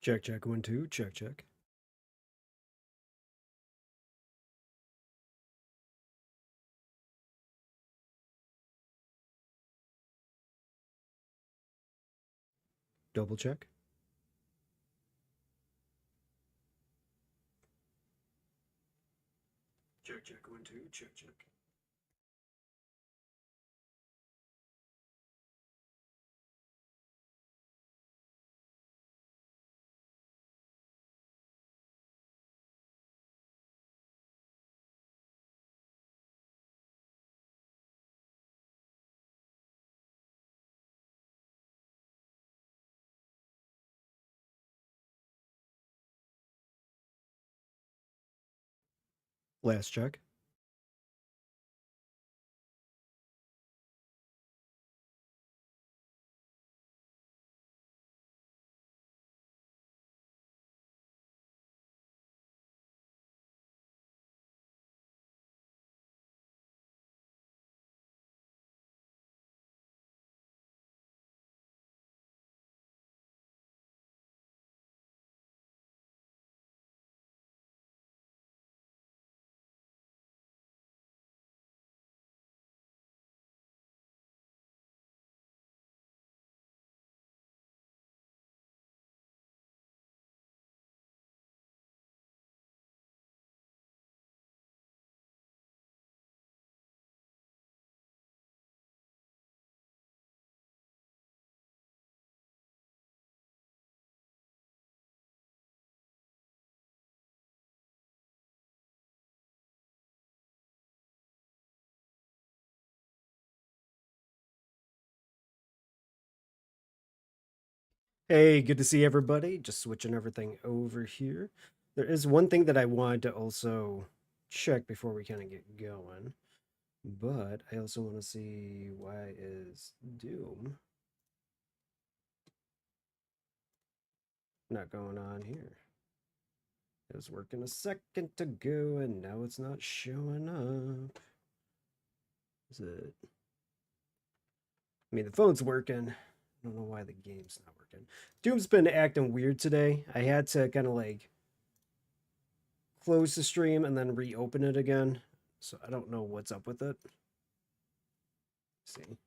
Check, check, 1, 2, check, check. Double check. Check, check, 1, 2, check, check. Last check. Hey, good to see everybody. Just switching everything over here. There is one thing that I wanted to also check before we kind of get going, but I also want to see why is Doom not going on here. It was working a second ago and now it's not showing up. Is it? I mean, the phone's working. I don't know why the game's not working. Doom's been acting weird today. I had to kind of like close the stream and then reopen it again. So I don't know what's up with it. Let's see.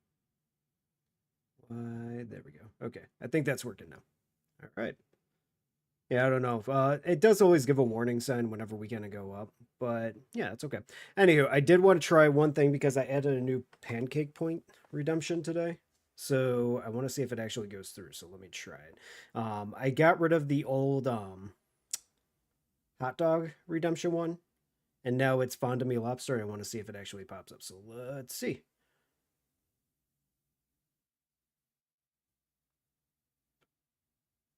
Why? There we go. Okay. I think that's working now. All right. Yeah, I don't know. It does always give a warning sign whenever we kind of go up, but yeah, it's okay. Anywho, I did want to try one thing because I added a new pancake point redemption today. So I want to see if it actually goes through. So let me try it. I got rid of the old hot dog redemption one, and now it's Fond of Me Lobster. I want to see if it actually pops up. So let's see.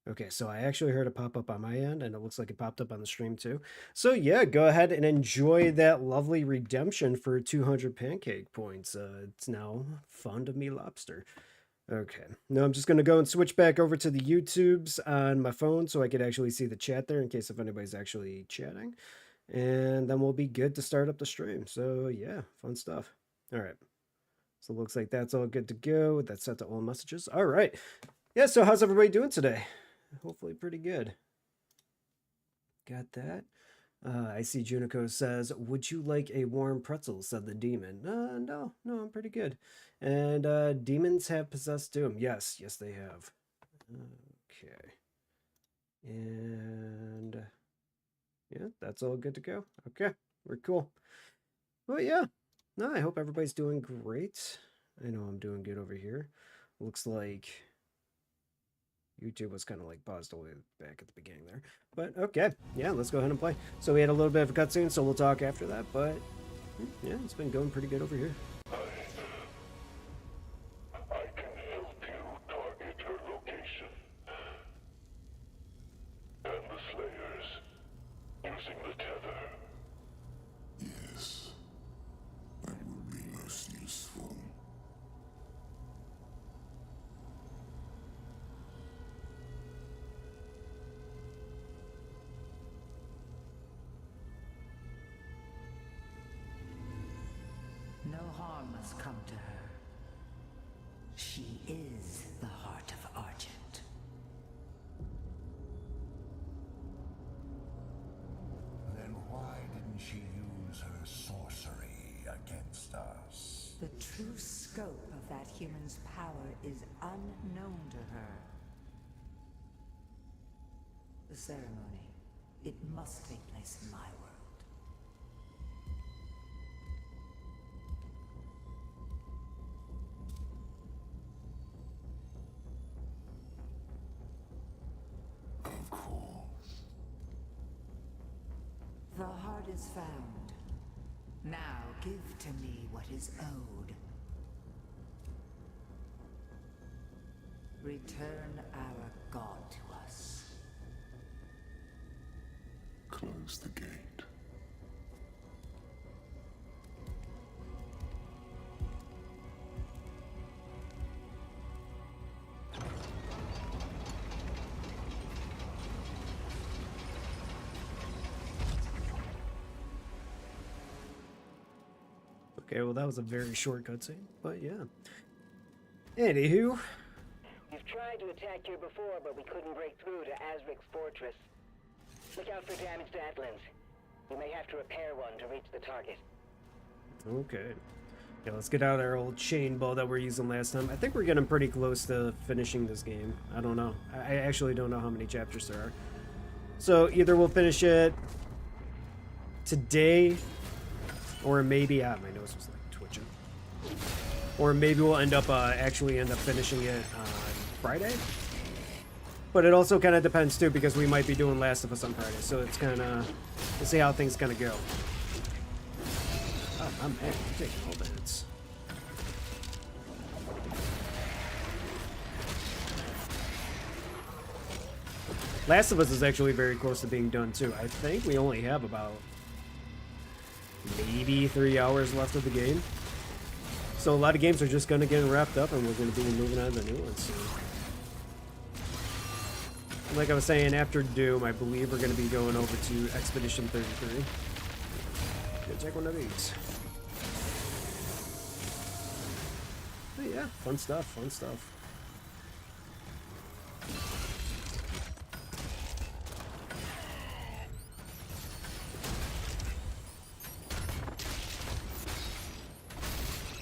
Okay, so I actually heard it pop up on my end, and it looks like it popped up on the stream too. So yeah, go ahead and enjoy that lovely redemption for 200 pancake points. It's now Fond of Me Lobster. Okay, now I'm just gonna go and switch back over to the YouTubes on my phone so I could actually see the chat there in case if anybody's actually chatting. And then we'll be good to start up the stream. So yeah, fun stuff. All right. So it looks like that's all good to go. That's set to all messages. All right. Yeah, so how's everybody doing today? Hopefully pretty good. Got that. I see Junico says, "Would you like a warm pretzel?" said the demon. No, I'm pretty good. And demons have possessed Doom. Yes, they have. Okay. And yeah, that's all good to go. Okay, we're cool. Well, yeah. No, I hope everybody's doing great. I know I'm doing good over here. Looks like YouTube was kind of like paused all the way back at the beginning there. But okay, yeah, let's go ahead and play. So we had a little bit of a cutscene, so we'll talk after that. But yeah, it's been going pretty good over here. I can help you target her location. And the Slayers, using the tether. Yes, that will be most useful. No harm must come to her. She is the heart of Argent. is unknown to her. The ceremony, it must take place in my world. Of course. The heart is found. Now give to me what is owed. Return our God to us. Close the gate. Okay, well that was a very short cutscene, but yeah. Anywho, We've tried to attack here before, but we couldn't break through to Azric's fortress. Look out for damaged Atlands. We may have to repair one to reach the target. okay. Yeah, let's get out our old chain bow that we're using last time. I think we're getting pretty close to finishing this game. I don't know. I actually don't know how many chapters there are. So either we'll finish it today, or maybe, my nose was like twitching. Or maybe we'll actually end up finishing it on Friday. But it also kind of depends too, because we might be doing Last of Us on Friday. So it's kind of, we'll see how things kind of go. Oh, I'm man, I'm taking all the hits. Last of Us is actually very close to being done too. I think we only have about maybe 3 hours left of the game. So a lot of games are just going to get wrapped up and we're going to be moving on to the new ones soon. Like I was saying, after Doom, I believe we're going to be going over to Expedition 33. Go check one of these. But yeah, fun stuff, fun stuff.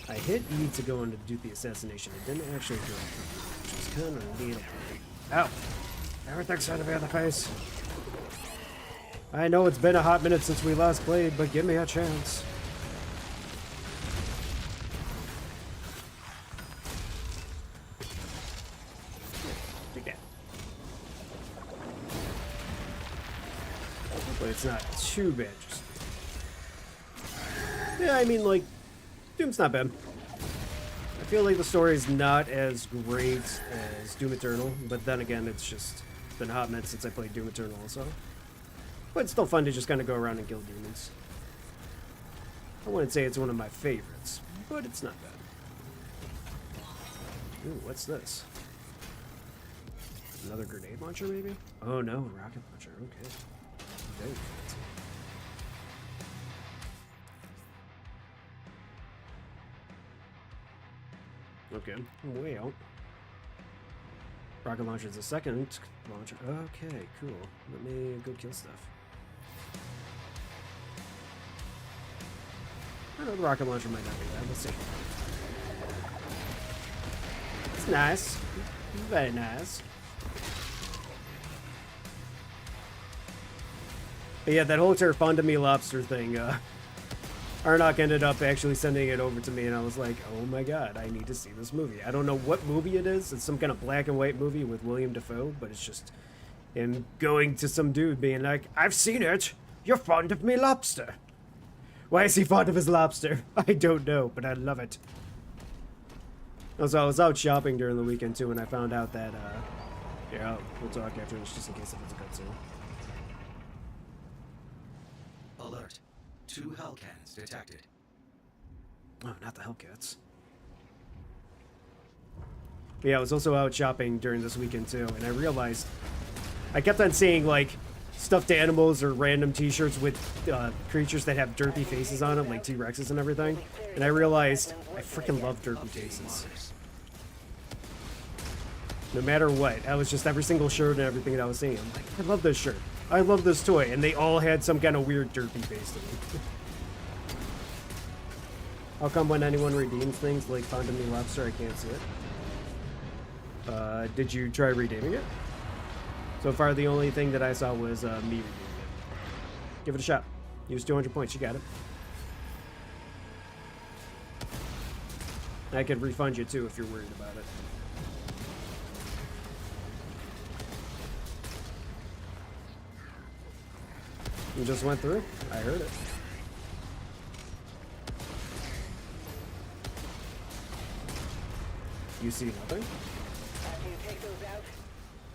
I hit E to go in to do the assassination. It didn't actually do it, which was kind of neat. Ow! Everything's trying to be on the face. I know it's been a hot minute since we last played, but give me a chance. Okay. But it's not too bad. Just... yeah, I mean, like, Doom's not bad. I feel like the story is not as great as Doom Eternal, but then again, it's just been a hot minute since I played Doom Eternal also. But it's still fun to just kind of go around and kill demons. I wouldn't say it's one of my favorites, but it's not bad. Ooh, what's this? Another grenade launcher, maybe? Oh no, rocket launcher, okay. Very fancy. Okay, way out. Rocket launcher is the second launcher. Okay, cool. Let me go kill stuff. I know the rocket launcher might not be bad. Let's see. It's nice. Very nice. But yeah, that whole Terrafunda Me Lobster thing, Arnok ended up actually sending it over to me, and I was like, oh my god, I need to see this movie. I don't know what movie it is. It's some kind of black and white movie with William Dafoe, but it's just him going to some dude being like, I've seen it. You're fond of me lobster. Why is he fond of his lobster? I don't know, but I love it. Also, I was out shopping during the weekend too, and I found out that, yeah, we'll talk after this just in case if it's a cutscene. Alert. 2 Hellcats detected. Oh, not the Hellcats. Yeah, I was also out shopping during this weekend too, and I realized I kept on seeing like stuffed animals or random t-shirts with creatures that have derpy faces on them, like T-Rexes and everything. And I realized I freaking love derpy faces. No matter what, I was just every single shirt and everything that I was seeing. I'm like, I love this shirt. I love this toy, and they all had some kind of weird derpy face to them. How come when anyone redeems things like Fond of Me Lobster, I can't see it? Did you try redeeming it? So far, the only thing that I saw was me redeeming it. Give it a shot. Use 200 points. You got it. I could refund you too if you're worried about it. You just went through? I heard it. You see nothing? After you take those out,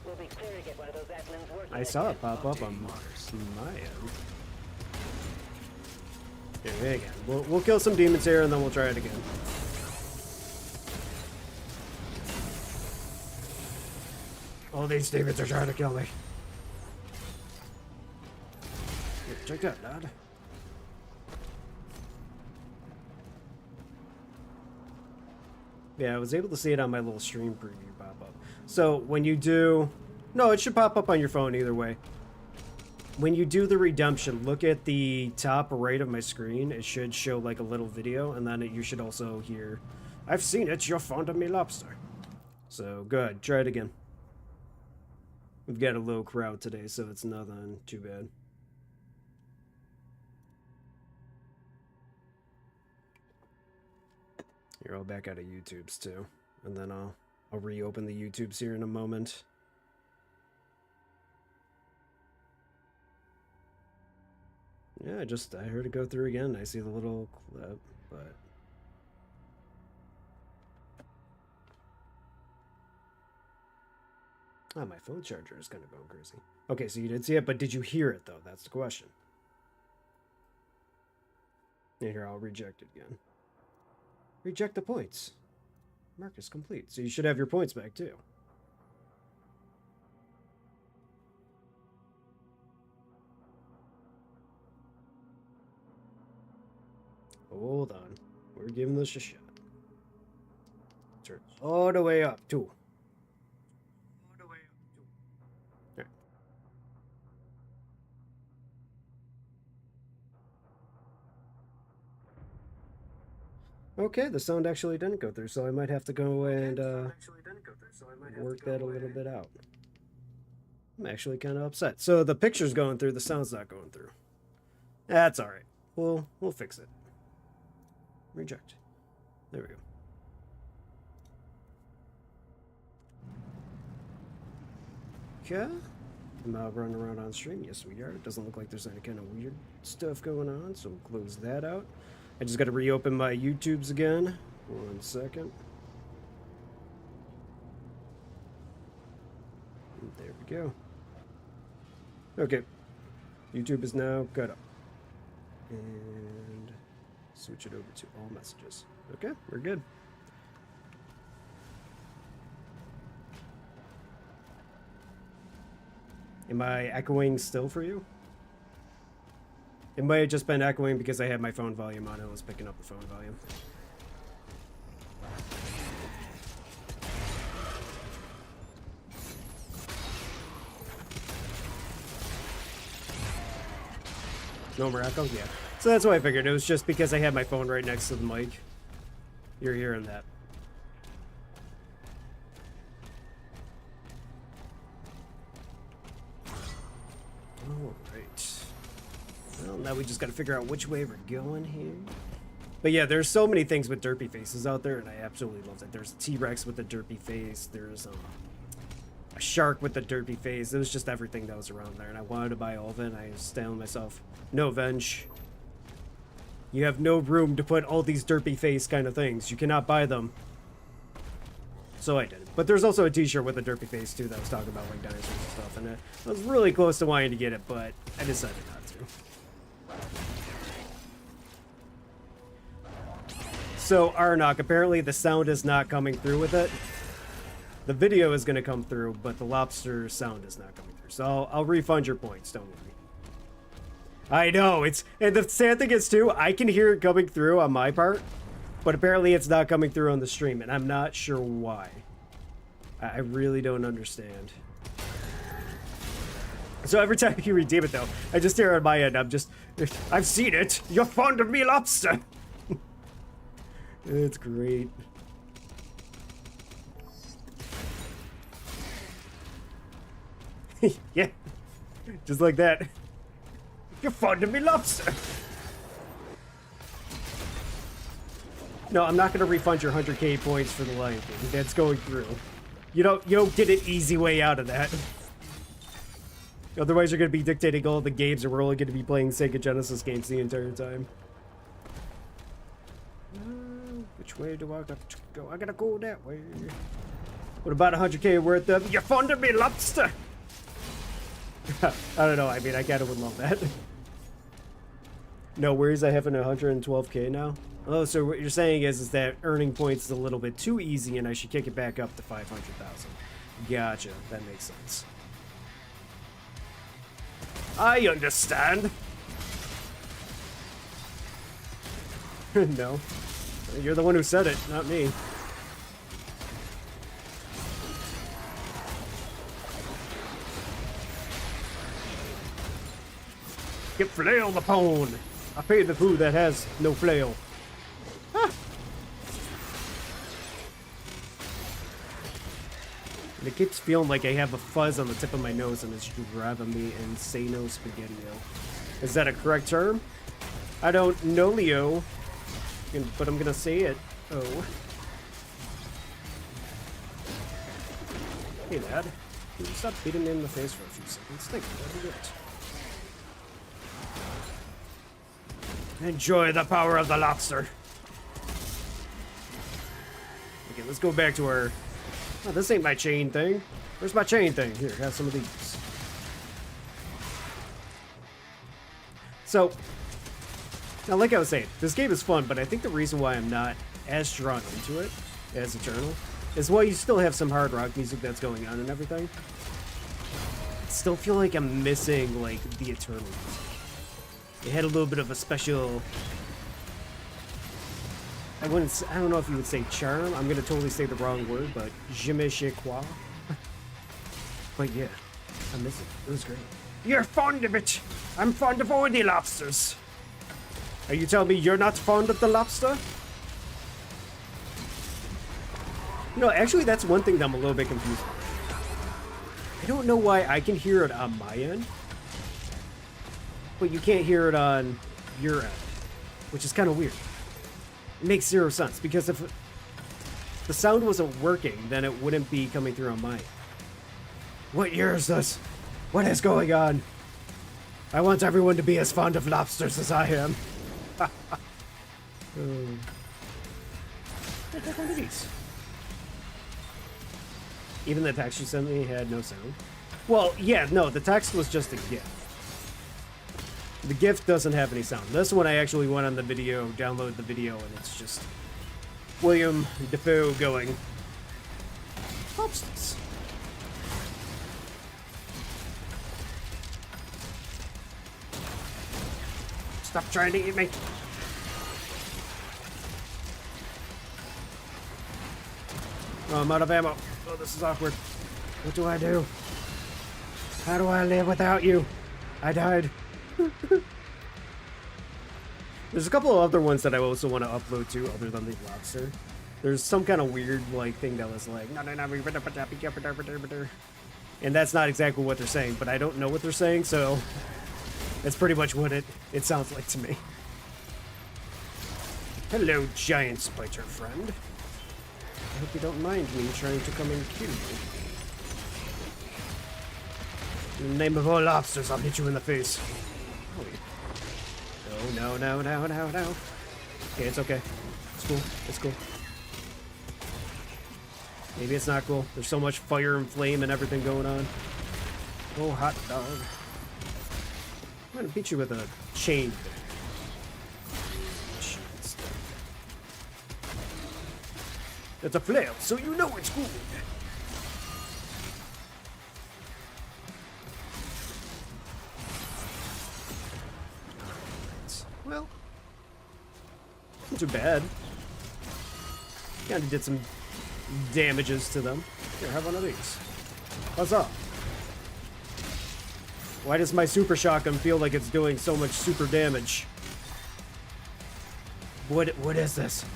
we'll be clear to get one of those Atlan's working. I saw it pop up on my end. Here, again. We'll kill some demons here and then we'll try it again. All these demons are trying to kill me. Here, check that, lad. Yeah, I was able to see it on my little stream preview pop up. So when you do... No, it should pop up on your phone either way. When you do the redemption, look at the top right of my screen. It should show like a little video, and then you should also hear, "I've seen it, you're fond of me, lobster." So, go ahead, try it again. We've got a low crowd today, so it's nothing too bad. Here, I'll back out of YouTube's too, and then I'll reopen the YouTubes here in a moment. Yeah, I heard it go through again. I see the little clip, but... Oh, my phone charger is kind of going crazy. Okay, so you did see it, but did you hear it, though? That's the question. And here, I'll reject it again. Reject the points. Mark is complete. So you should have your points back, too. Hold on. We're giving this a shot. Turn all the way up, too. All the way up, too. Right. Okay, the sound actually didn't go through, so I might have to go and work that a little bit out. I'm actually kind of upset. So the picture's going through, the sound's not going through. That's all right. We'll fix it. Reject. There we go. Okay. Am I running around on stream? Yes, we are. It doesn't look like there's any kind of weird stuff going on, so we'll close that out. I just got to reopen my YouTubes again. 1 second. There we go. Okay. YouTube is now cut up. And switch it over to all messages. Okay, we're good. Am I echoing still for you? It might have just been echoing because I had my phone volume on and I was picking up the phone volume. No more echo? Yeah. So that's what I figured. It was just because I had my phone right next to the mic. You're hearing that. Alright. Well, now we just gotta figure out which way we're going here. But yeah, there's so many things with derpy faces out there, and I absolutely love it. There's a T-Rex with a derpy face. There's a shark with a derpy face. It was just everything that was around there, and I wanted to buy all of it, and I was telling myself, no, Venge. You have no room to put all these derpy face kind of things. You cannot buy them. So I did it. But there's also a t-shirt with a derpy face too that was talking about like dinosaurs and stuff. And I was really close to wanting to get it, but I decided not to. So Arnok, apparently the sound is not coming through with it. The video is going to come through, but the lobster sound is not coming through. So I'll refund your points, don't worry. I know, and the sad thing is too, I can hear it coming through on my part, but apparently it's not coming through on the stream, and I'm not sure why. I really don't understand. So every time you redeem it though, I just hear on my end, I've seen it, you're fond of me, lobster! It's great. Yeah, just like that. You're fond of me, lobster. No, I'm not gonna refund your 100k points for the Lion King. That's going through. You don't get an easy way out of that. Otherwise, you're gonna be dictating all the games, and we're only gonna be playing Sega Genesis games the entire time. Which way do I got to go? I gotta go that way. What about 100k worth of "You're fond of me, lobster"? I don't know. I mean, I kinda would love that. No worries, I have an 112k now. Oh, so what you're saying is that earning points is a little bit too easy, and I should kick it back up to 500,000. Gotcha. That makes sense. I understand. No. You're the one who said it, not me. Get flailed upon. I paid the food that has no flail. Ah. And it keeps feeling like I have a fuzz on the tip of my nose, and it's driving me insano spaghetti-o. Is that a correct term? I don't know, Leo, but I'm gonna say it. Oh. Hey, Dad. Can you stop beating me in the face for a few seconds? Thank you, that'd be great. Enjoy the power of the lobster. Okay, let's go back to our... Oh, this ain't my chain thing. Where's my chain thing? Here, have some of these. So, now like I was saying, this game is fun, but I think the reason why I'm not as drawn into it as Eternal is while you still have some hard rock music that's going on and everything, I still feel like I'm missing, like, the Eternal music. It had a little bit of a special... I don't know if you would say charm. I'm gonna totally say the wrong word, but je ne sais quoi. But yeah, I miss it. It was great. You're fond of it. I'm fond of all the lobsters. Are you telling me you're not fond of the lobster? No, actually, that's one thing that I'm a little bit confused with. I don't know why I can hear it on my end, but you can't hear it on your end, which is kind of weird. It makes zero sense, because if the sound wasn't working, then it wouldn't be coming through on mine. What year is this? What is going on? I want everyone to be as fond of lobsters as I am. Even the text you sent me had no sound. Well, yeah, no, the text was just a GIF. The GIF doesn't have any sound. This one I actually went on the video, download the video, and it's just William Dafoe going, lobsters. Stop trying to eat me. Oh, I'm out of ammo. Oh, this is awkward. What do I do? How do I live without you? I died. There's a couple of other ones that I also want to upload to other than the lobster. There's some kind of weird like thing that was like, and that's not exactly what they're saying, but I don't know what they're saying, so that's pretty much what it sounds like to me. Hello, giant spider friend. I hope you don't mind me trying to come and kill you. In the name of all lobsters, I'll hit you in the face. Oh, no, no, no, no, no. Okay, it's okay. It's cool. It's cool. Maybe it's not cool. There's so much fire and flame and everything going on. Oh, hot dog. I'm gonna beat you with a chain thing. It's a flail, so you know it's good. Well, not too bad. Kinda did some damages to them. Here, have one of these. What's up? Why does my super shotgun feel like it's doing so much super damage? What is this?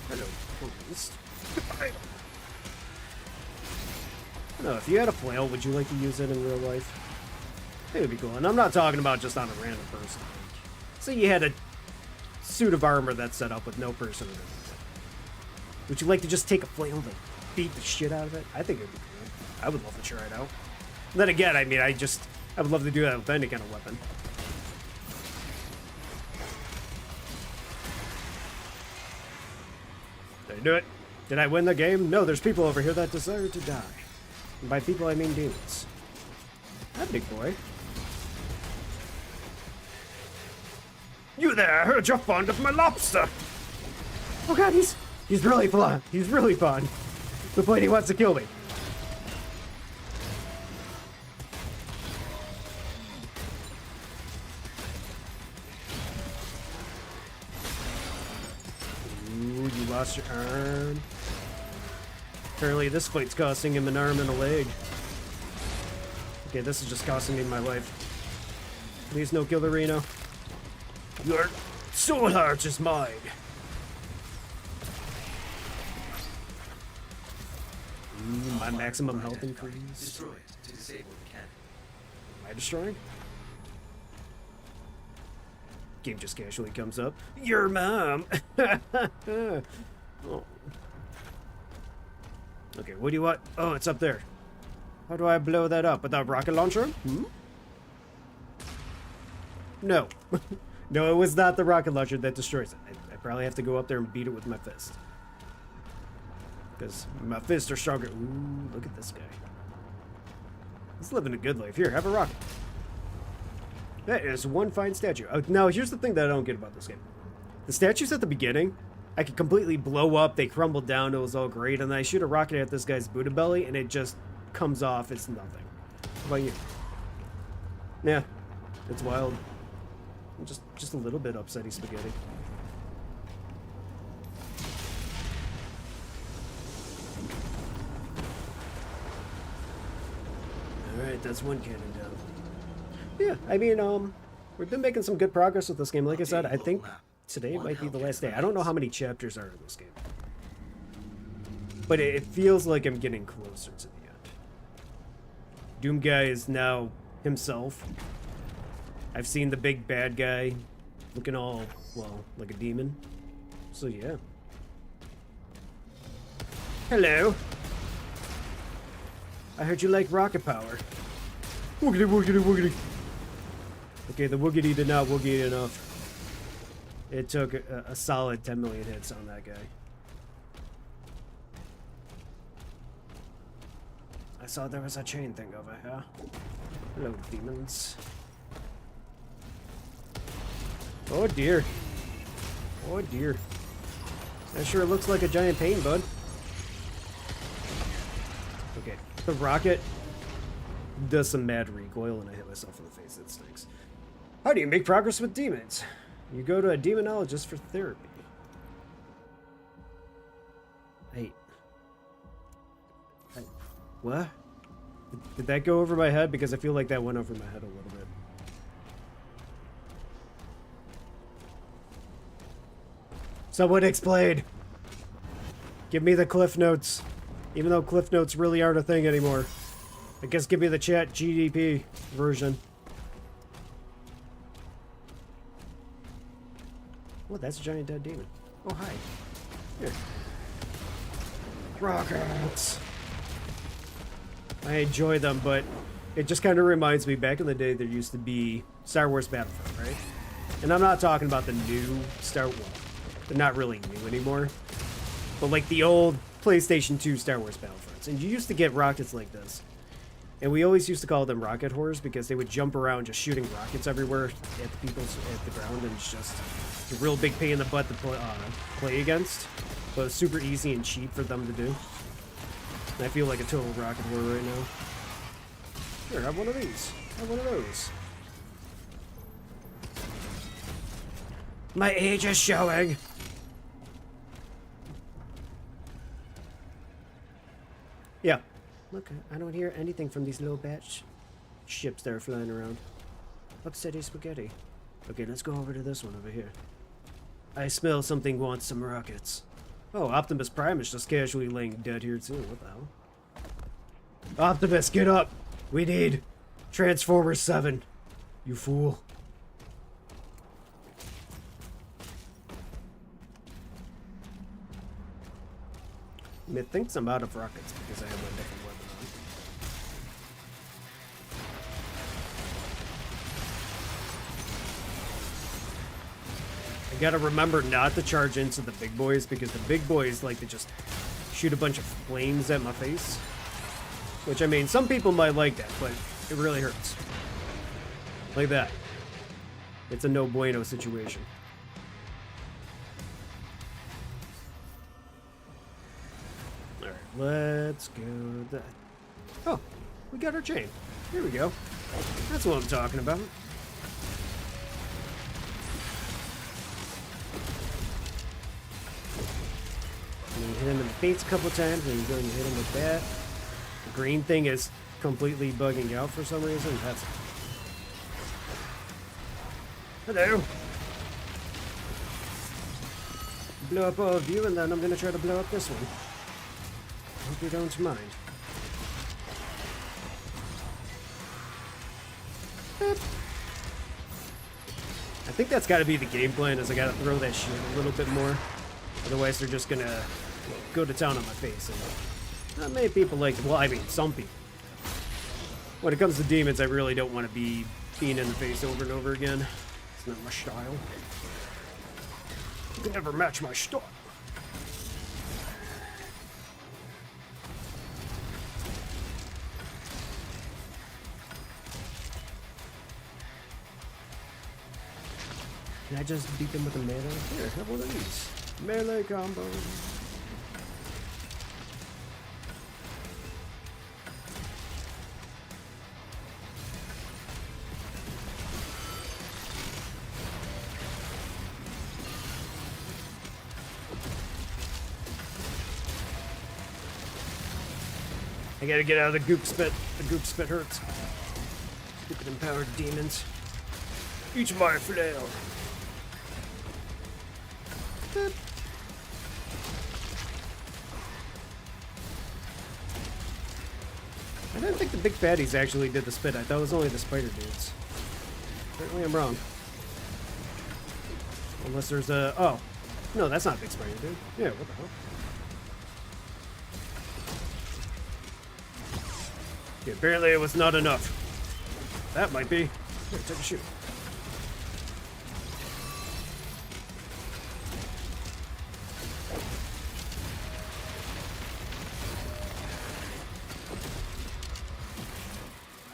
Hello, police. Goodbye. No, if you had a flail, would you like to use it in real life? I think it'd be cool. And I'm not talking about just on a random person. Like, say you had a suit of armor that's set up with no person in it. Would you like to just take a flail to beat the shit out of it? I think it'd be cool. I would love to try it out. Then again, I mean, I would love to do that with any kind of weapon. Did I do it? Did I win the game? No, there's people over here that desire to die. And by people, I mean demons. Hi, big boy. You there! I heard you're fond of my lobster! Oh god, he's really fun. He's really fun. The point he wants to kill me. Ooh, you lost your arm. Apparently this fight's costing him an arm and a leg. Okay, this is just costing me my life. Please no kill the Reno. Your soul heart is mine. Ooh, my maximum health increase. Destroy it to disable the cannon. Am I destroying? Game just casually comes up. Your mom! Oh. Okay, what do you want? Oh, it's up there. How do I blow that up? With that rocket launcher? Hmm? No. No, it was not the rocket launcher that destroys it. I probably have to go up there and beat it with my fist. Because my fists are stronger. Ooh, look at this guy. He's living a good life. Here, have a rocket. That is one fine statue. Oh, now, here's the thing that I don't get about this game. The statues at the beginning, I could completely blow up. They crumbled down. It was all great. And then I shoot a rocket at this guy's Buddha belly, and it just comes off. It's nothing. How about you? Yeah, it's wild. I'm just a little bit upsetty spaghetti. Alright, that's one cannon down. Yeah, I mean, we've been making some good progress with this game. Like I said, I think today might be the last day. I don't know how many chapters are in this game. But it feels like I'm getting closer to the end. Doom Guy is now himself. I've seen the big bad guy looking all, well, like a demon. So yeah. Hello. I heard you like rocket power. Woogity, woogity, woogity. Okay, the woogity did not woogie enough. It took a solid 10 million hits on that guy. I saw there was a chain thing over here. Hello, demons. Oh dear. Oh dear. That sure looks like a giant pain, bud. Okay, the rocket does some mad recoil and I hit myself in the face. That stinks. How do you make progress with demons? You go to a demonologist for therapy. Hey. What? Did that go over my head? Because I feel like that went over my head a little bit. Someone explain. Give me the Cliff Notes. Even though Cliff Notes really aren't a thing anymore. I guess give me the chat GDP version. Oh, that's a giant dead demon. Oh, hi. Here. Rockets. I enjoy them, but it just kind of reminds me, back in the day, there used to be Star Wars Battlefront, right? And I'm not talking about the new Star Wars. They're not really new anymore. But like the old PlayStation 2 Star Wars Battlefronts. And you used to get rockets like this. And we always used to call them rocket whores because they would jump around just shooting rockets everywhere at the people at the ground, and it's just a real big pain in the butt to play against. But it's super easy and cheap for them to do. And I feel like a total rocket whore right now. Here, have one of these. Have one of those. My age is showing. Yeah. Look, I don't hear anything from these little batch ships that are flying around. Upsetty spaghetti. Okay, let's go over to this one over here. I smell something wants some rockets. Oh, Optimus Prime is just casually laying dead here too. What the hell? Optimus, get up! We need Transformers 7. You fool. Methinks I'm out of rockets because I have a different weapon on. I gotta remember not to charge into the big boys because the big boys like to just shoot a bunch of flames at my face. Which, I mean, some people might like that, but it really hurts. Like that. It's a no bueno situation. Alright, let's go that. Oh, we got our chain. Here we go. That's what I'm talking about. And you hit him in the face a couple times, and you go and you hit him with that. The green thing is completely bugging out for some reason. That's... Hello! Blow up all of you, and then I'm gonna try to blow up this one. Hope you don't mind. Boop. I think that's gotta be the game plan, is I gotta throw that shit a little bit more. Otherwise they're just gonna go to town on my face. And not many people like, well, I mean, some people. When it comes to demons, I really don't want to be being in the face over and over again. It's not my style. You can never match my style. Can I just beat them with a melee? Here, have one of these. Melee combo. I gotta get out of the goop spit. The goop spit hurts. Stupid empowered demons. Eat my flail. Boop. I didn't think the big fatties actually did the spit. I thought it was only the spider dudes. Apparently I'm wrong. Unless there's a... Oh. No, that's not a big spider dude. Yeah, what the hell? Yeah, apparently it was not enough. That might be. Here, take a shoot.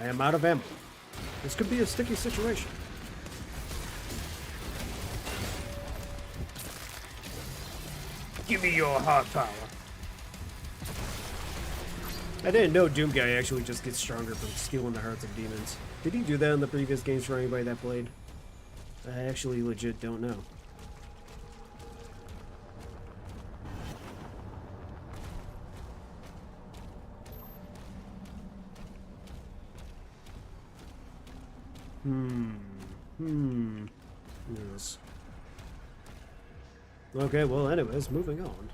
I am out of ammo. This could be a sticky situation. Give me your hard power. I didn't know Doom Guy actually just gets stronger from stealing the hearts of demons. Did he do that in the previous games for anybody that played? I actually legit don't know. Yes. Okay, well, anyways, moving on.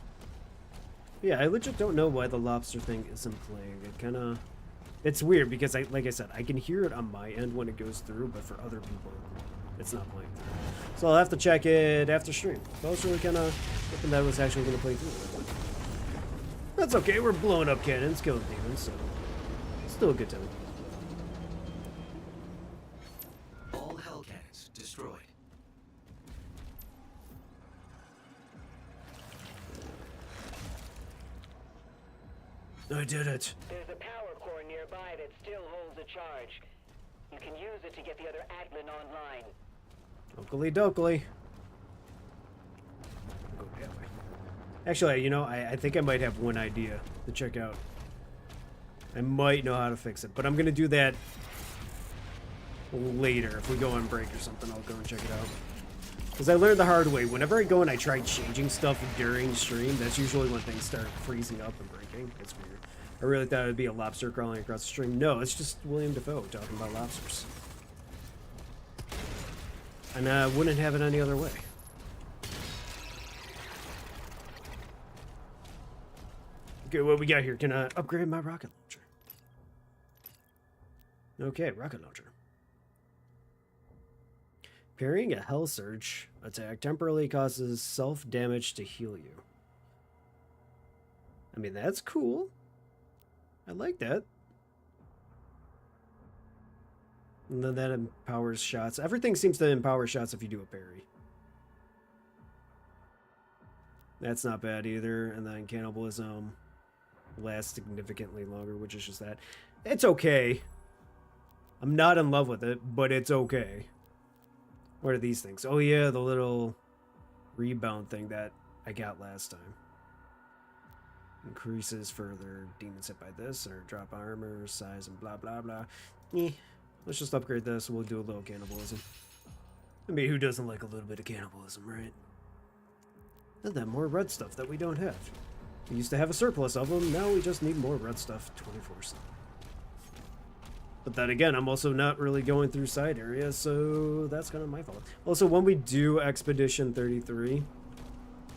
Yeah, I legit don't know why the lobster thing isn't playing. It kind of... It's weird because, like I said, I can hear it on my end when it goes through, but for other people, it's not playing through. So I'll have to check it after stream. I was really kind of hoping that was actually going to play through. That's okay, we're blowing up cannons, killing demons, so... Still a good time. All Hell Cannons destroyed. I did it. There's a power core nearby that still holds a charge. You can use it to get the other Atlan online. Oakley dokley. Go that way. Actually, you know, I think I might have one idea to check out. I might know how to fix it, but I'm gonna do that later. If we go on break or something, I'll go and check it out. Because I learned the hard way. Whenever I go and I try changing stuff during stream, that's usually when things start freezing up and breaking. It's weird. I really thought it would be a lobster crawling across the stream. No, it's just William Dafoe talking about lobsters. And I wouldn't have it any other way. Okay, what we got here? Can I upgrade my rocket launcher? Okay, rocket launcher. Parrying a Hell Surge attack temporarily causes self-damage to heal you. I mean, that's cool. I like that. And then that empowers shots. Everything seems to empower shots if you do a parry. That's not bad either. And then cannibalism lasts significantly longer, which is just that. It's okay. I'm not in love with it, but it's okay. What are these things? Oh yeah, the little rebound thing that I got last time. Increases further demons hit by this, or drop armor, size, and blah blah blah. Let's just upgrade this, we'll do a little cannibalism. I mean, who doesn't like a little bit of cannibalism, right? And then more red stuff that we don't have. We used to have a surplus of them, now we just need more red stuff 24/7. But then again, I'm also not really going through side areas, so that's kind of my fault. Also, when we do Expedition 33,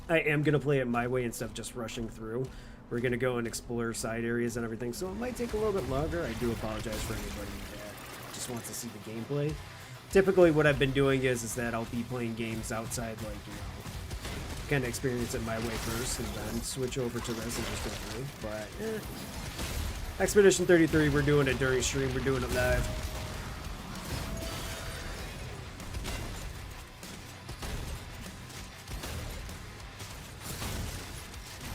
I am going to play it my way instead of just rushing through. We're going to go and explore side areas and everything, so it might take a little bit longer. I do apologize for anybody that just wants to see the gameplay. Typically, what I've been doing is that I'll be playing games outside, like, you know, kind of experience it my way first, and then switch over to Resident Evil 3. But, Expedition 33, we're doing it during stream, we're doing it live.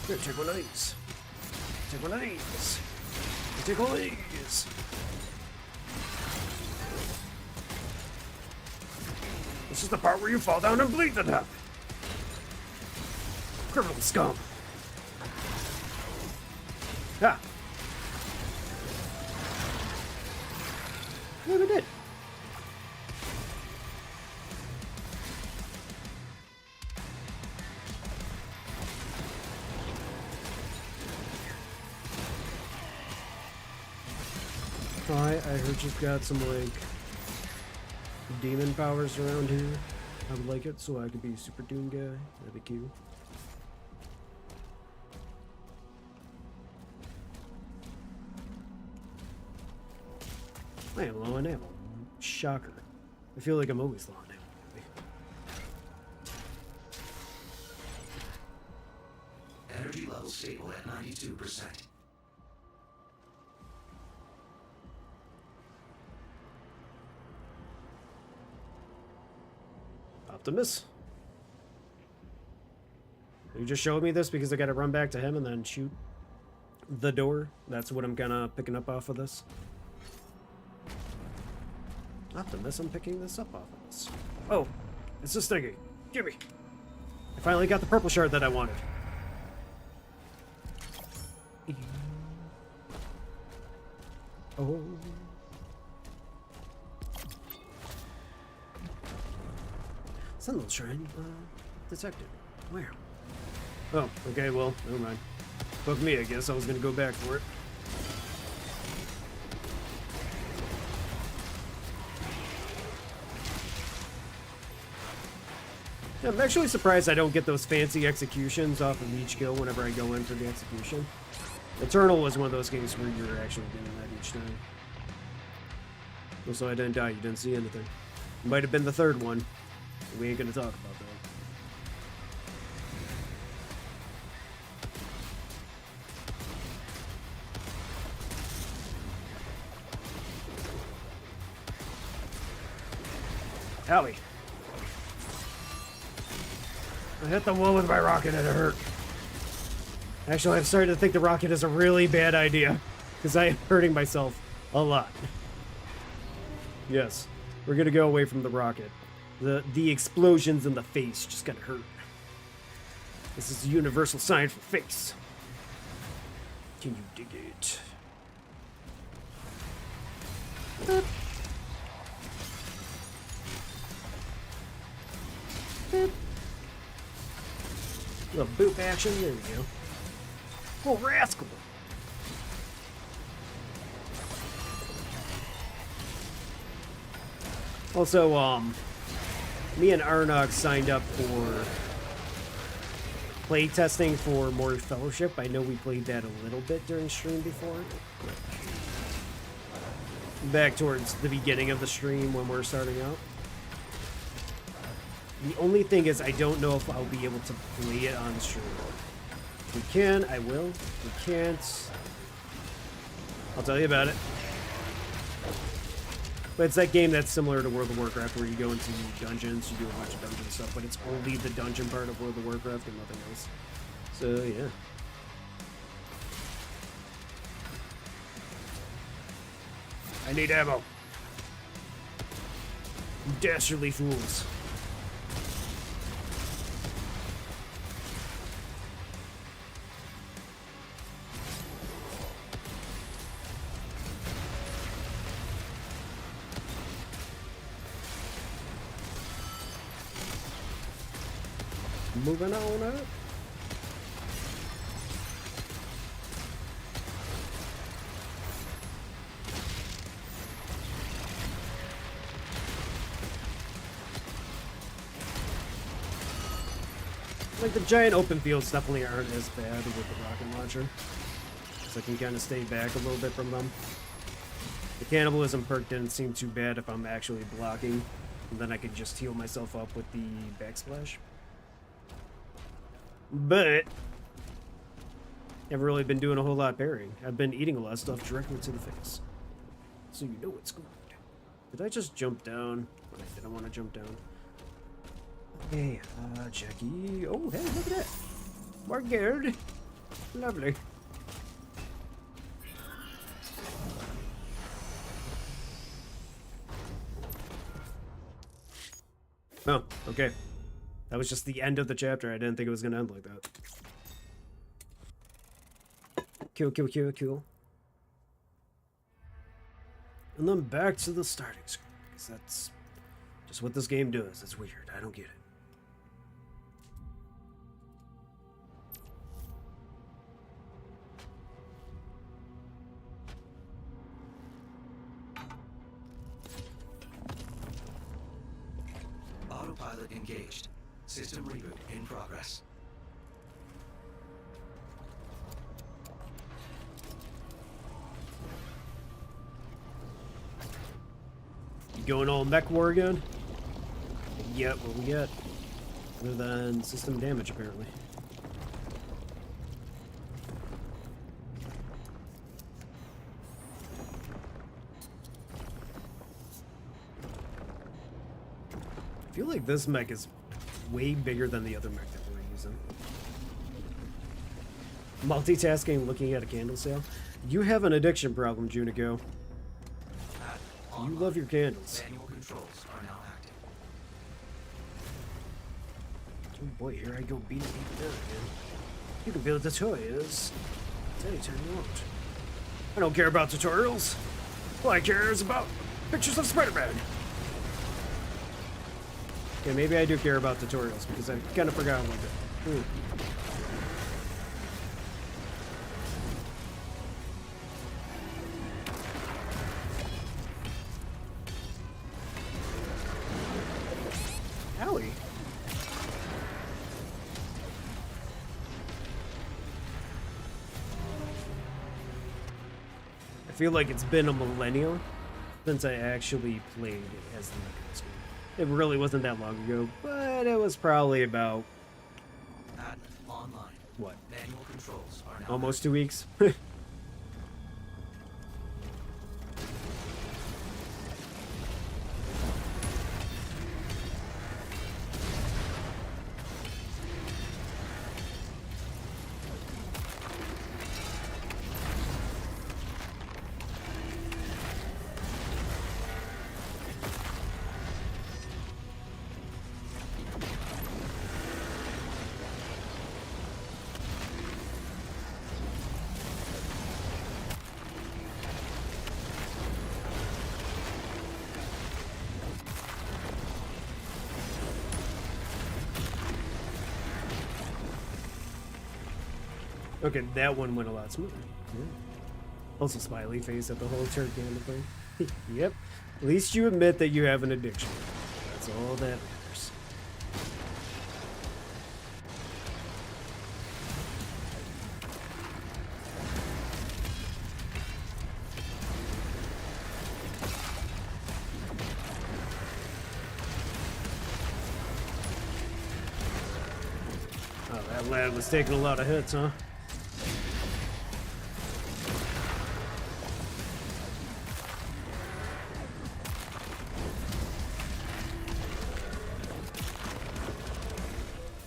Here, take one of these. Take one of these. Take one of these. This is the part where you fall down and bleed to death. Criminal scum. Ha! Never did. Hi, I heard you've got some, like, demon powers around here. I would like it so I could be a super doom guy. That'd be cute. I am low on ammo. Shocker. I feel like I'm always low on ammo. Energy level stable at 92%. Optimus? You just showed me this because I gotta run back to him and then shoot the door. That's what I'm kinda picking up off of this. Optimus, I'm picking this up off of this. Oh, it's this thingy. Gimme. I finally got the purple shard that I wanted. Oh. Sentinel Shrine, detected. Where? Oh, okay, well, never mind. Fuck me, I guess I was gonna go back for it. Yeah, I'm actually surprised I don't get those fancy executions off of each kill whenever I go in for the execution. Eternal was one of those games where you're actually doing that each time. Also, I didn't die, you didn't see anything. It might have been the third one. We ain't gonna talk about that. Owie. I hit the wall with my rocket and it hurt. Actually, I'm starting to think the rocket is a really bad idea, because I am hurting myself a lot. Yes, we're gonna go away from the rocket. The explosions in the face just gonna hurt. This is a universal sign for face. Can you dig it? Boop. Boop. Little boop action, there we go. Oh, rascal! Also, me and Arnog signed up for play testing for more Fellowship. I know we played that a little bit during stream before. back towards the beginning of the stream when we're starting out. The only thing is I don't know if I'll be able to play it on stream. If we can, I will. If we can't, I'll tell you about it. But it's that game that's similar to World of Warcraft where you go into dungeons, you do a bunch of dungeon stuff, but it's only the dungeon part of World of Warcraft and nothing else. So, yeah. I need ammo. You dastardly fools. Moving on up. Like the giant open fields definitely aren't as bad with the rocket launcher. So I can kind of stay back a little bit from them. The cannibalism perk didn't seem too bad if I'm actually blocking. And then I could just heal myself up with the backsplash. But never really been doing a whole lot of parrying. I've been eating a lot of stuff directly to the face. So you know it's good. Did I just jump down? I didn't want to jump down. Okay, Jackie. Oh, hey, look at that. Margard. Lovely. Oh, okay. That was just the end of the chapter. I didn't think it was going to end like that. Cool, cool, cool, cool. And then back to the starting screen. Because that's just what this game does. It's weird. I don't get it. Autopilot engaged. System reboot in progress. You going all mech war again? Yep, what we got? Other than system damage, apparently. I feel like this mech is way bigger than the other mech that we're using. Multitasking, looking at a candle sale. You have an addiction problem, Junico. You love your candles. Manual controls are now active. Oh boy, here I go beating people down again. You can build tutorials. Anytime you want. I don't care about tutorials. All I care is about pictures of Spider-Man. Okay, maybe I do care about tutorials because I kind of forgot about that. Owie. I feel like it's been a millennium since I actually played as the Mechanism. It really wasn't that long ago, but it was probably about Online. what? Manual controls are now Almost 2 weeks. Okay, that one went a lot smoother. Yeah. Also, smiley face at the whole turd candle thing. Yep. At least you admit that you have an addiction. That's all that matters. lad was taking a lot of hits, huh?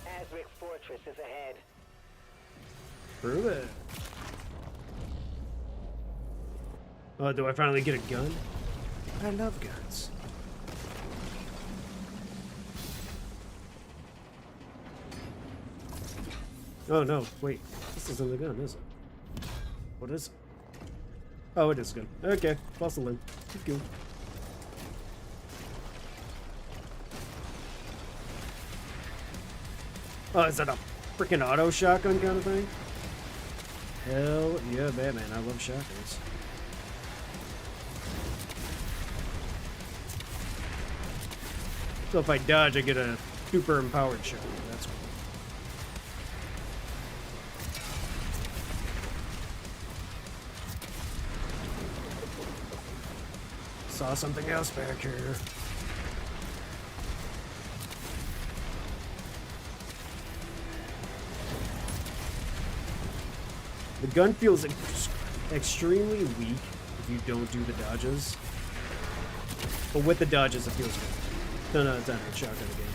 Azric Fortress is ahead. Prove it. Oh, do I finally get a gun? I love guns. Oh no, wait. This isn't a gun, is it? What is it? Oh, it is a gun. Okay, bustle in. Keep going. Oh, is that a freaking auto shotgun kind of thing? Hell yeah, Batman. I love shotguns. So if I dodge, I get a super empowered shotgun. That's cool. Saw something else back here. The gun feels extremely weak if you don't do the dodges. But with the dodges, it feels good. 10 out of 10 with shotgun again.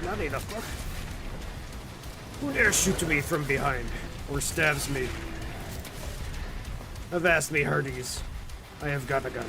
Bloody the fuck? Who dare shoot me from behind or stabs me? Avast me, hearties. I have got a gun.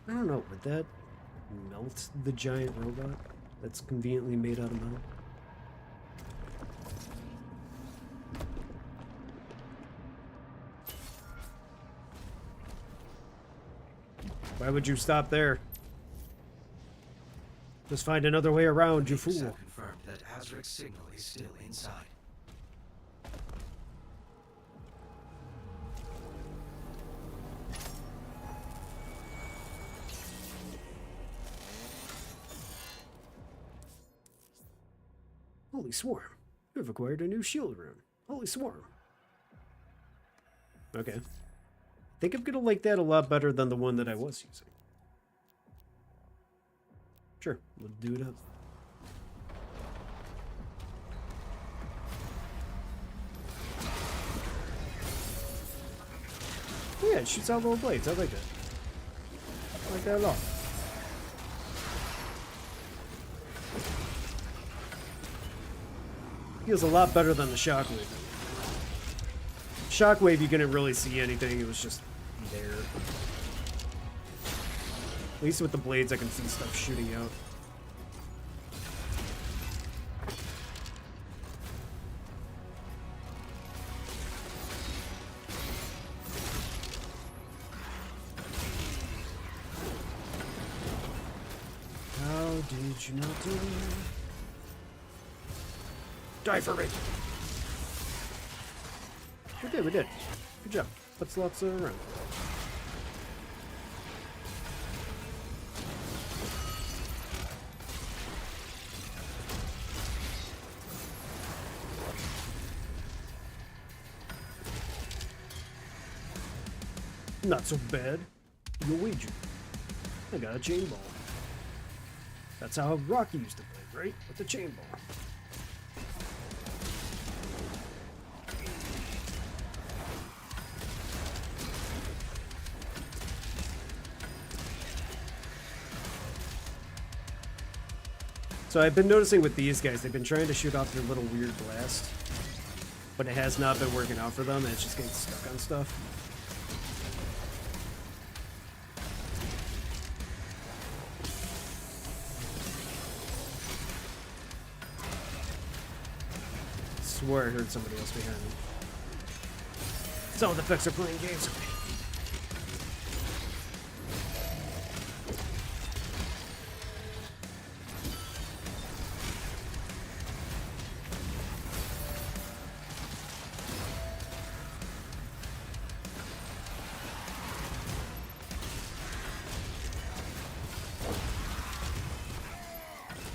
I don't know, would that melt the giant robot that's conveniently made out of metal? Why would you stop there? Just find another way around, you fool. Have confirmed that Azric's signal is still inside. Holy Swarm. You have acquired a new shield rune. Holy Swarm. Okay. I think I'm gonna like that a lot better than the one that I was using. Sure, we'll do it up. Oh yeah, it shoots out little blades. I like that. I like that a lot. Feels a lot better than the Shockwave. Shockwave, you couldn't really see anything. It was just there. At least with the blades, I can see stuff shooting out. How did you not do that? Die for me! We did. Good job. Put slots around. Not so bad. Luigi. I got a chain ball. That's how Rocky used to play, right? With the chain ball. So I've been noticing with these guys, they've been trying to shoot off their little weird blast, but it has not been working out for them, and it's just getting stuck on stuff. I swear I heard somebody else behind me. Sound effects are playing games with me.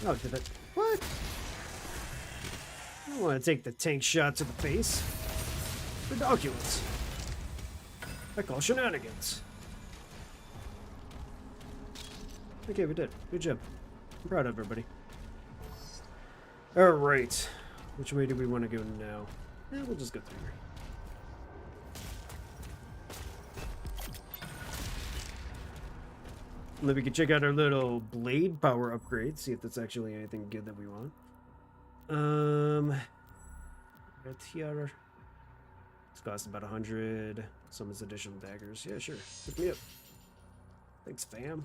Oh, did it? What? I don't want to take the tank shot to the face. Ridiculous. I call shenanigans. Okay, we did. Good job. I'm proud of everybody. Alright. Which way do we want to go now? We'll just go through here. And then we can check out our little blade power upgrade, see if that's actually anything good that we want. Got tiara. It's cost about 100. Summons additional daggers. Yeah, sure. Pick me up. Thanks, fam.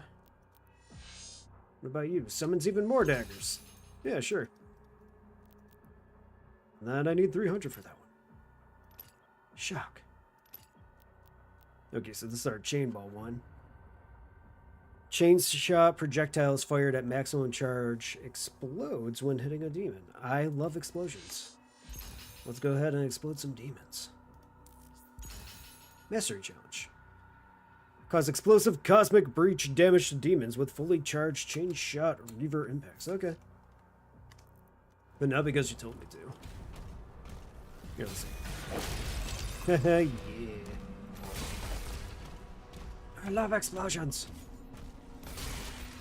What about you? Summons even more daggers. Yeah, sure. And then I need 300 for that one. Shock. Okay, so this is our chain ball one. Chain shot projectiles fired at maximum charge explodes when hitting a demon. I love explosions. Let's go ahead and explode some demons. Mastery challenge. Cause explosive cosmic breach damage to demons with fully charged chain shot reaver impacts. Okay. But not because you told me to. Here, let's see. Yeah. I love explosions.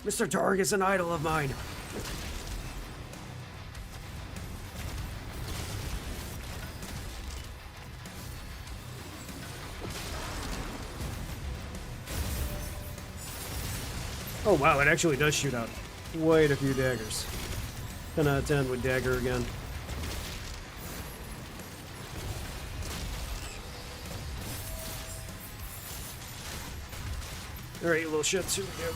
Mr. Torg is an idol of mine. Oh wow, it actually does shoot out quite a few daggers. 10 out of 10 with dagger again. Alright, you little shits, here we go.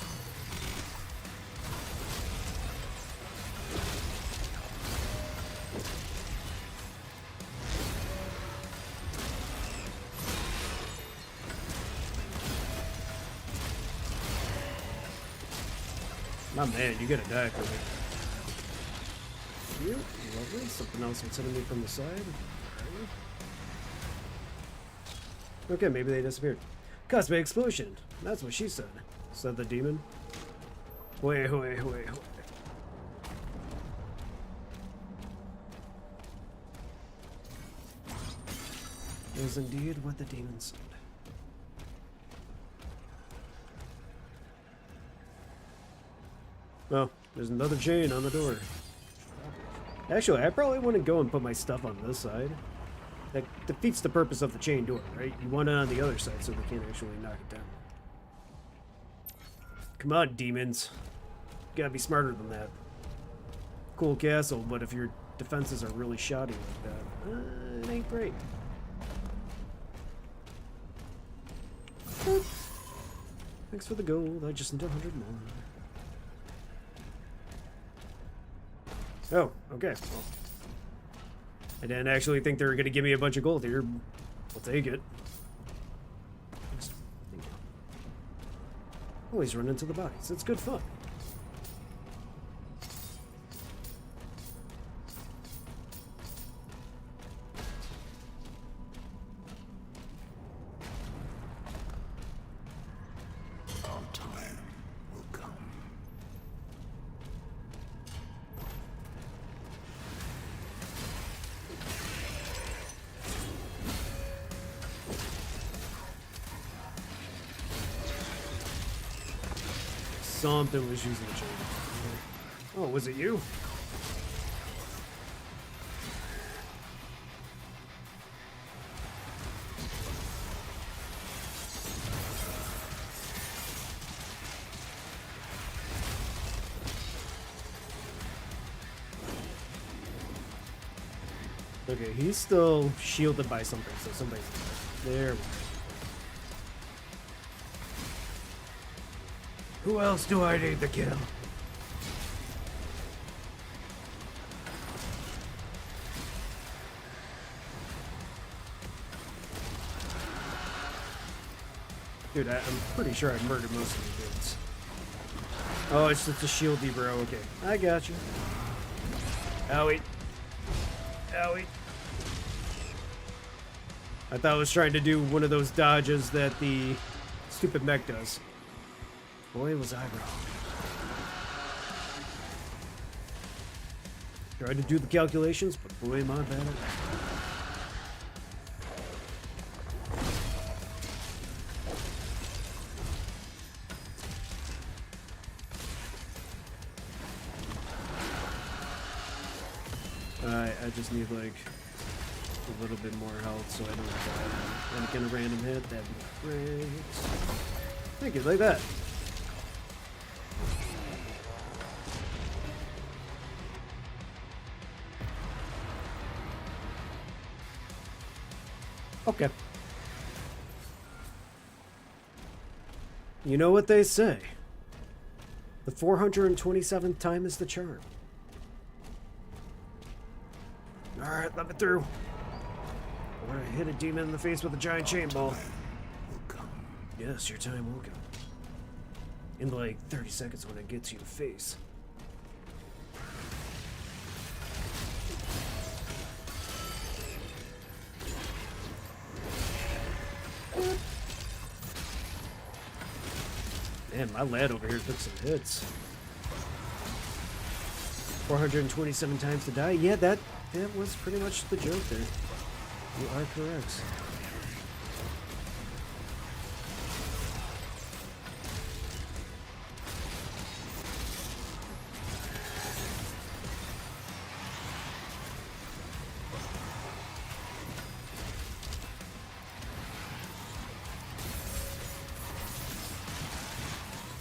My man, you gotta die for me. You, lovely. Something else was hitting me from the side. Okay, maybe they disappeared. Cosmic explosion. That's what she said. Said the demon. Wait. It was indeed what the demon said. Oh, there's another chain on the door. Actually, I probably wouldn't go and put my stuff on this side. That defeats the purpose of the chain door, right? You want it on the other side so they can't actually knock it down. Come on, demons. You gotta be smarter than that. Cool castle, but if your defenses are really shoddy like that, it ain't great. Thanks for the gold. I just need 100 more. Oh, okay. Well, I didn't actually think they were going to give me a bunch of gold here. I'll take it. Thank you. Always run into the bodies. It's good fun. Our time will come. Something was using the chain. Oh, was it you? Okay, he's still shielded by something, so somebody's there. We go. Who else do I need to kill? Dude, I'm pretty sure I murdered most of the dudes. Oh, it's just a shieldy, bro. Okay, I got you. Owie. Owie. I thought I was trying to do one of those dodges that the stupid mech does. Boy, was I wrong. Tried to do the calculations, but boy, am I bad at it. Alright, I just need like a little bit more health so I don't die on any kind of random hit. That'd be great. Thank you, like that. Okay. You know what they say. The 427th time is the charm. Alright, let me through. I want to hit a demon in the face with a giant chain ball. Yes, your time will come. In like 30 seconds when it gets you in the face. Man, my lad over here took some hits. 427 times to die? Yeah, that was pretty much the joke there. You are correct.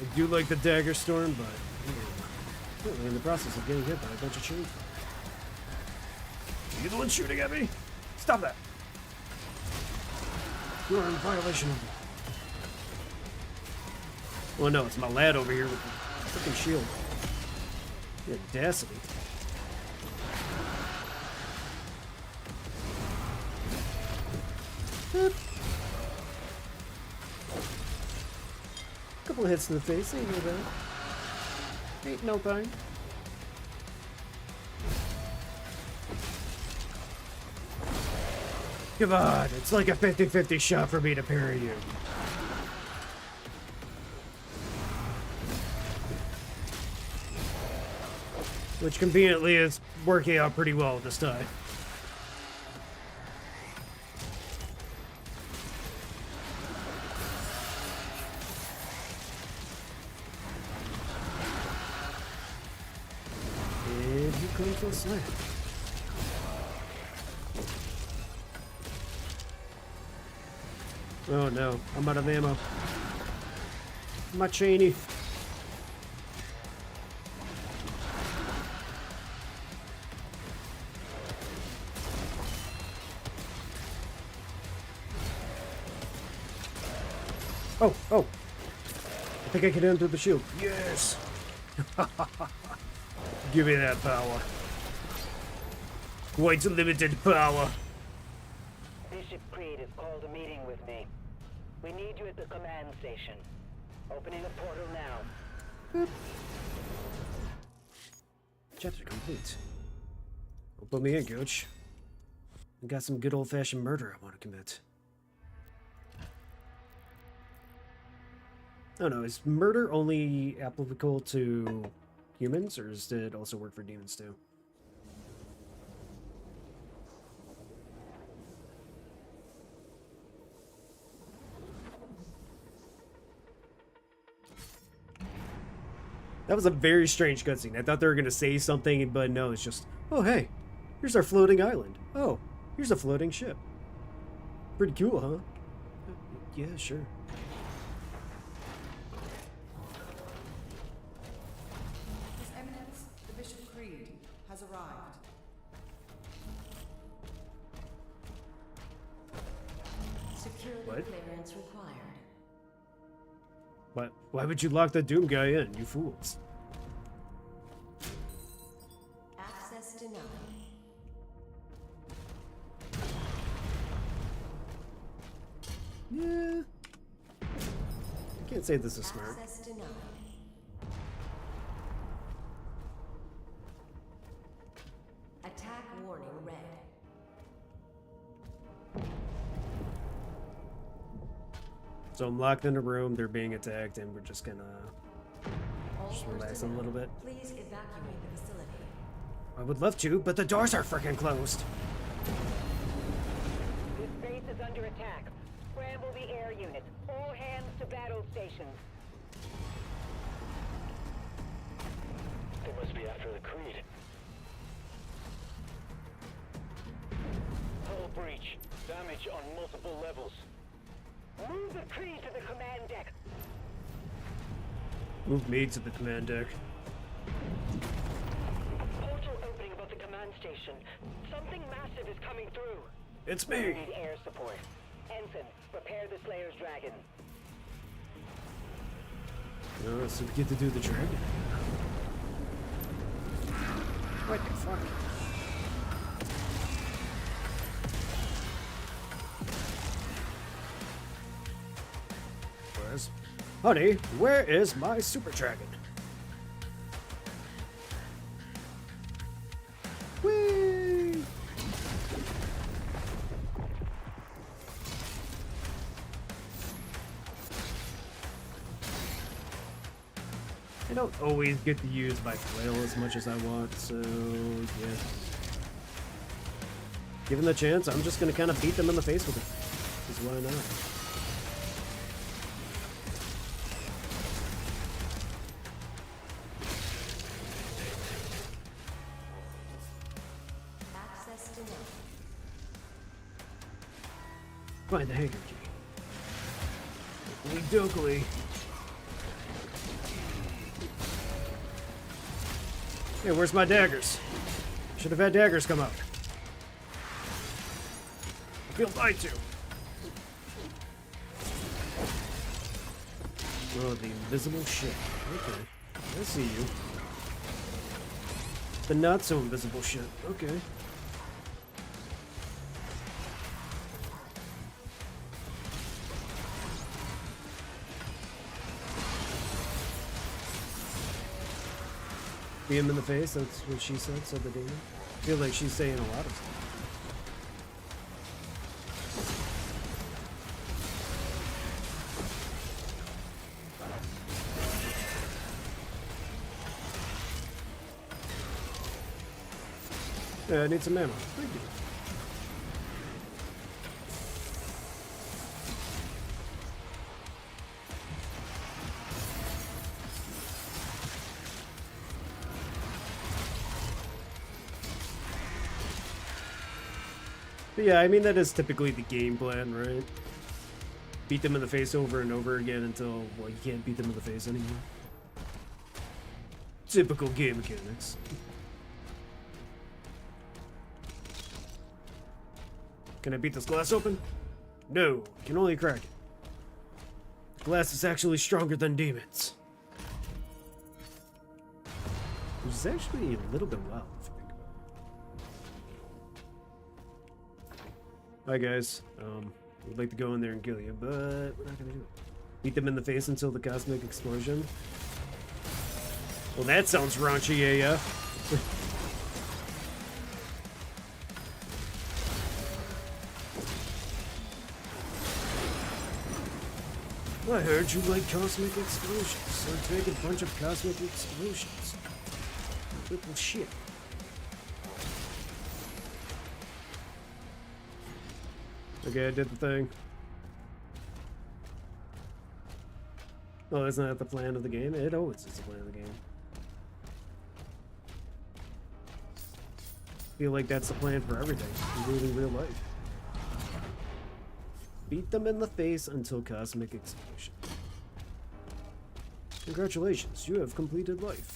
I do like the dagger storm, but I'm in the process of getting hit by a bunch of chains. You the one shooting at me? Stop that! You are in violation of me. Well, no, it's my lad over here with the freaking shield. The audacity. Boop. Couple hits to the face, ain't no bad. Ain't no thing. Come on, it's like a 50-50 shot for me to parry you. Which conveniently is working out pretty well this time. And you come for a slam. Oh no, I'm out of ammo. My chainy. Oh, oh. I think I can enter the shield. Yes! Give me that power. Quite limited power. Bishop Creed has called a meeting with me. We need you at the command station. Opening a portal now. Chapter complete. Well, put me in, coach. I got some good old-fashioned murder I want to commit. I don't know, is murder only applicable to humans, or does it also work for demons too? That was a very strange cutscene. I thought they were going to say something, but no, it's just, oh hey, here's our floating island. Oh, here's a floating ship. Pretty cool, huh? Yeah, sure. His Eminence, the Bishop Creed, has arrived. Security What? clearance required. Why would you lock the Doom guy in, you fools? Access denied. Yeah. I can't say this is smart. Access denied. Attack warning red. So I'm locked in a room, they're being attacked, and we're just gonna All just relax a little bit. Please evacuate the facility. I would love to, but the doors are freaking closed. This base is under attack. Scramble the air units. All hands to battle stations. They must be after the Creed. Hull breach. Damage on multiple levels. Move the Creed to the command deck. Move me to the command deck. Portal opening above the command station. Something massive is coming through. It's We me. need air support. Ensign, prepare the Slayer's Dragon. Oh, so we get to do the dragon. What the fuck? Honey, where is my super dragon? Whee! I don't always get to use my flail as much as I want, so yeah. Given the chance, I'm just gonna kind of beat them in the face with it. Because why not? Access denied. Find the hangar key. Dokily. Hey, where's my daggers? Should have had daggers come out. I feel lied to. Oh, the invisible ship. Okay. I see you. The not so invisible ship. Okay. Beat him in the face, that's what she said the demon. I feel like she's saying a lot of stuff. Yeah, I need some ammo. Thank you. But yeah, I mean, that is typically the game plan, right? Beat them in the face over and over again until, well, you can't beat them in the face anymore. Typical game mechanics. Can I beat this glass open? No, I can only crack it. The glass is actually stronger than demons. Which is actually a little bit wild if you think about it. Hi guys, we'd like to go in there and kill you, but we're not gonna do it. Beat them in the face until the cosmic explosion. Well, that sounds raunchy AF. I heard you like cosmic explosions, so take a bunch of cosmic explosions. Little shit. Okay, I did the thing. Oh, isn't that the plan of the game? It always is the plan of the game. Feel like that's the plan for everything, including real life. Beat them in the face until cosmic explosion. Congratulations, you have completed life.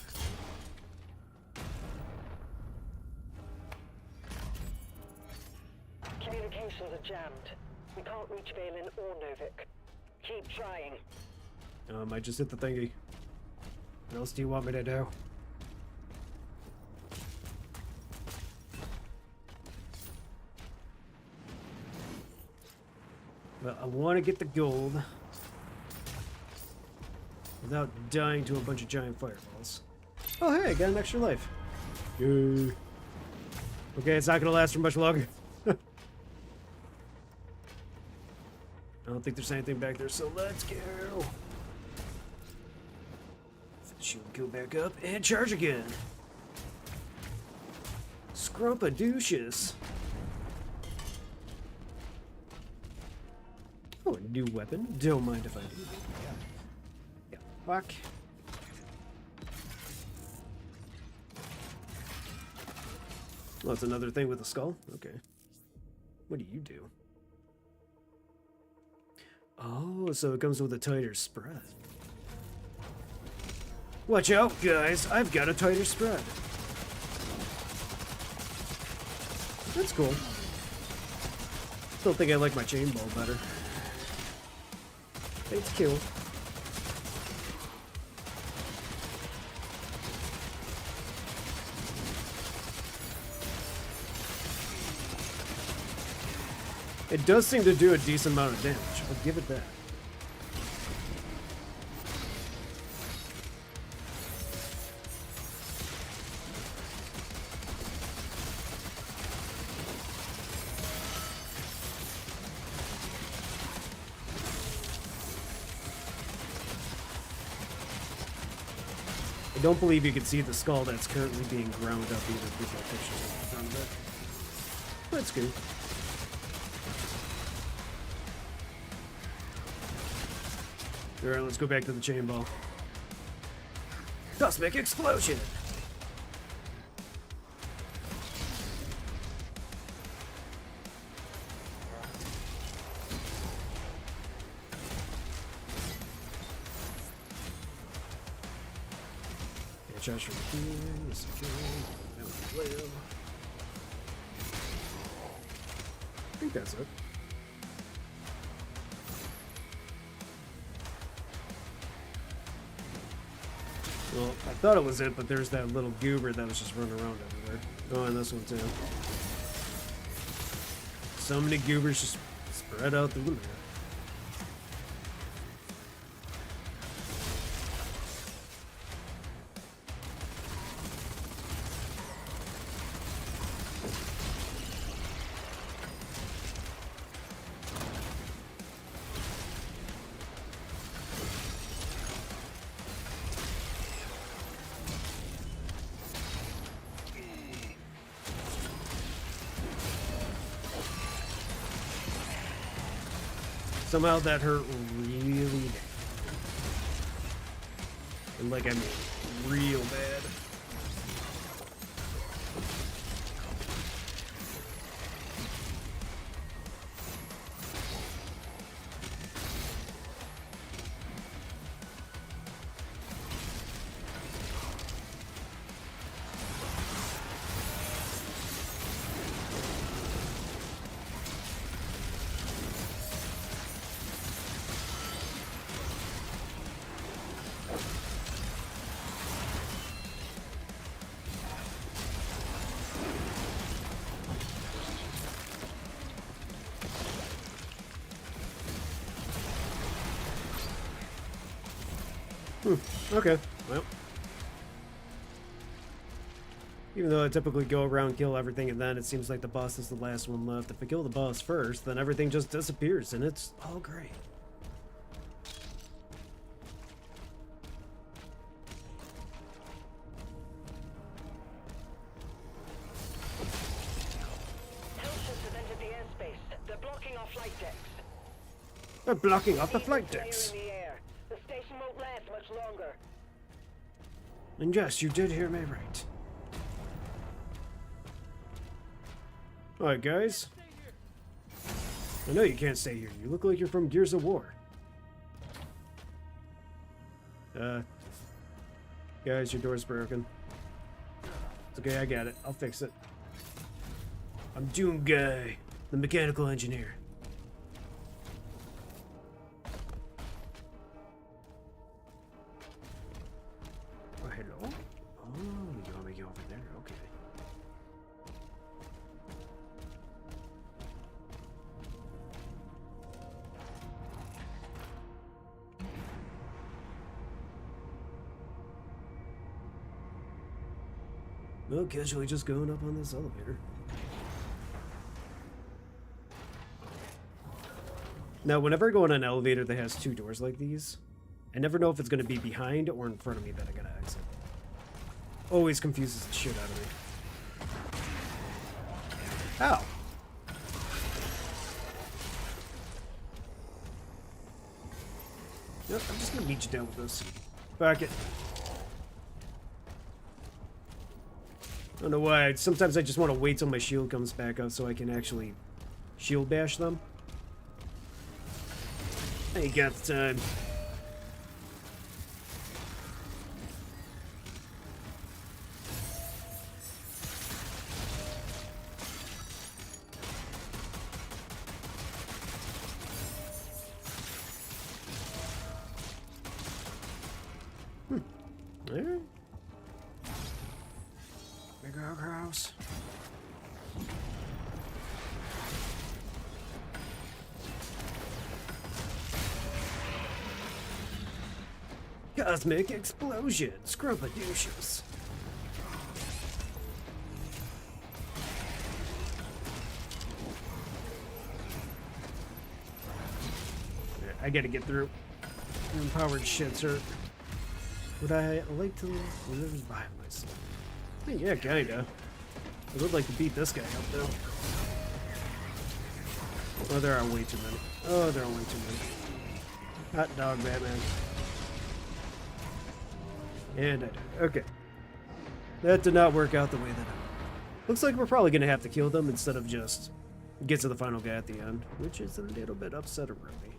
Communications are jammed. We can't reach Valen or Novik. Keep trying. I just hit the thingy. What else do you want me to do? Well, I want to get the gold without dying to a bunch of giant fireballs. Oh, hey, I got an extra life. Yay. Okay, it's not going to last for much longer. I don't think there's anything back there, so let's go. Shield go back up and charge again. Scrumpadooshus. Oh, a new weapon. Don't mind if I do. Yeah. Fuck. Oh, it's another thing with a skull? Okay. What do you do? Oh, so it comes with a tighter spread. Watch out, guys. I've got a tighter spread. That's cool. Still think I like my chain ball better. It's cool. It does seem to do a decent amount of damage. I'll give it that. I don't believe you can see the skull that's currently being ground up either. There's no pictures of the front of it. That's good. Alright, let's go back to the chain ball. Cosmic explosion! Yeah, charge from here. Yes, okay. That was blue. I think that's it. Well, I thought it was it, but there's that little goober that was just running around everywhere. Oh, and this one too. So many goobers just spread out through the map. Somehow that hurt really bad. And like, I mean, real bad. Okay, well. Even though I typically go around, kill everything, and then it seems like the boss is the last one left. If I kill the boss first, then everything just disappears, and it's all great. Hellships have entered the airspace. They're blocking our flight decks. They're blocking off the flight Player decks. in the air. The station won't last much longer. And yes, you did hear me right. Alright, guys. I know you can't stay here. You look like you're from Gears of War. Guys, your door's broken. It's okay, I got it. I'll fix it. I'm Doom Guy, the mechanical engineer. Oh, hello? Oh, you want me to go over there? Okay. Well, casually just going up on this elevator. Now, whenever I go on an elevator that has two doors like these, I never know if it's going to be behind or in front of me that I gotta exit. Always confuses the shit out of me. Ow. Yep, I'm just gonna beat you down with this. Fuck it. I don't know why. Sometimes I just want to wait till my shield comes back up so I can actually shield bash them. I ain't got the time. Alright. Big house. Cosmic explosion, scrumpadoocious. I gotta get through. Empowered shits hurt. Would I like to live by myself? I mean, yeah, kinda. I would like to beat this guy up though. Oh, there are way too many. Oh, there are way too many. Hot dog, Batman. And I did. Okay. That did not work out the way that I... Looks like we're probably gonna have to kill them instead of just get to the final guy at the end, which is a little bit upsetting, really.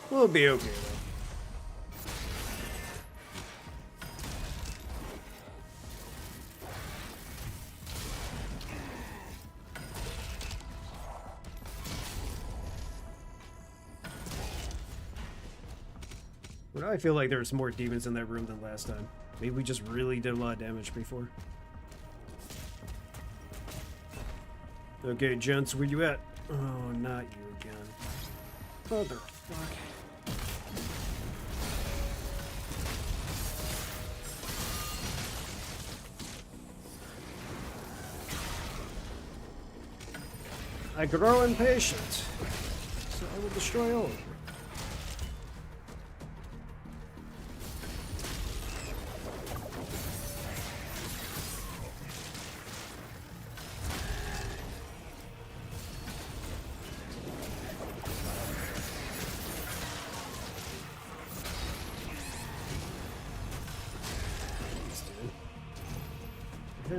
We'll be okay though. But I feel like there's more demons in that room than last time. Maybe we just really did a lot of damage before. Okay, gents, where you at? Oh, not you again. Motherfuck. I grow impatient, so I will destroy all of you.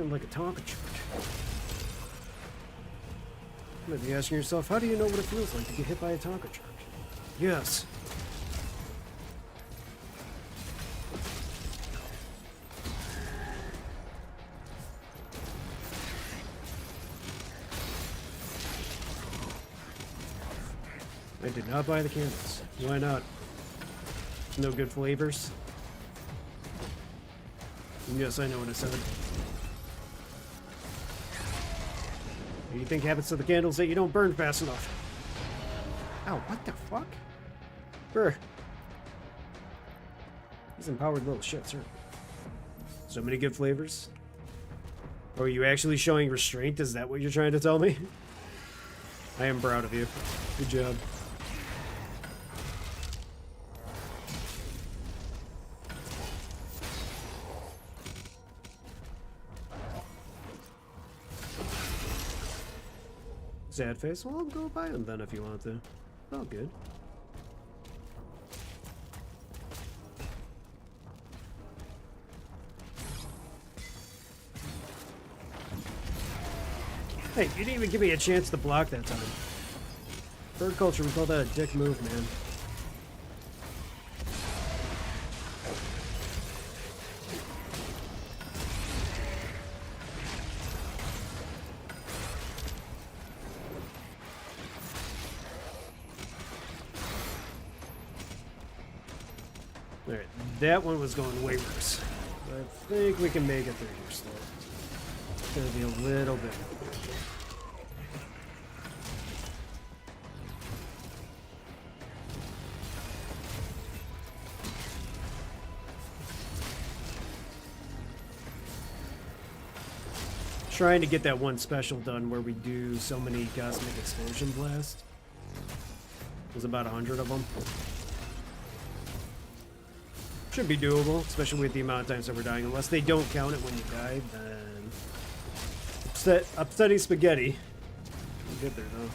Like a Tonka truck. You might be asking yourself, how do you know what it feels like to get hit by a Tonka truck? Yes. I did not buy the candles. Why not? No good flavors? Yes, I know what I said. What do you think happens to the candles that you don't burn fast enough? Ow, what the fuck? Brr. These empowered little shits, sir. So many good flavors. Oh, are you actually showing restraint? Is that what you're trying to tell me? I am proud of you. Good job. Sad face. Well, go buy them then if you want to. Oh, good. Hey, you didn't even give me a chance to block that time. Bird culture, we call that a dick move, man. Alright, that one was going way worse. I think we can make it through here still. It's gonna be a little bit. Trying to get that one special done where we do so many cosmic explosion blasts. There's about 100 of them. Should be doable, especially with the amount of times that we're dying. Unless they don't count it when you die, then upsetty spaghetti. We'll get there though.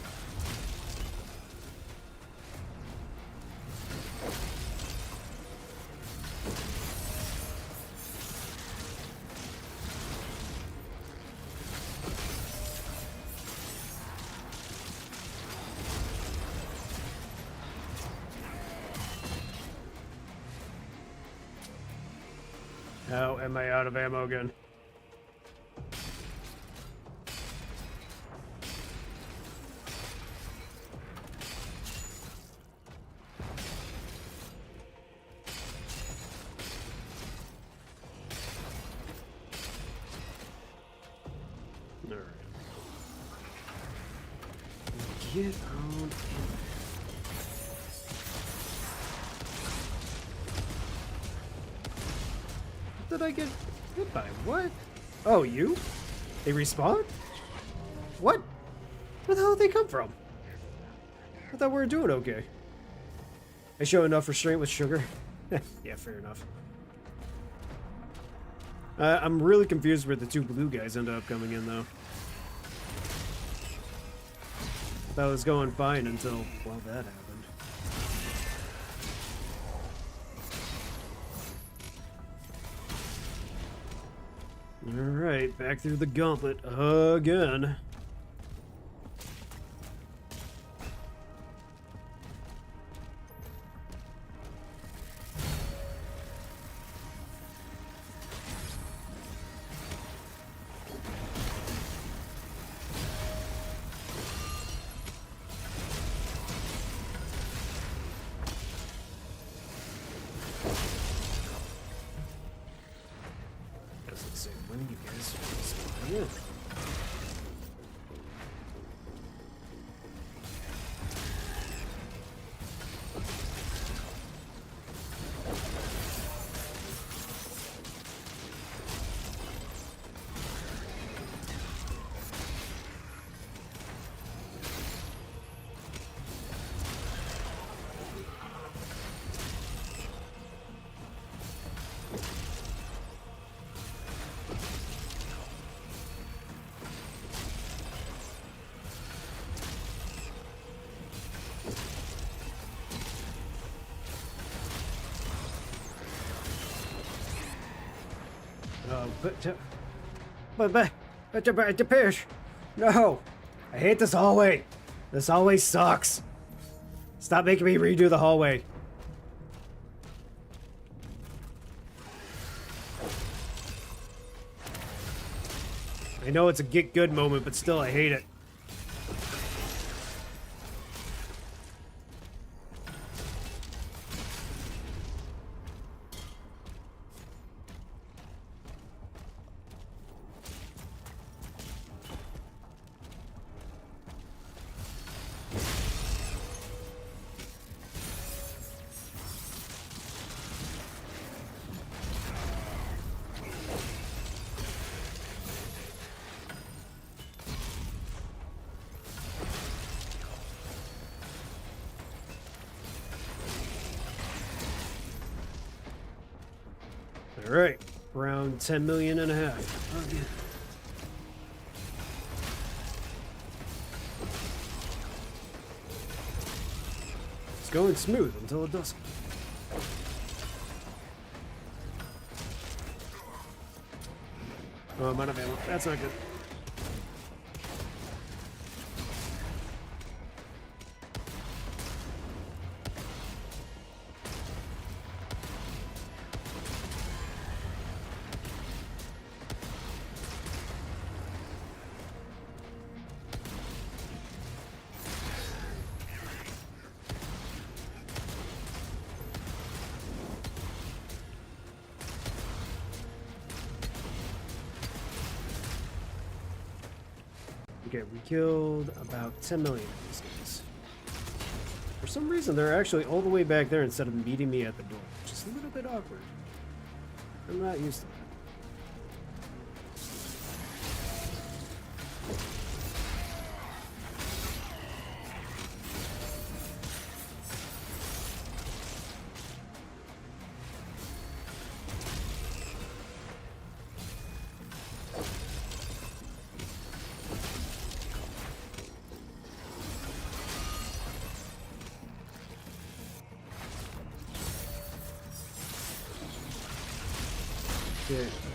How am I out of ammo again? Alright. Get on. What did I get hit by? What? Oh, you? They respawn? What? Where the hell did they come from? I thought we were doing okay. I show enough restraint with sugar. Yeah, fair enough. I'm really confused where the two blue guys end up coming in, though. That was going fine until, well, that happened. Alright, back through the gauntlet again. Doesn't say when you guys spawn in. But Pish, no, I hate this hallway. This hallway sucks. Stop making me redo the hallway. I know it's a get good moment, but still I hate it. All right, around 10 million and a half. Oh, yeah. It's going smooth until it doesn't. Oh, I'm out of ammo. That's not good. Okay, we killed about 10 million of these guys. For some reason, they're actually all the way back there instead of meeting me at the door, which is a little bit awkward. I'm not used to that.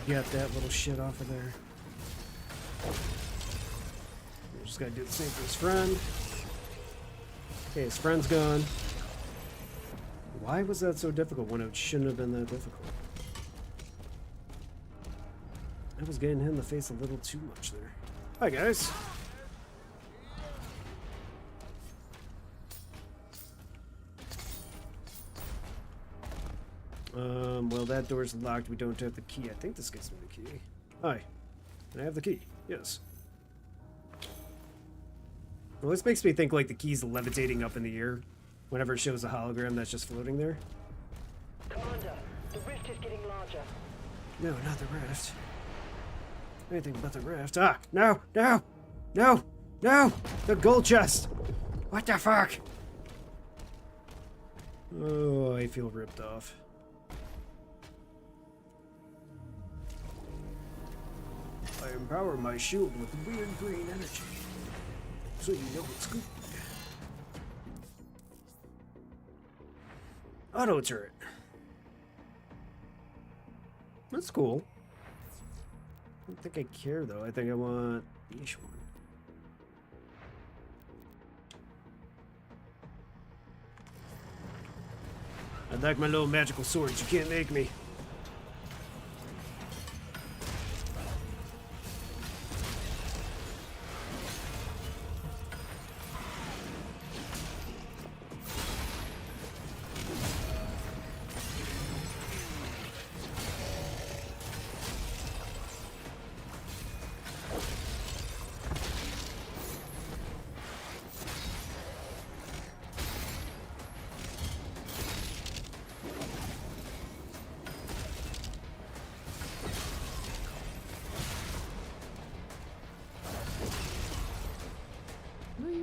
Get that little shit off of there. Just gotta do the same for his friend. Okay, his friend's gone. Why was that so difficult when it shouldn't have been that difficult? I was getting hit in the face a little too much there. Hi, guys. Well, that door's locked. We don't have the key. I think this gives me the key. Hi. Can I have the key? Yes. Well, this makes me think like the key's levitating up in the air whenever it shows a hologram that's just floating there. Commander, the rift is getting larger. No, not the rift. Anything but the rift. Ah! No! No! No! No! The gold chest! What the fuck? Oh, I feel ripped off. I empower my shield with weird green energy. So you know it's good. Auto turret. That's cool. I don't think I care though. I think I want each one. I like my little magical swords. You can't make me.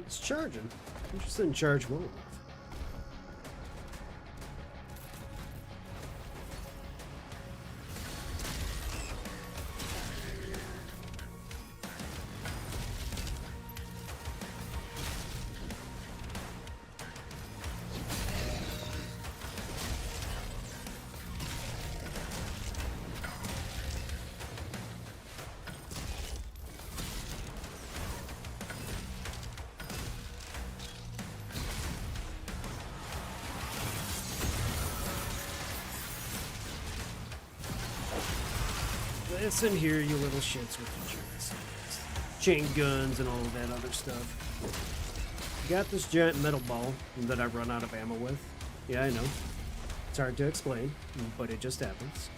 It's charging. I'm just didn't charge well enough. Listen here, you little shits with the chain guns and all of that other stuff. Got this giant metal ball that I run out of ammo with. Yeah, I know. It's hard to explain, but it just happens.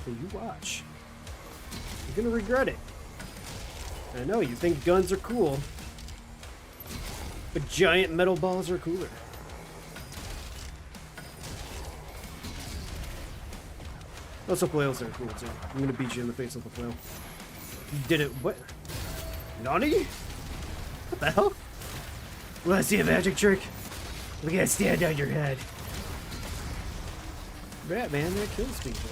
So you watch. You're gonna regret it. I know, you think guns are cool, but giant metal balls are cooler. Also, flails are cool too. I'm gonna beat you in the face with a flail. You did it. What? Nani? What the hell? Wanna see a magic trick? We gotta stand on your head. Batman, that kills people.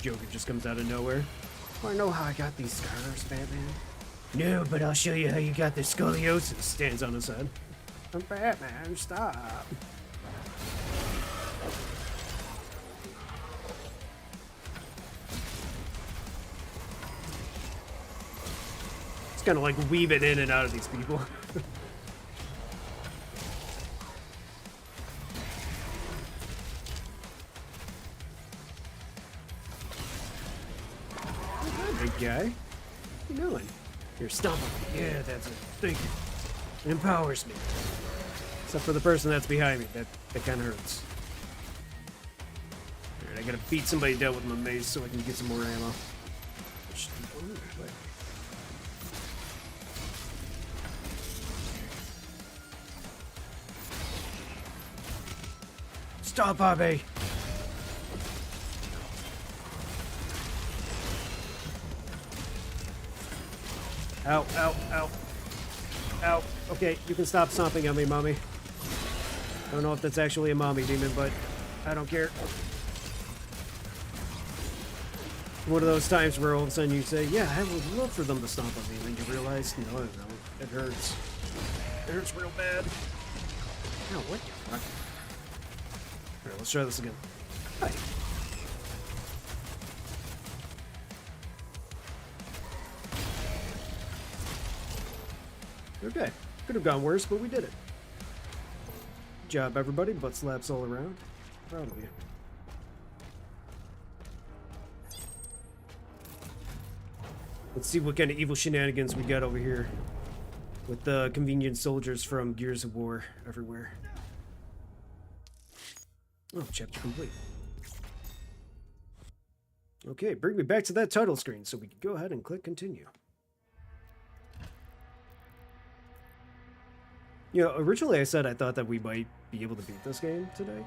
Joker just comes out of nowhere. Wanna know how I got these scars, Batman? No, but I'll show you how you got the scoliosis. Stands on his head. I'm Batman, stop. It's kind of like weaving in and out of these people. Big guy. What you doing? You're stomping me. Yeah, that's it. Thank you. It empowers me. Except for the person that's behind me. That kind of hurts. Alright, I gotta beat somebody down with my mace so I can get some more ammo. Stop, Bobby! Ow, ow, ow. Ow. Okay, you can stop stomping on me, mommy. I don't know if that's actually a mommy demon, but I don't care. One of those times where all of a sudden you say, yeah, I would love for them to stomp on me, and then you realize, no, it hurts. It hurts real bad. Oh, what the fuck? Alright, let's try this again. Hi. Okay. Could have gone worse, but we did it. Good job, everybody. Butt slaps all around. Proud of you. Let's see what kind of evil shenanigans we got over here. With the convenient soldiers from Gears of War everywhere. Oh, chapter complete. Okay, bring me back to that title screen so we can go ahead and click continue. You know, originally I said I thought that we might be able to beat this game today.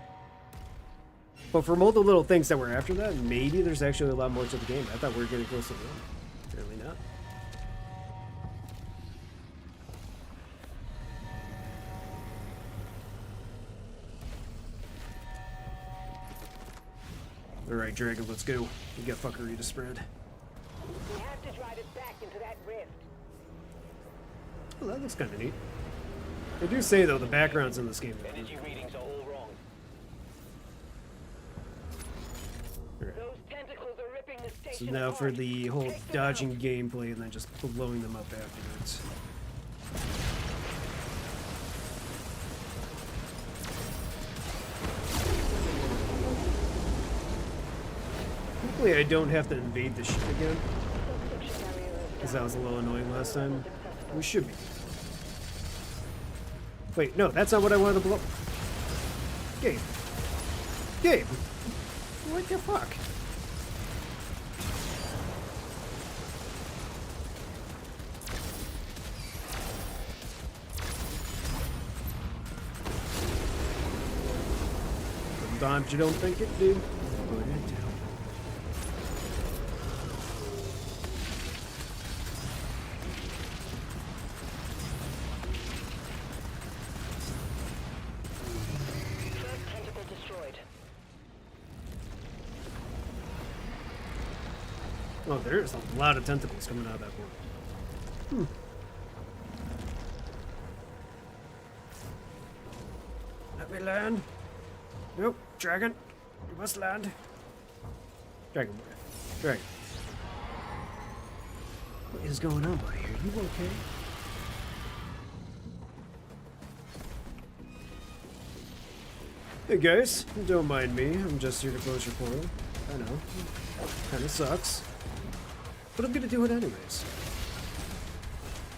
But from all the little things that were after that, maybe there's actually a lot more to the game. I thought we were getting close to the end. Apparently not. Alright, Dragon, let's go. We got fuckery to spread. We have to drive it back into that rift. Oh, that looks kind of neat. They do say, though, the backgrounds in this game are Energy readings are all wrong. Alright. Those tentacles are ripping the So station now for apart. the whole Take them dodging out. gameplay and then just blowing them up afterwards. Hopefully I don't have to invade the ship again, because that was a little annoying last time. We should be. Wait, no, that's not what I wanted to blow. Gabe. Gabe! What the fuck? Sometimes you don't think it, dude. But it do. First tentacle destroyed. Oh, there's a lot of tentacles coming out of that portal. Let me land. Nope, dragon. You must land. Dragon boy. Dragon. What is going on, buddy? Are you okay? Hey guys, don't mind me. I'm just here to close your portal. I know. Kinda sucks. But I'm gonna do it anyways.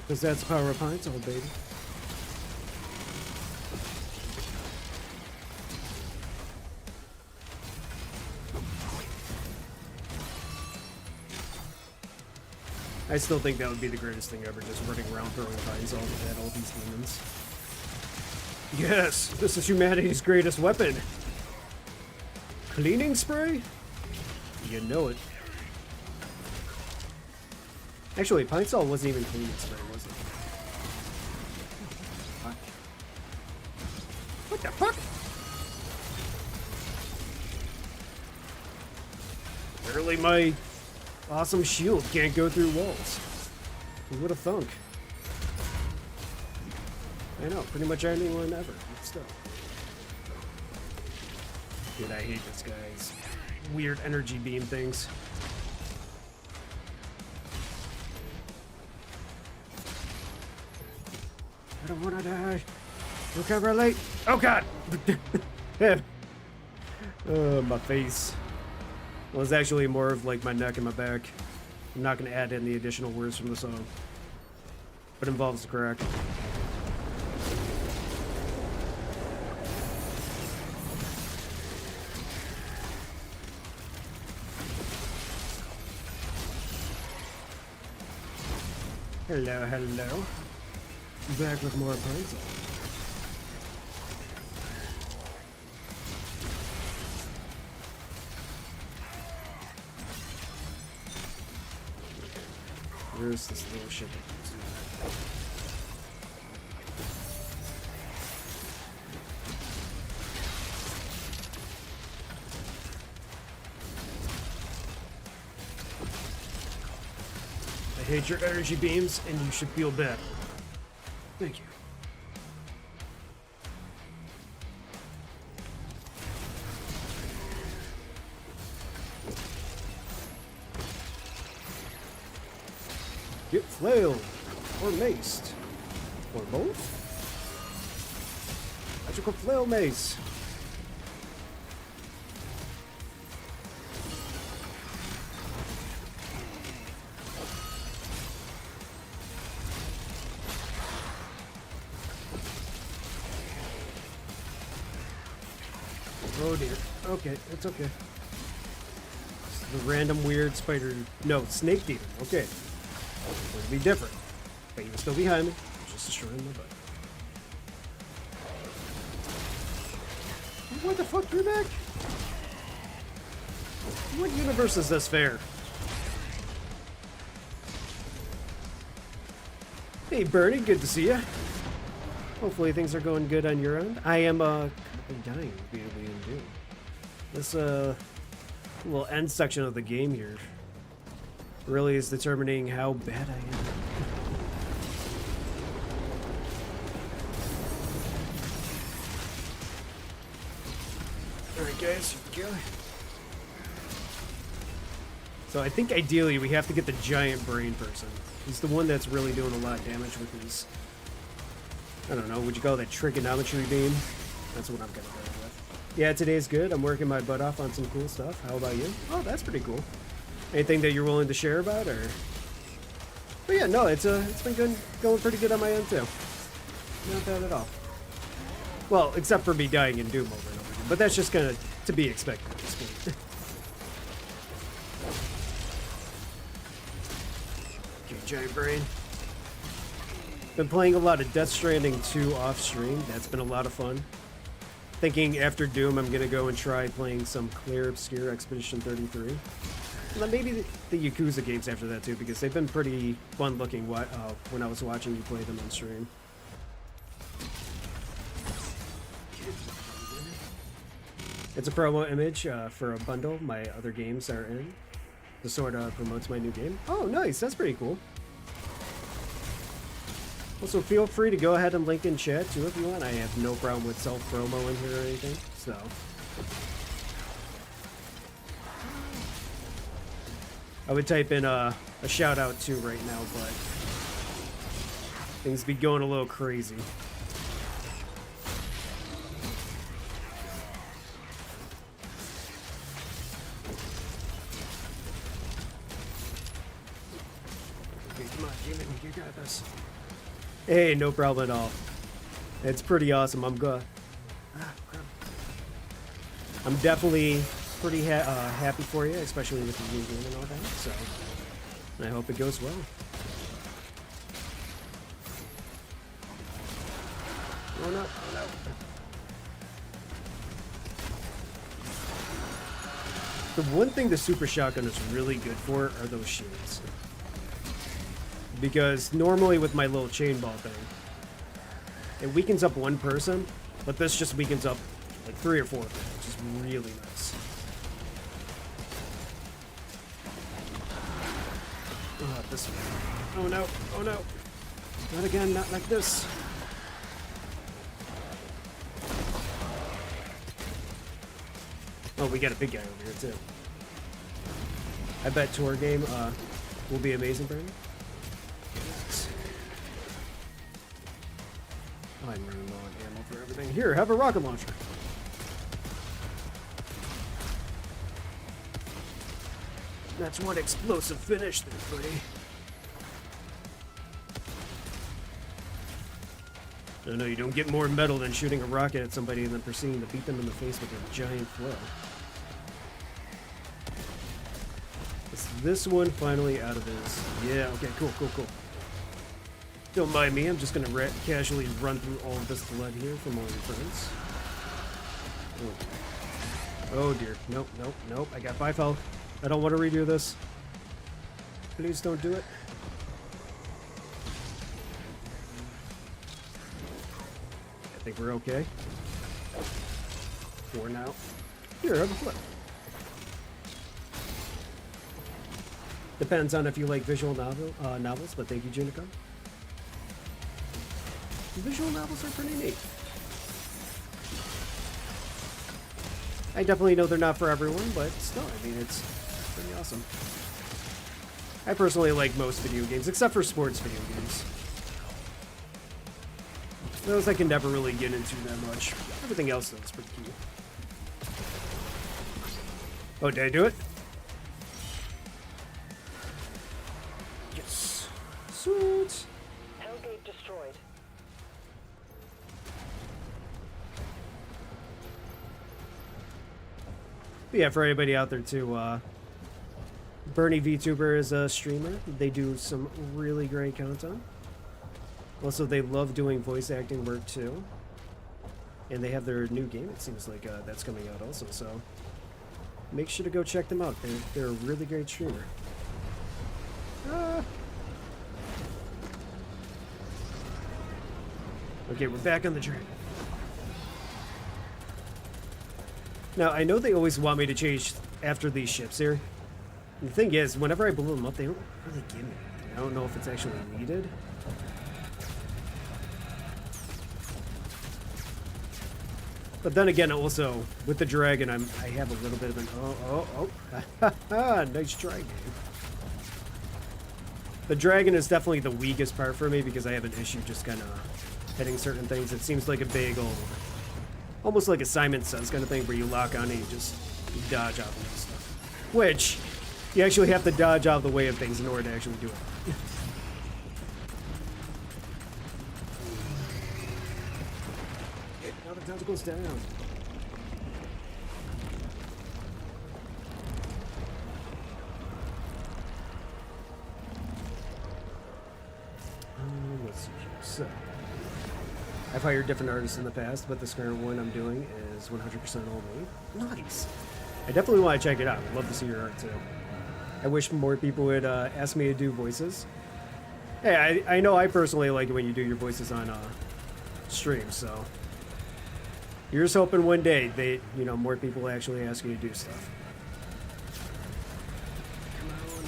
Because that's the power of Pines, old baby. I still think that would be the greatest thing ever, just running around throwing pines all at all these demons. Yes, this is humanity's greatest weapon. Cleaning spray? You know it. Actually, Pine Sol wasn't even cleaning spray, was it? What the fuck? Apparently my awesome shield can't go through walls. Who would have thunk? I know, pretty much anyone ever. But still. Dude, I hate this guy's weird energy beam things. I don't want to die. Recover late. Oh god! My face. Well, it's actually more of like my neck and my back. I'm not going to add in the additional words from the song. But involves the crack. Hello, hello. Back with more pints. Where's this little shit? hate your energy beams, and you should feel bad. Thank you. Get flailed, or maced, or both. Magical flail mace. Oh dear. Okay, it's okay. It's the random weird spider. No, snake demon. Okay. It'll be different. But you're still behind me. Just destroying my butt. What the fuck, you're back? What universe is this fair? Hey Bernie, good to see you. Hopefully things are going good on your end. I am dying to be able to do this little end section of the game here really is determining how bad I am. Alright guys, here we go. So I think ideally we have to get the giant brain person. He's the one that's really doing a lot of damage with his, I don't know, would you call that trigonometry beam? That's what I'm gonna go with. Yeah, today's good. I'm working my butt off on some cool stuff. How about you? Oh, that's pretty cool. Anything that you're willing to share about, or? But yeah, no, it's been going pretty good on my end too. Not bad at all. Well, except for me dying in Doom over and over again, but that's just gonna to be expected at this point. Okay, giant brain. Been playing a lot of Death Stranding 2 off stream. That's been a lot of fun. Thinking after Doom, I'm gonna go and try playing some Clair Obscur Expedition 33. And then maybe the Yakuza games after that too, because they've been pretty fun looking when I was watching you play them on stream. It's a promo image for a bundle my other games are in. This sort of promotes my new game. Oh, nice. That's pretty cool. Also, feel free to go ahead and link in chat too if you want. I have no problem with self-promo in here or anything, so. I would type in a shout out too right now, but things be going a little crazy. Okay, come on, Demon, you got this. Hey, no problem at all. It's pretty awesome. I'm definitely pretty happy for you, especially with the new game and all that. So, I hope it goes well. Oh no! Oh no! The one thing the Super Shotgun is really good for are those shields. Because normally with my little chainball thing, it weakens up one person, but this just weakens up like 3 or 4, which is really nice. Oh, this one. Oh no, oh no. Not again, not like this. Oh, we got a big guy over here too. I bet tour game will be amazing for him. I'm running low on ammo for everything. Here, have a rocket launcher. That's one explosive finish there, buddy. I know you don't get more metal than shooting a rocket at somebody and then proceeding to beat them in the face with a giant flow. Is this one finally out of his? Yeah, okay, cool. Don't mind me, I'm just gonna casually run through all of this blood here from all your friends. Oh dear, nope, I got 5 health. I don't want to redo this. Please don't do it. I think we're okay. For now. Here, have a flip. Depends on if you like visual novels, but thank you, Junico. Visual novels are pretty neat. I definitely know they're not for everyone, but still, I mean, it's pretty awesome. I personally like most video games, except for sports video games. Those I can never really get into that much. Everything else, though, is pretty cool. Oh, did I do it? Yes. Sweet. Hellgate destroyed. But yeah, for anybody out there too, Bernie VTuber is a streamer. They do some really great content. Also, they love doing voice acting work too. And they have their new game, it seems like that's coming out also, so make sure to go check them out. They're a really great streamer. Okay, we're back on the train. Now, I know they always want me to change after these ships here. And the thing is, whenever I blow them up, they don't really give me anything. I don't know if it's actually needed. But then again, also, with the dragon, I have a little bit of an... nice try, game. The dragon is definitely the weakest part for me because I have an issue just kind of hitting certain things. It seems like a big old... almost like a Simon Says kind of thing where you lock on and you just dodge out of stuff. Which, you actually have to dodge out of the way of things in order to actually do it. Now the tentacle's down. Let's see here. So, I've hired different artists in the past, but this current one I'm doing is 100% all me. Nice. I definitely want to check it out. I'd love to see your art too. I wish more people would ask me to do voices. Hey, I know I personally like it when you do your voices on stream, so here's hoping one day more people actually ask you to do stuff. Come on.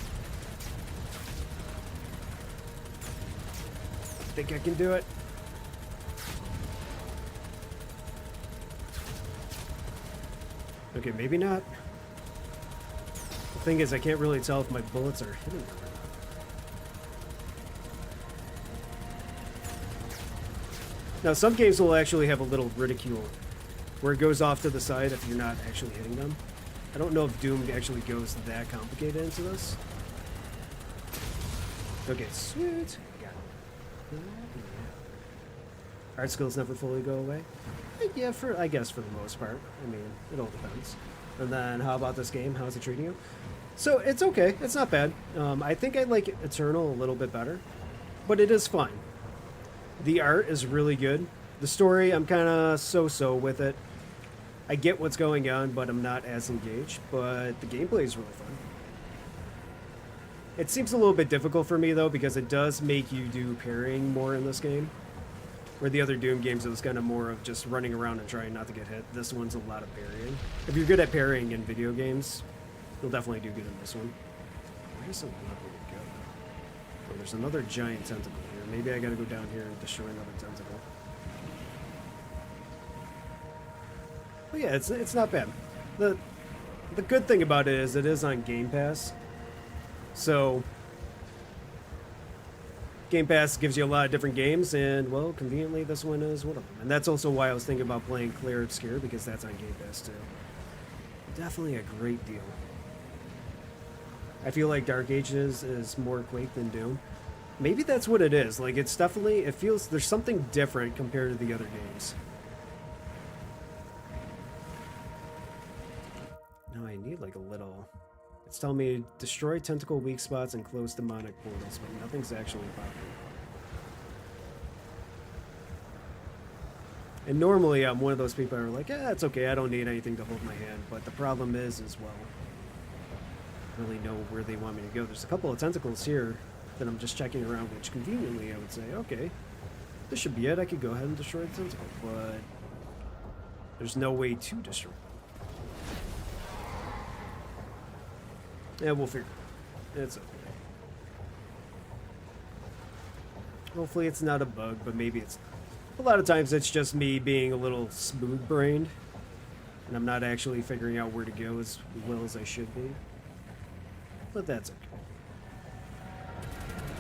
Think I can do it? Okay, maybe not. The thing is, I can't really tell if my bullets are hitting them. Now, some games will actually have a little ridicule where it goes off to the side if you're not actually hitting them. I don't know if Doom actually goes that complicated into this. Okay, sweet. Got it. Art skills never fully go away. Yeah, I guess for the most part. I mean, it all depends. And then, how about this game? How's it treating you? So, it's okay. It's not bad. I think I like Eternal a little bit better. But it is fine. The art is really good. The story, I'm kind of so-so with it. I get what's going on, but I'm not as engaged. But the gameplay is really fun. It seems a little bit difficult for me, though, because it does make you do parrying more in this game. Where the other Doom games, it was kind of more of just running around and trying not to get hit. This one's a lot of parrying. If you're good at parrying in video games, you'll definitely do good in this one. Where's the level to go? Oh, there's another giant tentacle here. Maybe I gotta go down here and destroy another tentacle. But yeah, it's not bad. The good thing about it is on Game Pass. So Game Pass gives you a lot of different games, and, well, conveniently, this one is one of them. And that's also why I was thinking about playing Clair Obscur, because that's on Game Pass, too. Definitely a great deal. I feel like Dark Ages is more Quake than Doom. Maybe that's what it is. Like, it's definitely, it feels, there's something different compared to the other games. No, I need, like, a little... It's telling me destroy tentacle weak spots and close demonic portals, but nothing's actually popping. And normally I'm one of those people who are like, it's okay, I don't need anything to hold my hand. But the problem is, well, I don't really know where they want me to go. There's a couple of tentacles here that I'm just checking around, which conveniently I would say, okay, this should be it. I could go ahead and destroy the tentacle, but there's no way to destroy it. Yeah, we'll figure it out. It's okay. Hopefully it's not a bug, but maybe it's... A lot of times it's just me being a little smooth-brained, and I'm not actually figuring out where to go as well as I should be. But that's okay.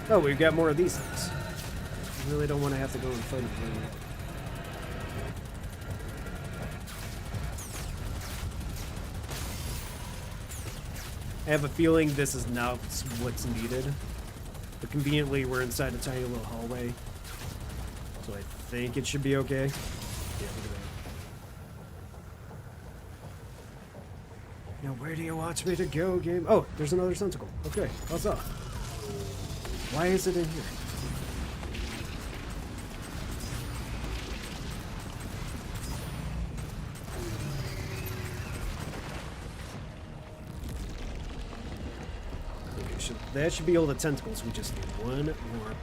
Oh, we've got more of these things. I really don't want to have to go and fight them. I have a feeling this is not what's needed. But conveniently, we're inside a tiny little hallway. So I think it should be okay. Yeah, look at that. Now, where do you want me to go, game? Oh, there's another tentacle. Okay, what's up? Why is it in here? That should be all the tentacles. We just need one more.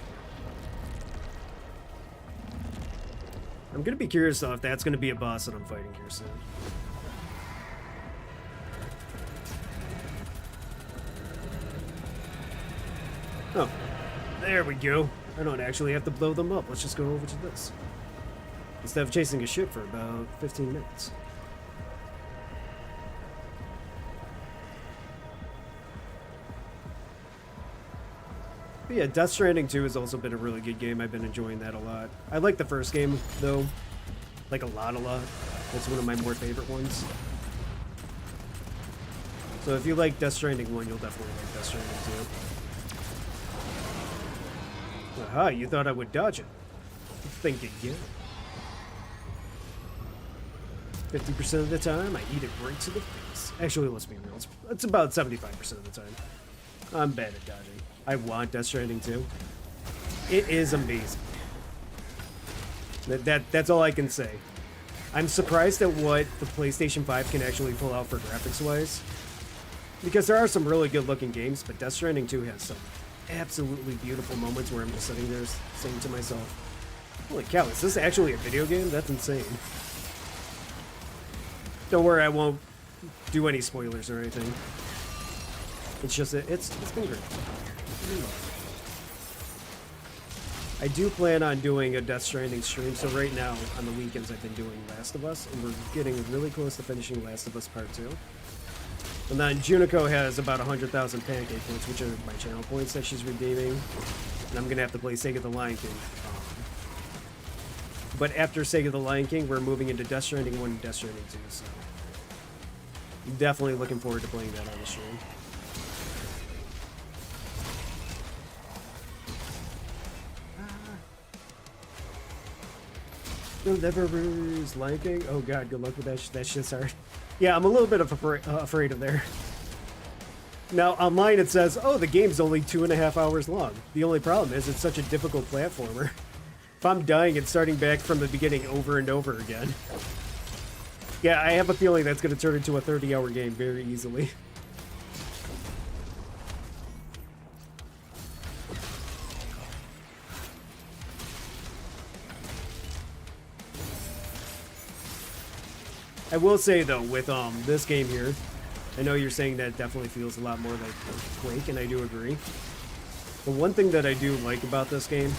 I'm gonna be curious though if that's gonna be a boss that I'm fighting here soon. Oh, there we go. I don't actually have to blow them up. Let's just go over to this. Instead of chasing a ship for about 15 minutes. But yeah, Death Stranding 2 has also been a really good game. I've been enjoying that a lot. I like the first game, though. Like a lot. That's one of my more favorite ones. So if you like Death Stranding 1, you'll definitely like Death Stranding 2. Aha, you thought I would dodge it. Think again. 50% of the time, I eat it right to the face. Actually, let's be real. It's about 75% of the time. I'm bad at dodging. I want Death Stranding 2. It is amazing. That's all I can say. I'm surprised at what the PlayStation 5 can actually pull out for graphics-wise. Because there are some really good-looking games, but Death Stranding 2 has some absolutely beautiful moments where I'm just sitting there saying to myself, holy cow, is this actually a video game? That's insane. Don't worry, I won't do any spoilers or anything. It's just, it's been great. I do plan on doing a Death Stranding stream, so right now, on the weekends, I've been doing Last of Us, and we're getting really close to finishing Last of Us Part 2. And then Juniko has about 100,000 pancake points, which are my channel points that she's redeeming. And I'm going to have to play Sega the Lion King. But after Sega the Lion King, we're moving into Death Stranding 1 and Death Stranding 2, so... I'm definitely looking forward to playing that on the stream. Deliverers, Lion King. Oh god, good luck with that. That shit's hard. Yeah, I'm a little bit afraid of there. Now, online it says, oh, the game's only 2.5 hours long. The only problem is it's such a difficult platformer. If I'm dying and starting back from the beginning over and over again. Yeah, I have a feeling that's going to turn into a 30-hour game very easily. I will say though, with this game here, I know you're saying that it definitely feels a lot more like Quake, and I do agree. The one thing that I do like about this game,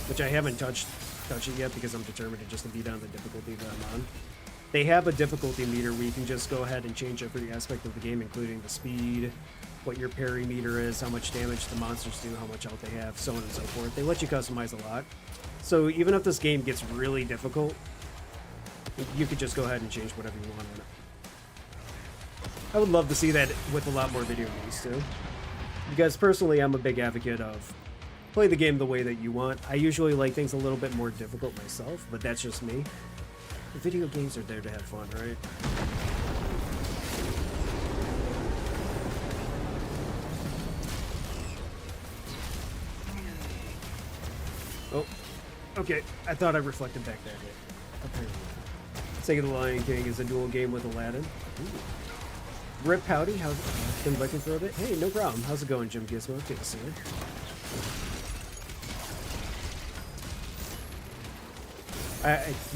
which I haven't touched it yet because I'm determined to just beat down the difficulty that I'm on. They have a difficulty meter where you can just go ahead and change every aspect of the game, including the speed, what your parry meter is, how much damage the monsters do, how much health they have, so on and so forth. They let you customize a lot. So even if this game gets really difficult, you could just go ahead and change whatever you want on it. I would love to see that with a lot more video games too. Because personally, I'm a big advocate of play the game the way that you want. I usually like things a little bit more difficult myself, but that's just me. The video games are there to have fun, right? Oh, okay. I thought I reflected back that hit. Apparently. Sega the Lion King is a dual game with Aladdin. Ooh. Rip Howdy, how's it been looking for a bit? Hey, no problem. How's it going, Jim Gizmo? Good to see you.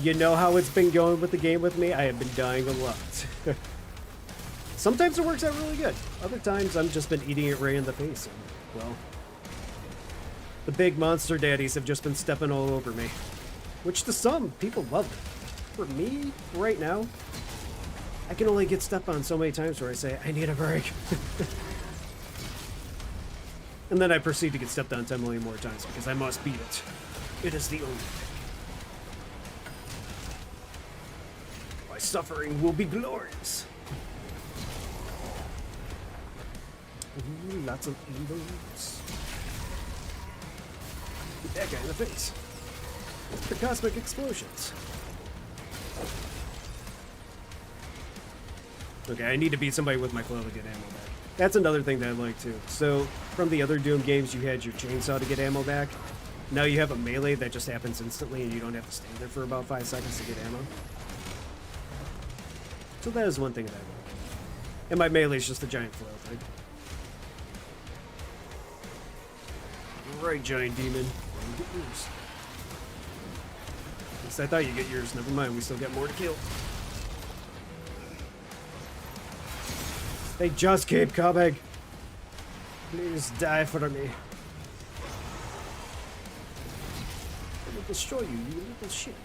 You know how it's been going with the game with me? I have been dying a lot. Sometimes it works out really good. Other times I've just been eating it right in the face. And, well, the big monster daddies have just been stepping all over me. Which to some, people love it. For me, right now, I can only get stepped on so many times where I say, I need a break. And then I proceed to get stepped on 10 million more times because I must beat it. It is the only way. My suffering will be glorious. Ooh, lots of evils. Get that guy in the face. The cosmic explosions. Okay, I need to beat somebody with my claw to get ammo back. That's another thing that I like too. So, from the other Doom games, you had your chainsaw to get ammo back. Now you have a melee that just happens instantly and you don't have to stand there for about 5 seconds to get ammo. So that is one thing that I like. And my melee is just a giant flail thing. Right, giant demon. Get yours. At least I thought you'd get yours. Never mind, we still got more to kill. They just keep coming. Please die for me. I will destroy you, you little shit.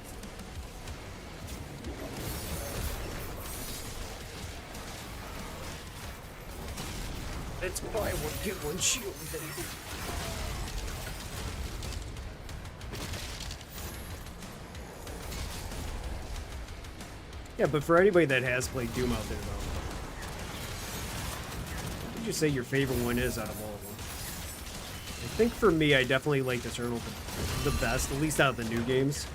Let's buy one, get one shield, baby. Yeah, but for anybody that has played Doom out there, though, what would you say your favorite one is out of all of them? I think for me, I definitely like Eternal the best, at least out of the new games.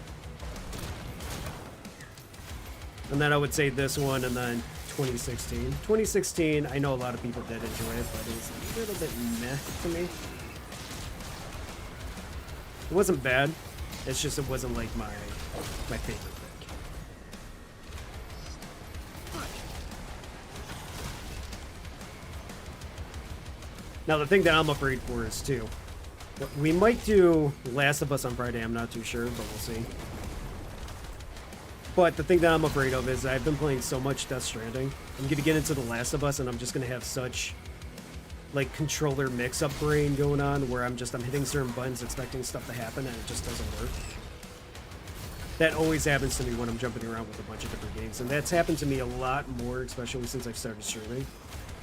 And then I would say this one, and then 2016. 2016, I know a lot of people did enjoy it, but it was a little bit meh to me. It wasn't bad, it's just it wasn't like my favorite pick. Now, the thing that I'm afraid for is, too, we might do Last of Us on Friday, I'm not too sure, but we'll see. But the thing that I'm afraid of is I've been playing so much Death Stranding. I'm going to get into The Last of Us, and I'm just going to have such, like, controller mix-up brain going on, where I'm hitting certain buttons, expecting stuff to happen, and it just doesn't work. That always happens to me when I'm jumping around with a bunch of different games, and that's happened to me a lot more, especially since I've started streaming.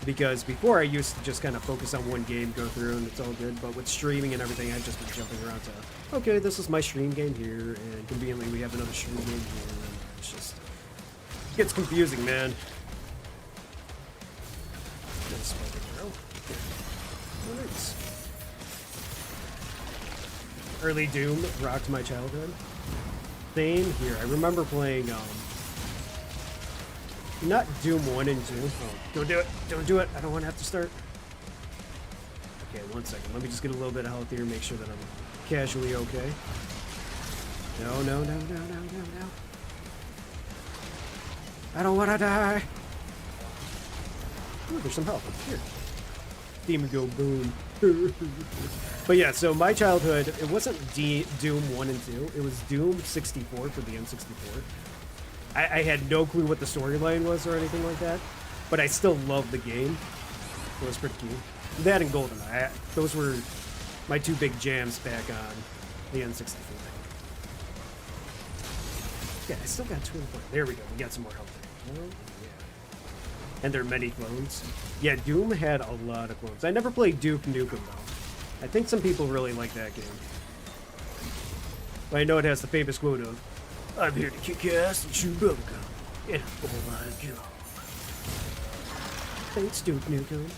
Because before I used to just kind of focus on one game, go through, and it's all good. But with streaming and everything, I've just been jumping around to, okay, this is my stream game here, and conveniently we have another stream game here, and it's just, it gets confusing, man. Nice. Early Doom rocked my childhood. Same here. I remember playing, not Doom 1 and 2. Oh, don't do it. Don't do it. I don't want to have to start. Okay, 1 second. Let me just get a little bit of health here, make sure that I'm casually okay. No, no, no, no, no, no, no. I don't want to die. Ooh, there's some health. Here. Demon go boom. But yeah, so my childhood, it wasn't Doom 1 and 2. It was Doom 64 for the N64. I had no clue what the storyline was or anything like that, but I still loved the game. It was pretty cool. That and GoldenEye, those were my two big jams back on the N64. Yeah, I still got 24. There we go. We got some more health. Oh, yeah. And there are many clones. Yeah, Doom had a lot of clones. I never played Duke Nukem, though. I think some people really like that game. But I know it has the famous quote of, I'm here to kick your ass and chew bubblegum. Yeah, oh my god. Thanks, Duke Nukem.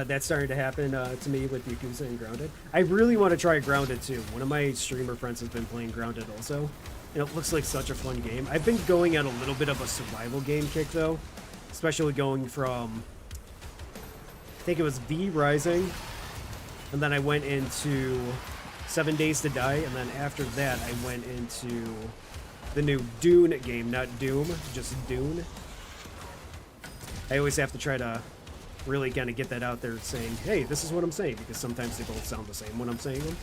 That's starting to happen to me with Yakuza and Grounded. I really want to try Grounded too. One of my streamer friends has been playing Grounded also. And it looks like such a fun game. I've been going at a little bit of a survival game kick though. Especially going from, I think it was V Rising. And then I went into 7 Days to Die, and then after that I went into the new Dune game, not Doom, just Dune. I always have to try to really kind of get that out there saying, hey, this is what I'm saying, because sometimes they both sound the same when I'm saying them.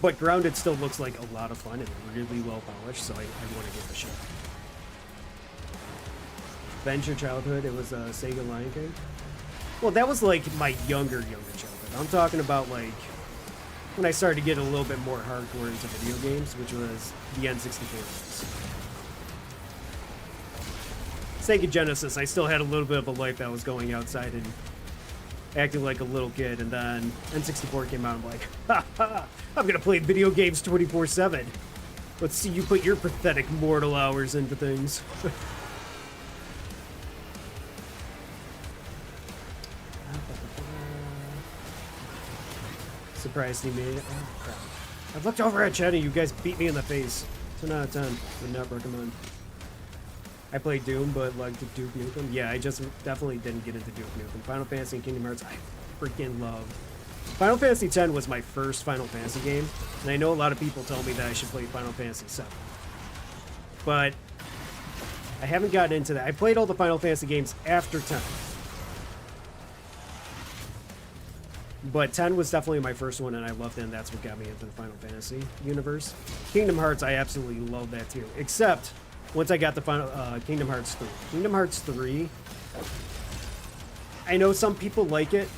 But Grounded still looks like a lot of fun and really well polished, so I want to give it a shot. Avenge Your Childhood, it was Sega Lion King. Well, that was like my younger childhood. I'm talking about like when I started to get a little bit more hardcore into video games, which was the N64 days. Sega Genesis, I still had a little bit of a life that was going outside and acting like a little kid, and then N64 came out and I'm like, ha ha, I'm gonna play video games 24/7. Let's see you put your pathetic mortal hours into things. Surprised he made it. Oh, crap. I looked over at Chet and you guys beat me in the face. 10 out of 10. Would not recommend. I played Doom, but like Duke Nukem. Yeah, I just definitely didn't get into Duke Nukem. Final Fantasy and Kingdom Hearts, I freaking loved. Final Fantasy X was my first Final Fantasy game, and I know a lot of people tell me that I should play Final Fantasy VII. But I haven't gotten into that. I played all the Final Fantasy games after 10. But 10 was definitely my first one, and I loved it, and that's what got me into the Final Fantasy universe. Kingdom Hearts, I absolutely love that too. Except once I got the final Kingdom Hearts 3. Kingdom Hearts 3, I know some people like it,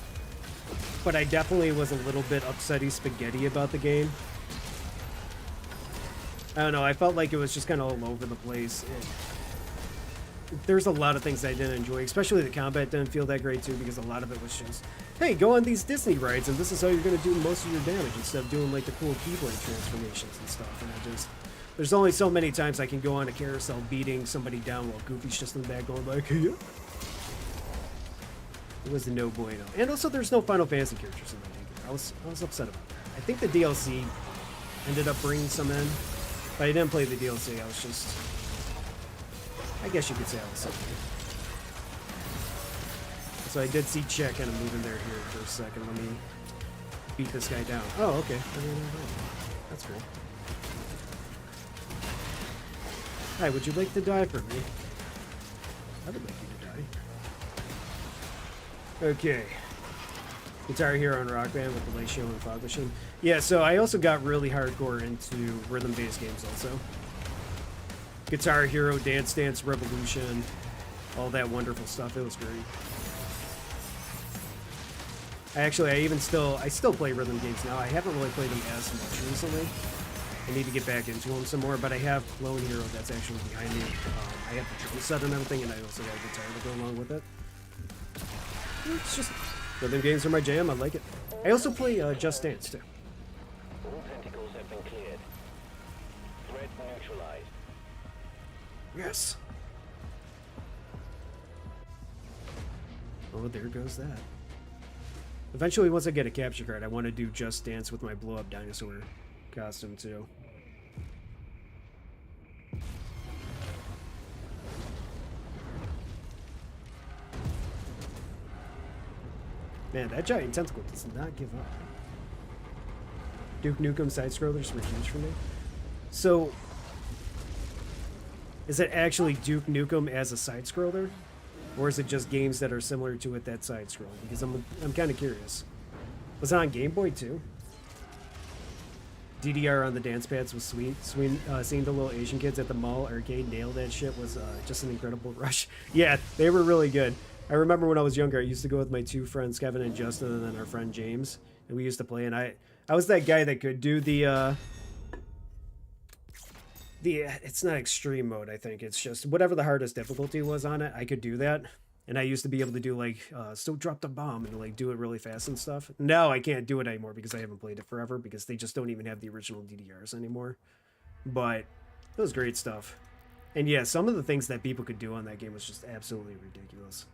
but I definitely was a little bit upsetty spaghetti about the game. I don't know, I felt like it was just kind of all over the place. There's a lot of things I didn't enjoy, especially the combat didn't feel that great too, because a lot of it was just, hey, go on these Disney rides and this is how you're going to do most of your damage instead of doing like the cool Keyblade transformations and stuff. And I just, there's only so many times I can go on a carousel beating somebody down while Goofy's just in the back going like, yeah. It was no bueno. And also there's no Final Fantasy characters in that game. I was upset about that. I think the DLC ended up bringing some in, but I didn't play the DLC. I was just, I guess you could say I was something. So I did see Chet kind of moving there here for a second. Let me beat this guy down. Oh, okay. That's cool. Hi, would you like to die for me? I would like you to die. Okay. Guitar Hero and Rock Band with the Latio and Fog Machine. Yeah, so I also got really hardcore into rhythm-based games also. Guitar Hero, Dance Dance Revolution, all that wonderful stuff. It was great. I still play rhythm games now. I haven't really played them as much recently. I need to get back into them some more, but I have Lone Hero that's actually behind me. I have the drum set and everything, and I also got a guitar to go along with it. It's just, rhythm games are my jam. I like it. I also play Just Dance too. All tentacles have been cleared. Threat neutralized. Yes. Oh, there goes that. Eventually, once I get a capture card, I want to do Just Dance with my blow-up dinosaur costume too. Man, that giant tentacle does not give up. Duke Nukem side-scrollers were huge for me. So, is it actually Duke Nukem as a side-scroller? Or is it just games that are similar to it that side-scroll? Because I'm kind of curious. Was it on Game Boy too? DDR on the dance pads was sweet. Seeing the little Asian kids at the mall arcade nail that shit was just an incredible rush. Yeah, they were really good. I remember when I was younger, I used to go with my two friends, Kevin and Justin, and then our friend James, and we used to play. And I was that guy that could do the it's not extreme mode, I think. It's just whatever the hardest difficulty was on it, I could do that. And I used to be able to do like, so drop the bomb and like do it really fast and stuff. Now I can't do it anymore because I haven't played it forever because they just don't even have the original DDRs anymore. But it was great stuff. And yeah, some of the things that people could do on that game was just absolutely ridiculous.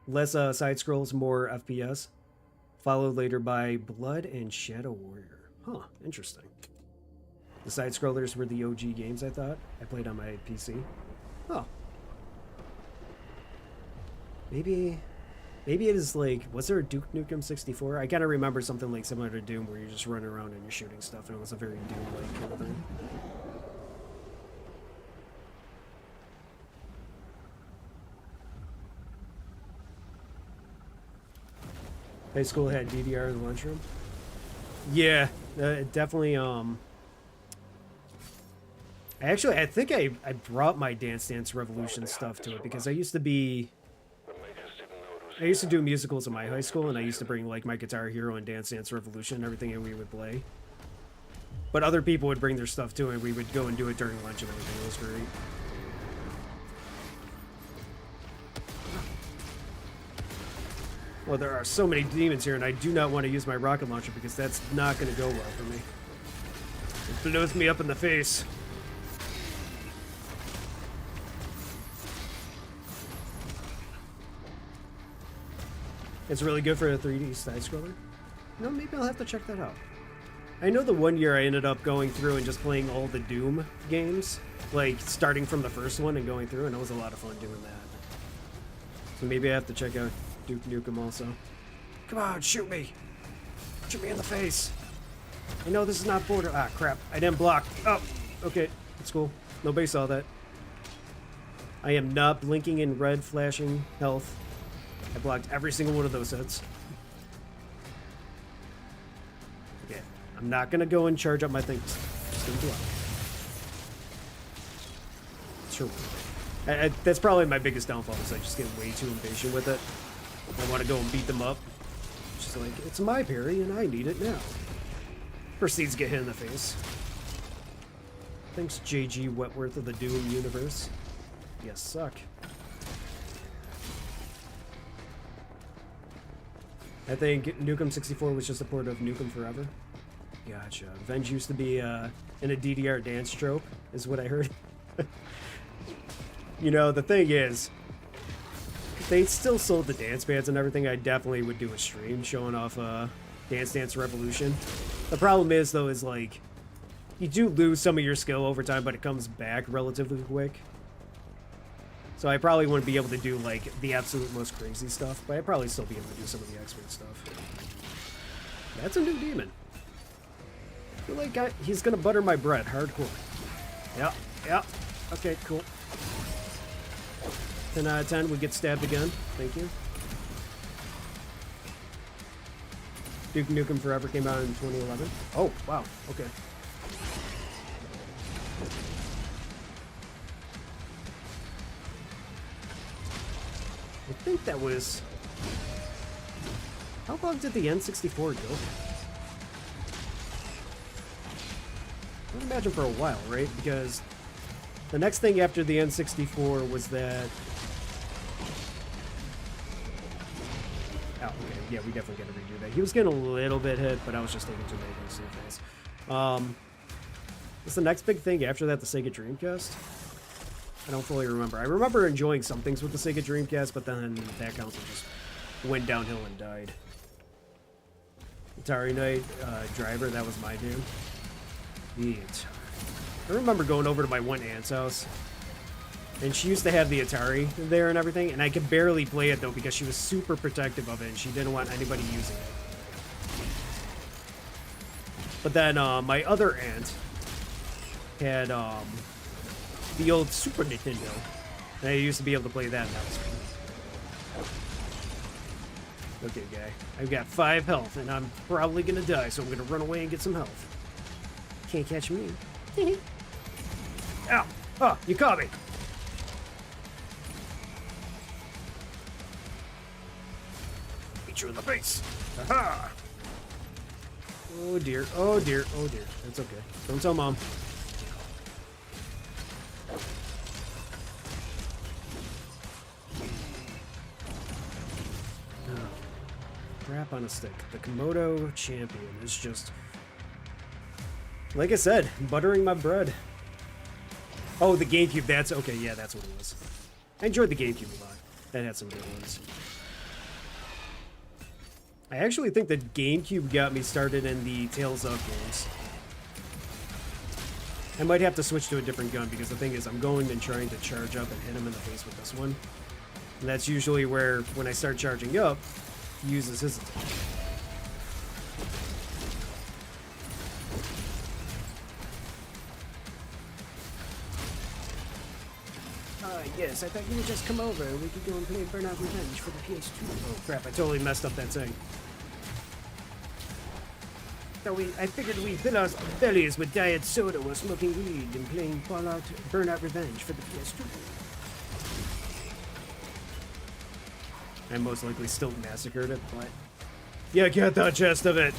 Less side scrolls, more FPS. Followed later by Blood and Shadow Warrior. Huh, interesting. The side scrollers were the OG games, I thought. I played on my PC. Oh. Maybe it is like, was there a Duke Nukem 64? I kind of remember something like similar to Doom where you're just running around and you're shooting stuff, and it was a very Doom-like kind of thing. High school had DDR in the lunchroom. Yeah, definitely. I think I brought my Dance Dance Revolution stuff to it because I used to do musicals in my high school, and I used to bring like my Guitar Hero and Dance Dance Revolution and everything, and we would play. But other people would bring their stuff too, and we would go and do it during lunch and everything. It was great. Well, there are so many demons here, and I do not want to use my rocket launcher because that's not going to go well for me. It blows me up in the face. It's really good for a 3D side-scroller. No, maybe I'll have to check that out. I know the one year I ended up going through and just playing all the Doom games, like starting from the first one and going through, and it was a lot of fun doing that. So maybe I have to check out Duke Nukem also. Come on, shoot me! Shoot me in the face! I know this is not border. Ah, crap. I didn't block. Oh, okay. That's cool. Nobody saw that. I am not blinking in red flashing health. I blocked every single one of those hits. Okay. I'm not gonna go and charge up my things. Just gonna block. Sure. That's probably my biggest downfall, is I just get way too impatient with it. I want to go and beat them up. It's just like, it's my parry and I need it now. Proceeds to get hit in the face. Thanks, J.G. Wentworth of the Doom universe. You suck. I think Nukem 64 was just a port of Nukem Forever. Gotcha. Venge used to be in a DDR dance trope, is what I heard. You know, the thing is, if they still sold the dance bands and everything, I definitely would do a stream showing off Dance Dance Revolution. The problem is, though, is like, you do lose some of your skill over time, but it comes back relatively quick. So I probably wouldn't be able to do, like, the absolute most crazy stuff, but I'd probably still be able to do some of the expert stuff. That's a new demon. I feel like he's gonna butter my bread hardcore. Yep, yep. Okay, cool. 10 out of 10, we get stabbed again. Thank you. Duke Nukem Forever came out in 2011. Oh, wow. Okay. I think that was... How long did the N64 go? I would imagine for a while, right? Because the next thing after the N64 was that... Oh, okay. Yeah, we definitely got to redo that. He was getting a little bit hit, but I was just taking too many hits in the face. What's the next big thing after that? The Sega Dreamcast? I don't fully remember. I remember enjoying some things with the Sega Dreamcast, but then that console just went downhill and died. Atari Night Driver, that was my jam. The Atari. I remember going over to my one aunt's house, and she used to have the Atari there and everything, and I could barely play it, though, because she was super protective of it, and she didn't want anybody using it. But then my other aunt had the old Super Nintendo, and I used to be able to play that, and that was fun. Okay, guy. I've got 5 health, and I'm probably gonna die, so I'm gonna run away and get some health. Can't catch me. Ow! Oh, you caught me! Beat you in the face! Aha! Oh dear, oh dear, oh dear. That's okay. Don't tell Mom. Crap on a stick. The Komodo champion is just, like I said, buttering my bread. Oh, the GameCube, that's okay. Yeah, that's what it was. I enjoyed the GameCube a lot. That had some good ones. I actually think the GameCube got me started in the Tales of games. I might have to switch to a different gun, because the thing is, I'm going and trying to charge up and hit him in the face with this one. And that's usually where, when I start charging up, he uses his attack. Yes, I thought you would just come over and we could go and play Burnout Revenge for the PS2. Oh crap, I totally messed up that thing. I figured we fill our bellies with diet soda while smoking weed and playing Burnout Revenge for the PS2. I most likely still massacred it, but yeah, get the gist of it.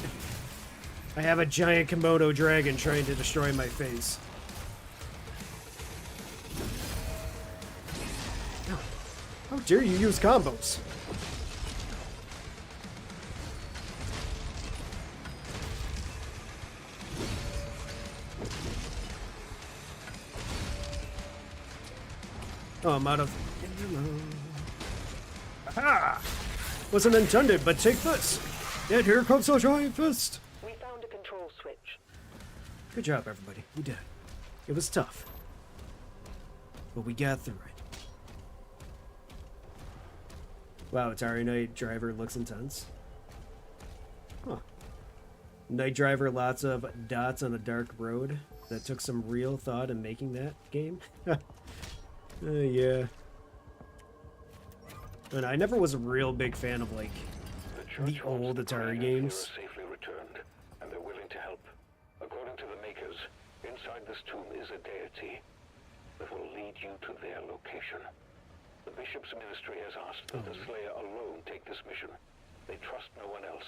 I have a giant Komodo dragon trying to destroy my face. How dare you use combos? Oh, I'm out of ammo. Aha! Wasn't intended, but take this. And here comes a giant fist. We found a control switch. Good job, everybody. We did it. It was tough, but we got through it. Wow, Atari Night Driver looks intense. Huh. Night Driver, lots of dots on a dark road. That took some real thought in making that game. Yeah. And I never was a real big fan of, like, the old Atari games. Safely returned, and they're willing to help. According to the makers, inside this tomb is a deity that will lead you to their location. The bishop's ministry has asked that the Slayer alone take this mission. They trust no one else.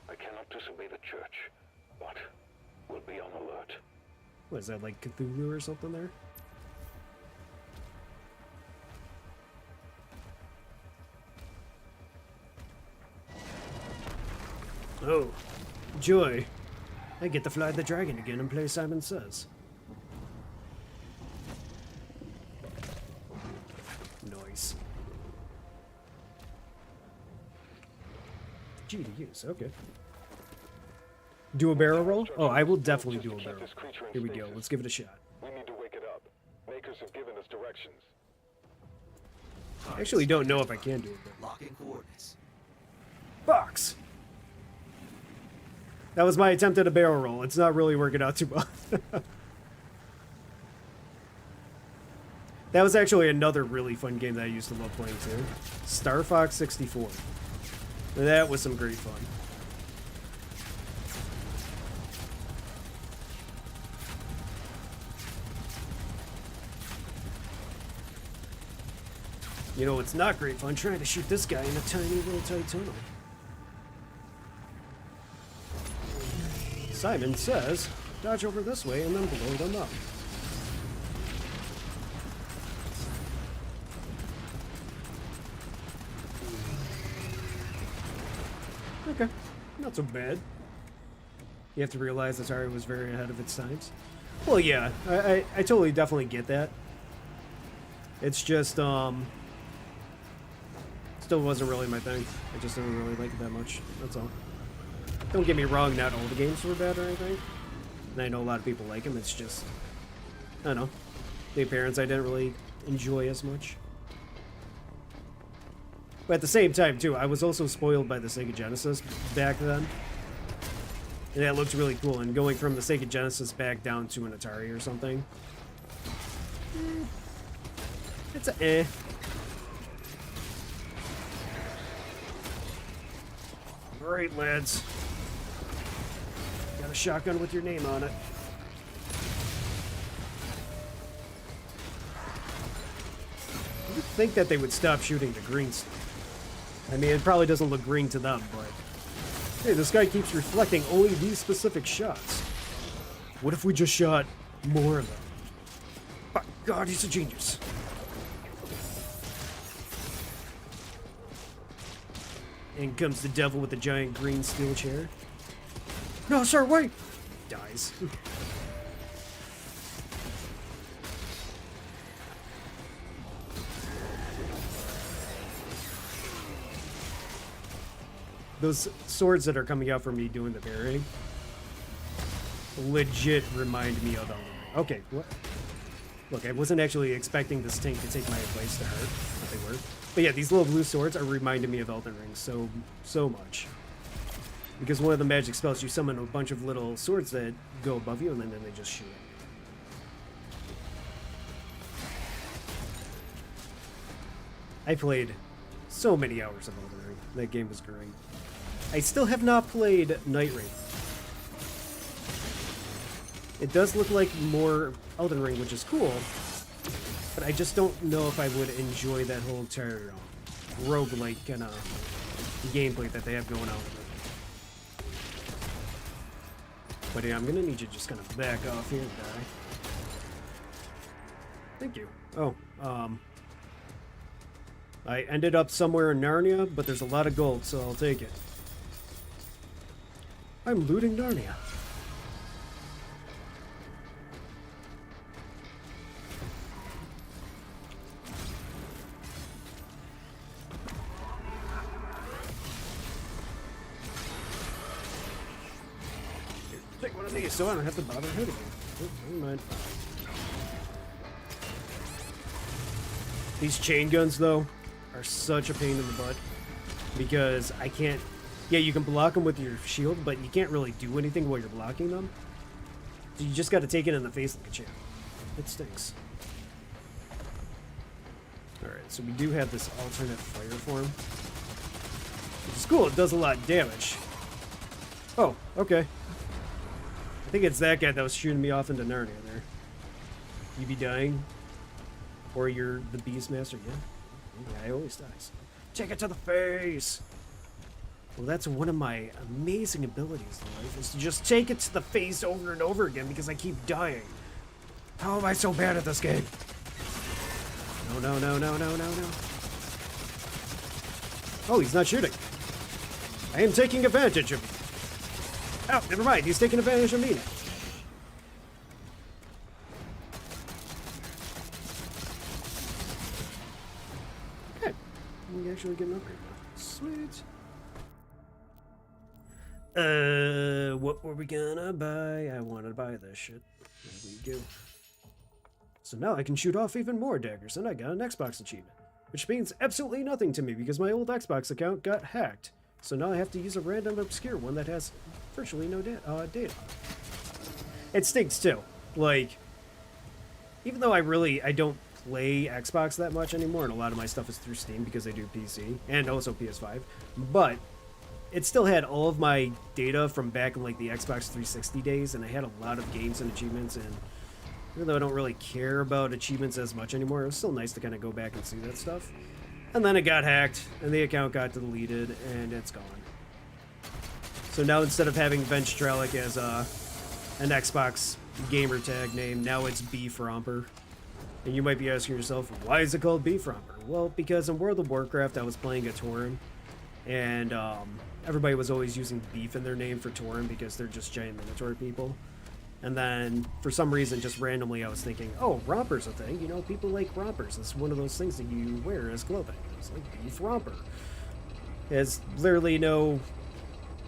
I cannot disobey the church, but we'll be on alert. What is that, like Cthulhu or something there? Oh, joy. I get to fly the dragon again and play Simon Says. Nice. G to use, okay. Do a barrel roll? Oh, I will definitely do a barrel roll. Here we go, let's give it a shot. We need to wake it up. Makers have given us directions. I actually don't know if I can do it. Locking coordinates. Box! That was my attempt at a barrel roll. It's not really working out too well. That was actually another really fun game that I used to love playing too. Star Fox 64. That was some great fun. You know, it's not great fun trying to shoot this guy in a tiny little tight tunnel. Simon Says, dodge over this way and then blow them up. Okay, not so bad. You have to realize Atari was very ahead of its times. Well, yeah, I totally definitely get that. It's just, still wasn't really my thing. I just didn't really like it that much, that's all. Don't get me wrong, not all the games were bad or anything. And I know a lot of people like them, it's just, I don't know. The appearance I didn't really enjoy as much. But at the same time, too, I was also spoiled by the Sega Genesis back then. And that looked really cool, and going from the Sega Genesis back down to an Atari or something. It's a eh. Alright, lads. Got a shotgun with your name on it. You'd think that they would stop shooting the green stuff. I mean, it probably doesn't look green to them, but... Hey, this guy keeps reflecting only these specific shots. What if we just shot more of them? By God, he's a genius. In comes the devil with the giant green steel chair. No, sir, wait! Dies. Those swords that are coming out from me doing the parrying legit remind me of Elden Ring. Okay, what? Look, I wasn't actually expecting this tank to take my advice to heart, but they were. But yeah, these little blue swords are reminding me of Elden Ring so much. Because one of the magic spells, you summon a bunch of little swords that go above you, and then they just shoot. I played so many hours of Elden Ring. That game was great. I still have not played Night Raid. It does look like more Elden Ring, which is cool, but I just don't know if I would enjoy that whole entire roguelike kind of gameplay that they have going on with it. But yeah, I'm gonna need you to just kind of back off here, guy. Thank you. Oh, I ended up somewhere in Narnia, but there's a lot of gold, so I'll take it. I'm looting Narnia. Here, take one of these so I don't have to bother hitting you. Oh, never mind. These chain guns, though, are such a pain in the butt because I can't. Yeah, you can block them with your shield, but you can't really do anything while you're blocking them. So you just got to take it in the face like a champ. It stinks. Alright, so we do have this alternate fire form, which is cool. It does a lot of damage. Oh, okay. I think it's that guy that was shooting me off into Narnia there. You be dying? Or you're the Beastmaster? Yeah, he always dies. Take it to the face! Well, that's one of my amazing abilities in life, is to just take it to the face over and over again because I keep dying. How am I so bad at this game? No, no, no, no, no, no, no. Oh, he's not shooting. I am taking advantage of you. Oh, never mind. He's taking advantage of me now. Okay. We actually get an upgrade now. Sweet. What were we gonna buy? I wanted to buy this shit. There we go. So now I can shoot off even more daggers, and I got an Xbox achievement. Which means absolutely nothing to me, because my old Xbox account got hacked. So now I have to use a random obscure one that has virtually no data. It stinks too. Like, even though I don't play Xbox that much anymore, and a lot of my stuff is through Steam because I do PC, and also PS5, but it still had all of my data from back in like the Xbox 360 days, and I had a lot of games and achievements, and even though I don't really care about achievements as much anymore, it was still nice to kind of go back and see that stuff. And then it got hacked, and the account got deleted, and it's gone. So now instead of having Ventralic as an Xbox gamer tag name, now it's Beef Romper. And you might be asking yourself, why is it called Beef Romper? Well, because in World of Warcraft I was playing a Tauren, and everybody was always using beef in their name for Tauren because they're just giant Minotaur people. And then, for some reason, just randomly, I was thinking, oh, romper's a thing. You know, people like rompers. It's one of those things that you wear as clothing. It's like Beef Romper. It has literally no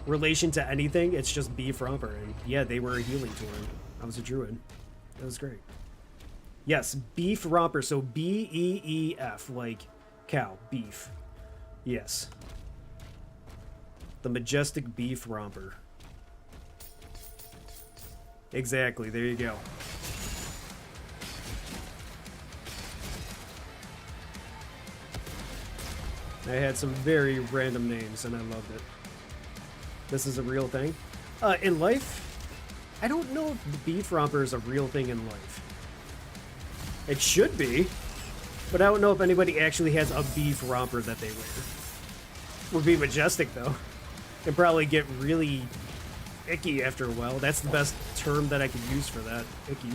relation to anything. It's just Beef Romper. And yeah, they were a healing Tauren. I was a druid. That was great. Yes, Beef Romper. So B-E-E-F, like cow, beef. Yes. The majestic Beef Romper. Exactly, there you go. I had some very random names and I loved it. This is a real thing. In life, I don't know if the Beef Romper is a real thing in life. It should be, but I don't know if anybody actually has a Beef Romper that they wear. Would be majestic though. Can probably get really icky after a while. That's the best term that I could use for that. Icky.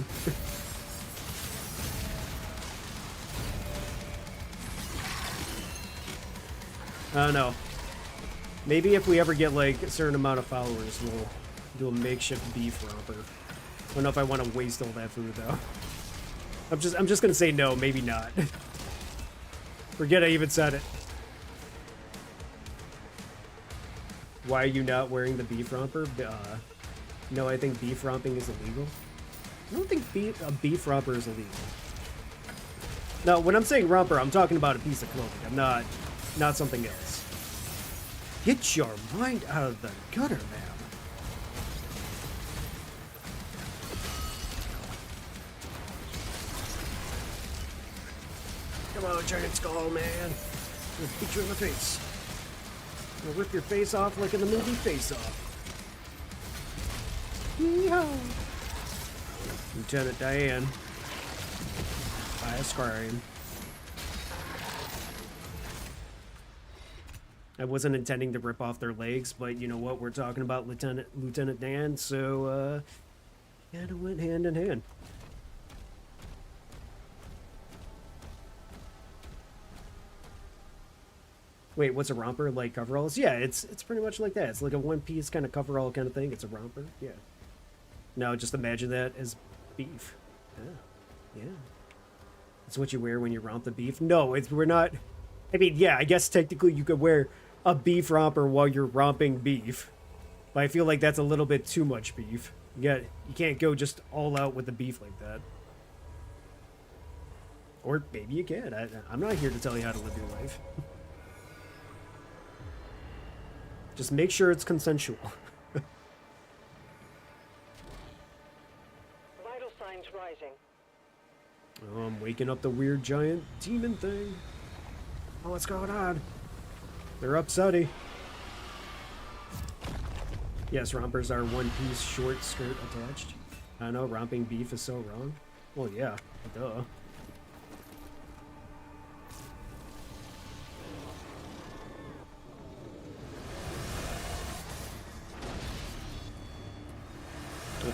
I don't know. Maybe if we ever get like a certain amount of followers, we'll do a makeshift Beef Romper. I don't know if I want to waste all that food though. I'm just gonna say no, maybe not. Forget I even said it. Why are you not wearing the Beef Romper? No, I think beef romping is illegal. I don't think a beef romper is illegal. No, when I'm saying romper, I'm talking about a piece of clothing. I'm not something else. Get your mind out of the gutter, man. Come on, giant skull, man. I'm gonna beat you in the face. I'm gonna rip your face off like in the movie Face Off. Yeehaw! Lieutenant Diane. Ice cream. I wasn't intending to rip off their legs, but you know what? We're talking about Lieutenant Dan, so kind of went hand in hand. Wait, what's a romper? Like coveralls? Yeah, it's pretty much like that. It's like a one-piece kind of coverall kind of thing. It's a romper. Yeah. Now just imagine that as beef. Yeah. Yeah. That's what you wear when you romp the beef. No, we're not. I mean, yeah, I guess technically you could wear a beef romper while you're romping beef, but I feel like that's a little bit too much beef. You can't go just all out with the beef like that. Or maybe you can. I'm not here to tell you how to live your life. Just make sure it's consensual. Vital signs rising. Oh, I'm waking up the weird giant demon thing. Oh, what's going on? They're upsetty. Yes, rompers are one-piece short skirt attached. I know, romping beef is so wrong. Well, yeah, duh.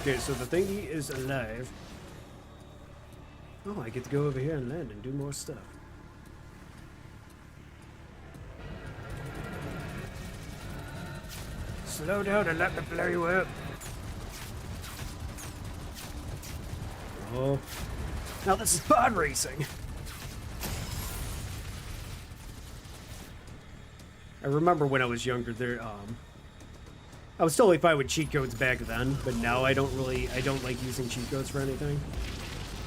Okay, so the thingy is alive. Oh, I get to go over here and land and do more stuff. Slow down and let me blow you up. Oh. Now this is pod racing. I remember when I was younger there, I was totally fine with cheat codes back then, but now I don't like using cheat codes for anything.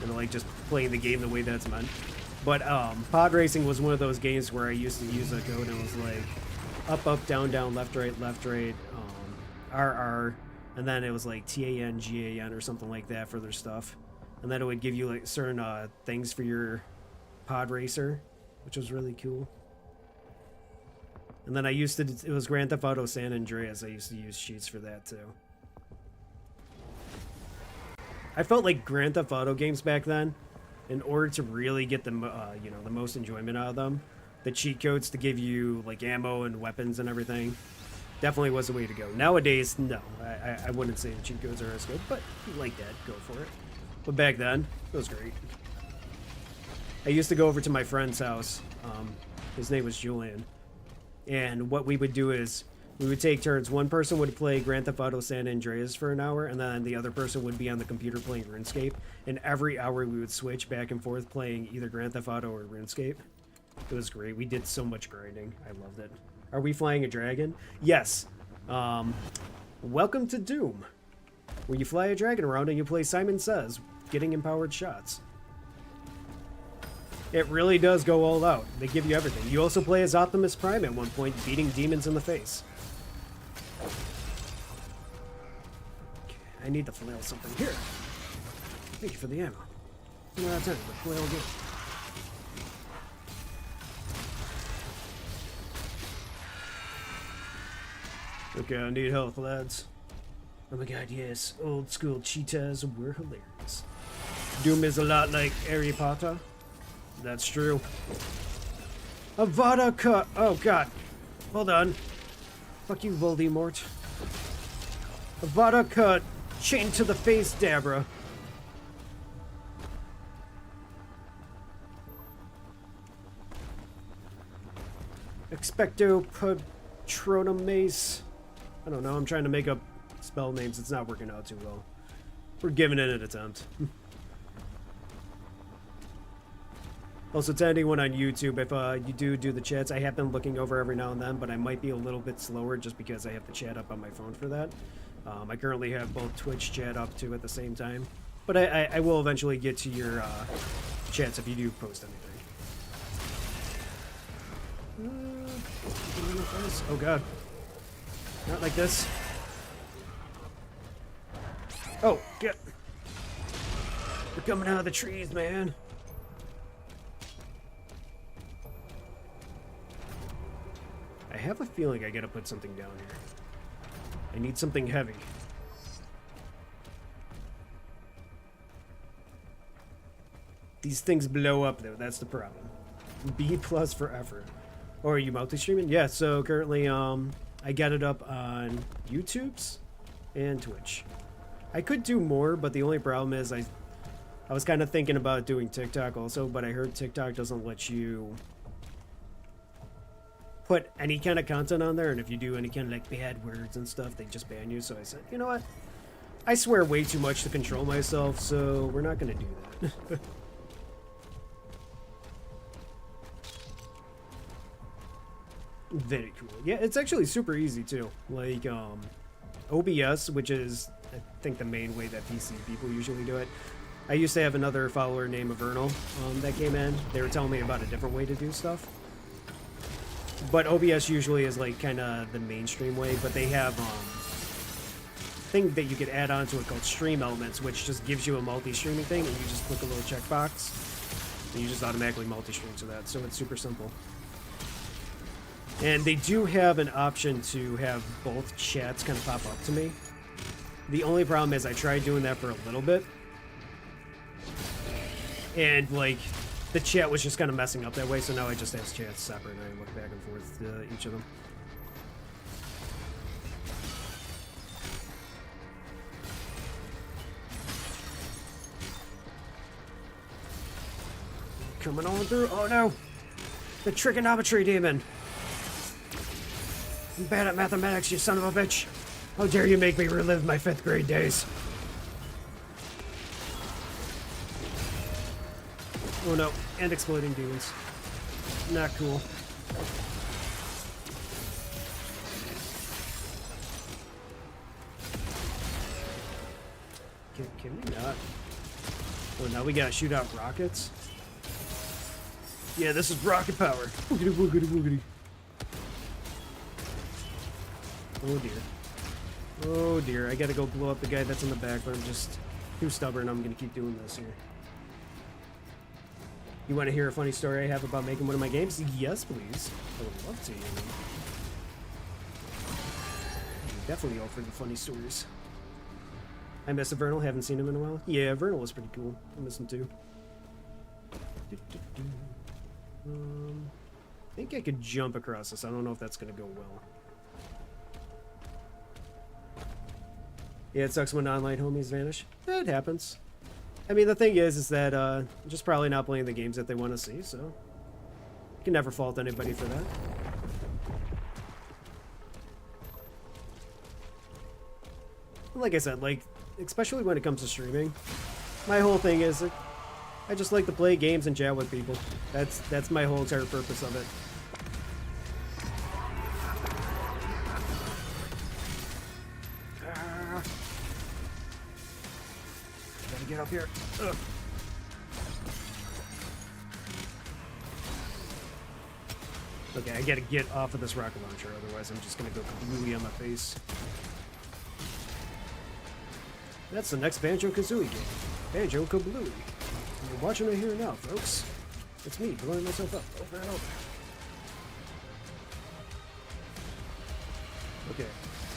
I like just playing the game the way that's meant. But pod racing was one of those games where I used to use a code and it was like up, down, left, right, RR, and then it was like TAN, GAN or something like that for their stuff. And then it would give you like certain things for your pod racer, which was really cool. And then it was Grand Theft Auto San Andreas. I used to use cheats for that too. I felt like Grand Theft Auto games back then, in order to really get the the most enjoyment out of them, the cheat codes to give you like ammo and weapons and everything definitely was the way to go. Nowadays, no, I wouldn't say the cheat codes are as good, but if you like that, go for it. But back then, it was great. I used to go over to my friend's house. His name was Julian. And what we would do is we would take turns. One person would play Grand Theft Auto San Andreas for an hour, and then the other person would be on the computer playing RuneScape. And every hour we would switch back and forth playing either Grand Theft Auto or RuneScape. It was great. We did so much grinding. I loved it. Are we flying a dragon? Yes. Welcome to Doom, where you fly a dragon around and you play Simon Says, getting empowered shots. It really does go all out. They give you everything. You also play as Optimus Prime at one point, beating demons in the face. Okay, I need to flail something. Here. Thank you for the ammo. I'm not telling you, but flail again. Okay, I need health, lads. Oh my god, yes. Old school cheetahs were hilarious. Doom is a lot like Harry Potter. That's true. Avada cut. Oh god. Hold on. Fuck you, Voldemort. Avada cut. Chain to the face, Dabra. Expecto Patronum Mace. I don't know. I'm trying to make up spell names. It's not working out too well. We're giving it an attempt. Also, to anyone on YouTube, if you do the chats, I have been looking over every now and then, but I might be a little bit slower just because I have the chat up on my phone for that. I currently have both Twitch chat up too at the same time, but I will eventually get to your chats if you do post anything. Oh god. Not like this. Oh, get. They're coming out of the trees, man. I have a feeling I gotta put something down here. I need something heavy. These things blow up though, that's the problem. B plus for effort. Or are you multi-streaming? Yeah, so currently I got it up on YouTube's and Twitch. I could do more, but the only problem is I was kind of thinking about doing TikTok also, but I heard TikTok doesn't let you put any kind of content on there, and if you do any kind of like bad words and stuff, they just ban you. So I said, you know what? I swear way too much to control myself, so we're not gonna do that. Very cool. Yeah, it's actually super easy too. Like OBS, which is I think the main way that PC people usually do it. I used to have another follower named Avernal that came in. They were telling me about a different way to do stuff. But OBS usually is like kind of the mainstream way, but they have thing that you could add on to it called Stream Elements, which just gives you a multi-streaming thing, and you just click a little checkbox, and you just automatically multi-stream to that. So it's super simple. And they do have an option to have both chats kind of pop up to me. The only problem is I tried doing that for a little bit, and like the chat was just kind of messing up that way, so now I just have chats separate and I look back and forth to each of them. Coming on through. Oh no! The trigonometry demon! I'm bad at mathematics, you son of a bitch! How dare you make me relive my 5th grade days! Oh no, and exploding demons. Not cool. Can we not? Oh, now we gotta shoot out rockets? Yeah, this is rocket power. Woogity woogity woogity. Oh dear. Oh dear, I gotta go blow up the guy that's in the back, but I'm just too stubborn. I'm gonna keep doing this here. You want to hear a funny story I have about making one of my games? Yes, please. I would love to. Definitely all for the funny stories. I miss Vernal. Haven't seen him in a while. Yeah, Vernal was pretty cool. I miss him too. I think I could jump across this. I don't know if that's going to go well. Yeah, it sucks when online homies vanish. It happens. I mean, the thing is that I'm just probably not playing the games that they want to see, so you can never fault anybody for that. Like I said, like, especially when it comes to streaming, my whole thing is I just like to play games and chat with people. That's my whole entire purpose of it. Gotta get up here. Ugh. Okay, I gotta get off of this rocket launcher, otherwise I'm just gonna go completely on my face. That's the next Banjo-Kazooie game. Banjo-Kablooie. You're watching it here now, folks. It's me, blowing myself up over and over. Okay.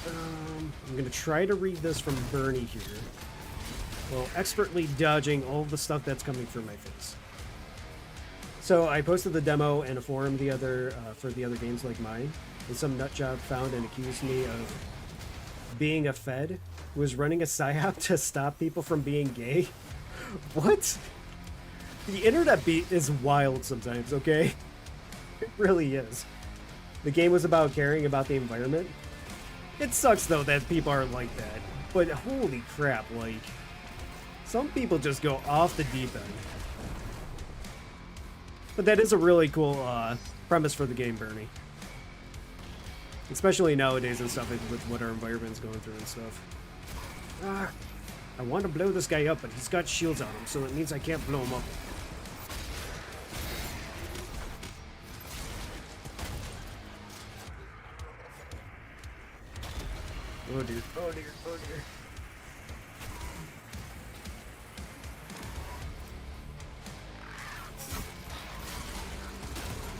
I'm gonna try to read this from Bernie here, while expertly dodging all the stuff that's coming through my face. So I posted the demo in a forum the other for the other games like mine, and some nutjob found and accused me of being a Fed who was running a psyop to stop people from being gay. What? The internet is wild sometimes, okay? It really is. The game was about caring about the environment. It sucks though that people are like that, but holy crap, like, some people just go off the deep end. But that is a really cool premise for the game, Bernie. Especially nowadays and stuff with what our environment's going through and stuff. I want to blow this guy up, but he's got shields on him, so it means I can't blow him up. Oh dear, oh dear, oh dear.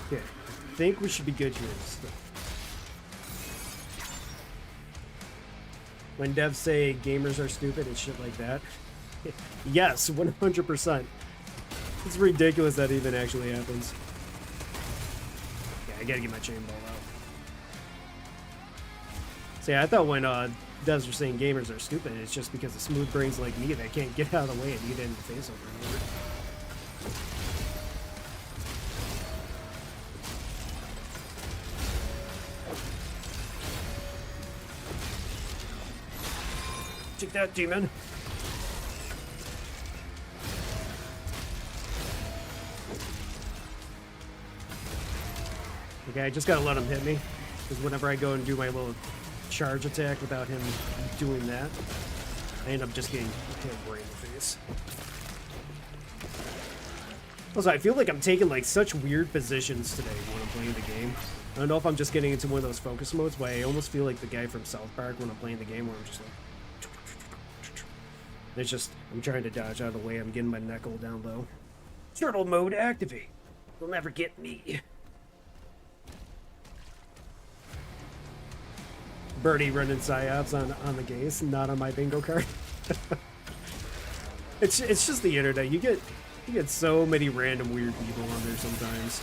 Okay, I think we should be good here. When devs say gamers are stupid and shit like that. Yes, 100%. It's ridiculous that even actually happens. Yeah, I gotta get my chain ball out. See, I thought when Des were saying gamers are stupid, it's just because of smooth brains like me that can't get out of the way and eat it in the face over and over. Take that, demon. Okay, I just gotta let him hit me, because whenever I go and do my little charge attack without him doing that, I end up just getting hit right in the face. Also, I feel like I'm taking like such weird positions today when I'm playing the game. I don't know if I'm just getting into one of those focus modes, but I almost feel like the guy from South Park when I'm playing the game, where I'm just like, it's just, I'm trying to dodge out of the way, I'm getting my neck all down low. Turtle mode activate. You'll never get me. Birdie running psyops on the gaze, not on my bingo card. it's just the internet. You get so many random weird people on there sometimes.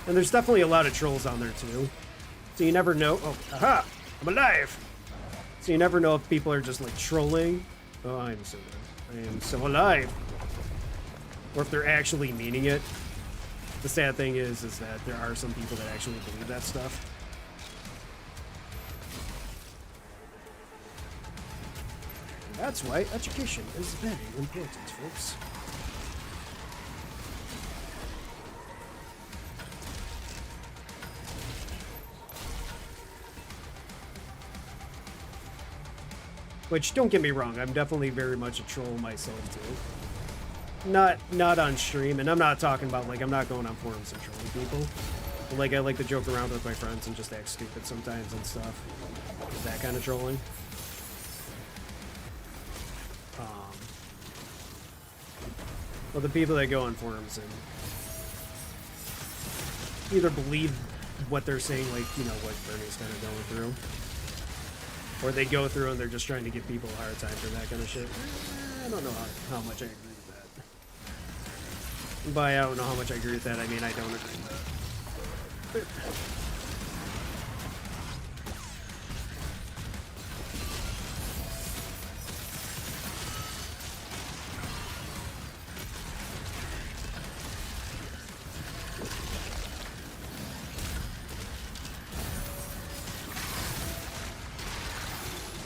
And there's definitely a lot of trolls on there too. So you never know. Oh, aha! I'm alive! So you never know if people are just like trolling. Oh, I am so alive. Or if they're actually meaning it. The sad thing is that there are some people that actually believe that stuff. That's why education is very important, folks. Which, don't get me wrong, I'm definitely very much a troll myself too. Not on stream, and I'm not talking about, like, I'm not going on forums and trolling people. But, like, I like to joke around with my friends and just act stupid sometimes and stuff. That kind of trolling. Well, the people that go on forums and either believe what they're saying, like, you know, what Bernie's kind of going through, or they go through and they're just trying to give people a hard time for that kind of shit. I don't know how much I agree with that. By I don't know how much I agree with that, I mean I don't agree with that.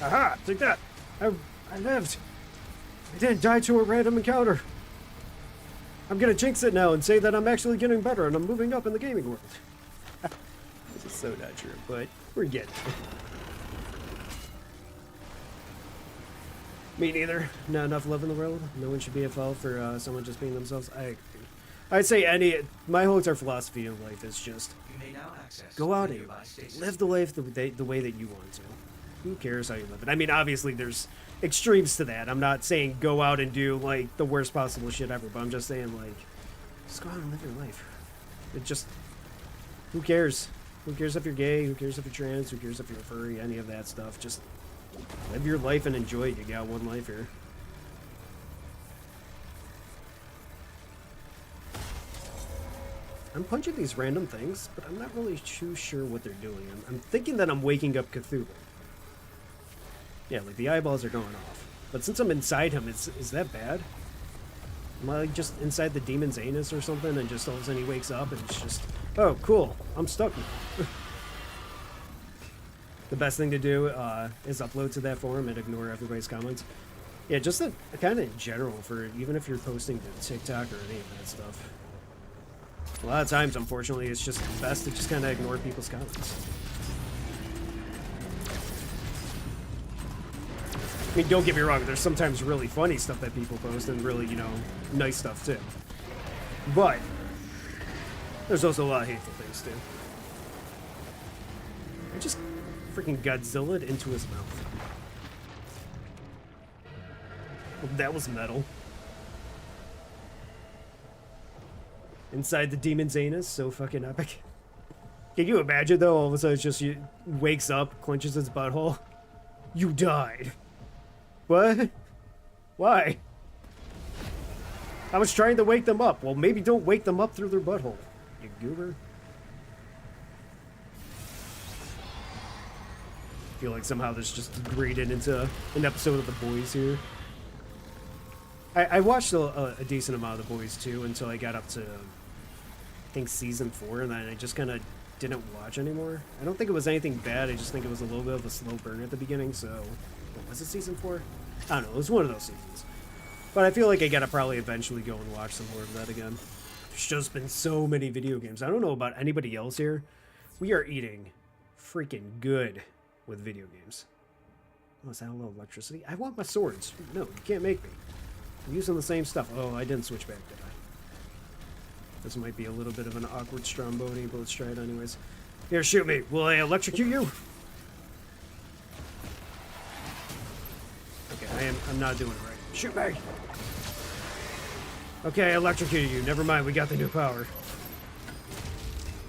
Aha! Take that! I lived! I didn't die to a random encounter! I'm gonna jinx it now and say that I'm actually getting better and I'm moving up in the gaming world. This is so not true, but we're getting it. Me neither. Not enough love in the world. No one should be at fault for someone just being themselves. I agree. I'd say my whole entire philosophy of life is just You may now access go out the and nearby station. live the life the way that you want to. Who cares how you live it? I mean, obviously there's extremes to that. I'm not saying go out and do like the worst possible shit ever, but I'm just saying like just go out and live your life. It just, who cares? Who cares if you're gay? Who cares if you're trans? Who cares if you're furry? Any of that stuff. Just live your life and enjoy it. You got one life here. I'm punching these random things, but I'm not really too sure what they're doing. I'm thinking that I'm waking up Cthulhu. Yeah, like the eyeballs are going off. But since I'm inside him, is that bad? Am I like just inside the demon's anus or something and just all of a sudden he wakes up and it's just, oh, cool, I'm stuck now. The best thing to do is upload to that forum and ignore everybody's comments. Yeah, just a kind of in general for even if you're posting to TikTok or any of that stuff. A lot of times, unfortunately, it's just best to just kind of ignore people's comments. I mean, don't get me wrong, there's sometimes really funny stuff that people post and really, you know, nice stuff too. But there's also a lot of hateful things too. I just freaking Godzilla'd into his mouth. Well, that was metal. Inside the demon's anus, so fucking epic. Can you imagine though, all of a sudden it's just you wakes up, clenches his butthole. You died. What? Why? I was trying to wake them up. Well, maybe don't wake them up through their butthole, you goober. I feel like somehow this just degraded into an episode of The Boys here. I watched a decent amount of The Boys too until I got up to, I think, season 4, and then I just kind of didn't watch anymore. I don't think it was anything bad. I just think it was a little bit of a slow burn at the beginning. So, what was it, season 4? I don't know. It was one of those seasons. But I feel like I gotta probably eventually go and watch some more of that again. There's just been so many video games. I don't know about anybody else here. We are eating freaking good with video games. Oh, is that a little electricity? I want my swords. No, you can't make me. I'm using the same stuff. Oh, I didn't switch back, did I? This might be a little bit of an awkward stromboni, but let's try it anyways. Here, shoot me. Will I electrocute you? Okay, I'm not doing it right. Shoot me! Okay, I electrocuted you. Never mind, we got the new power.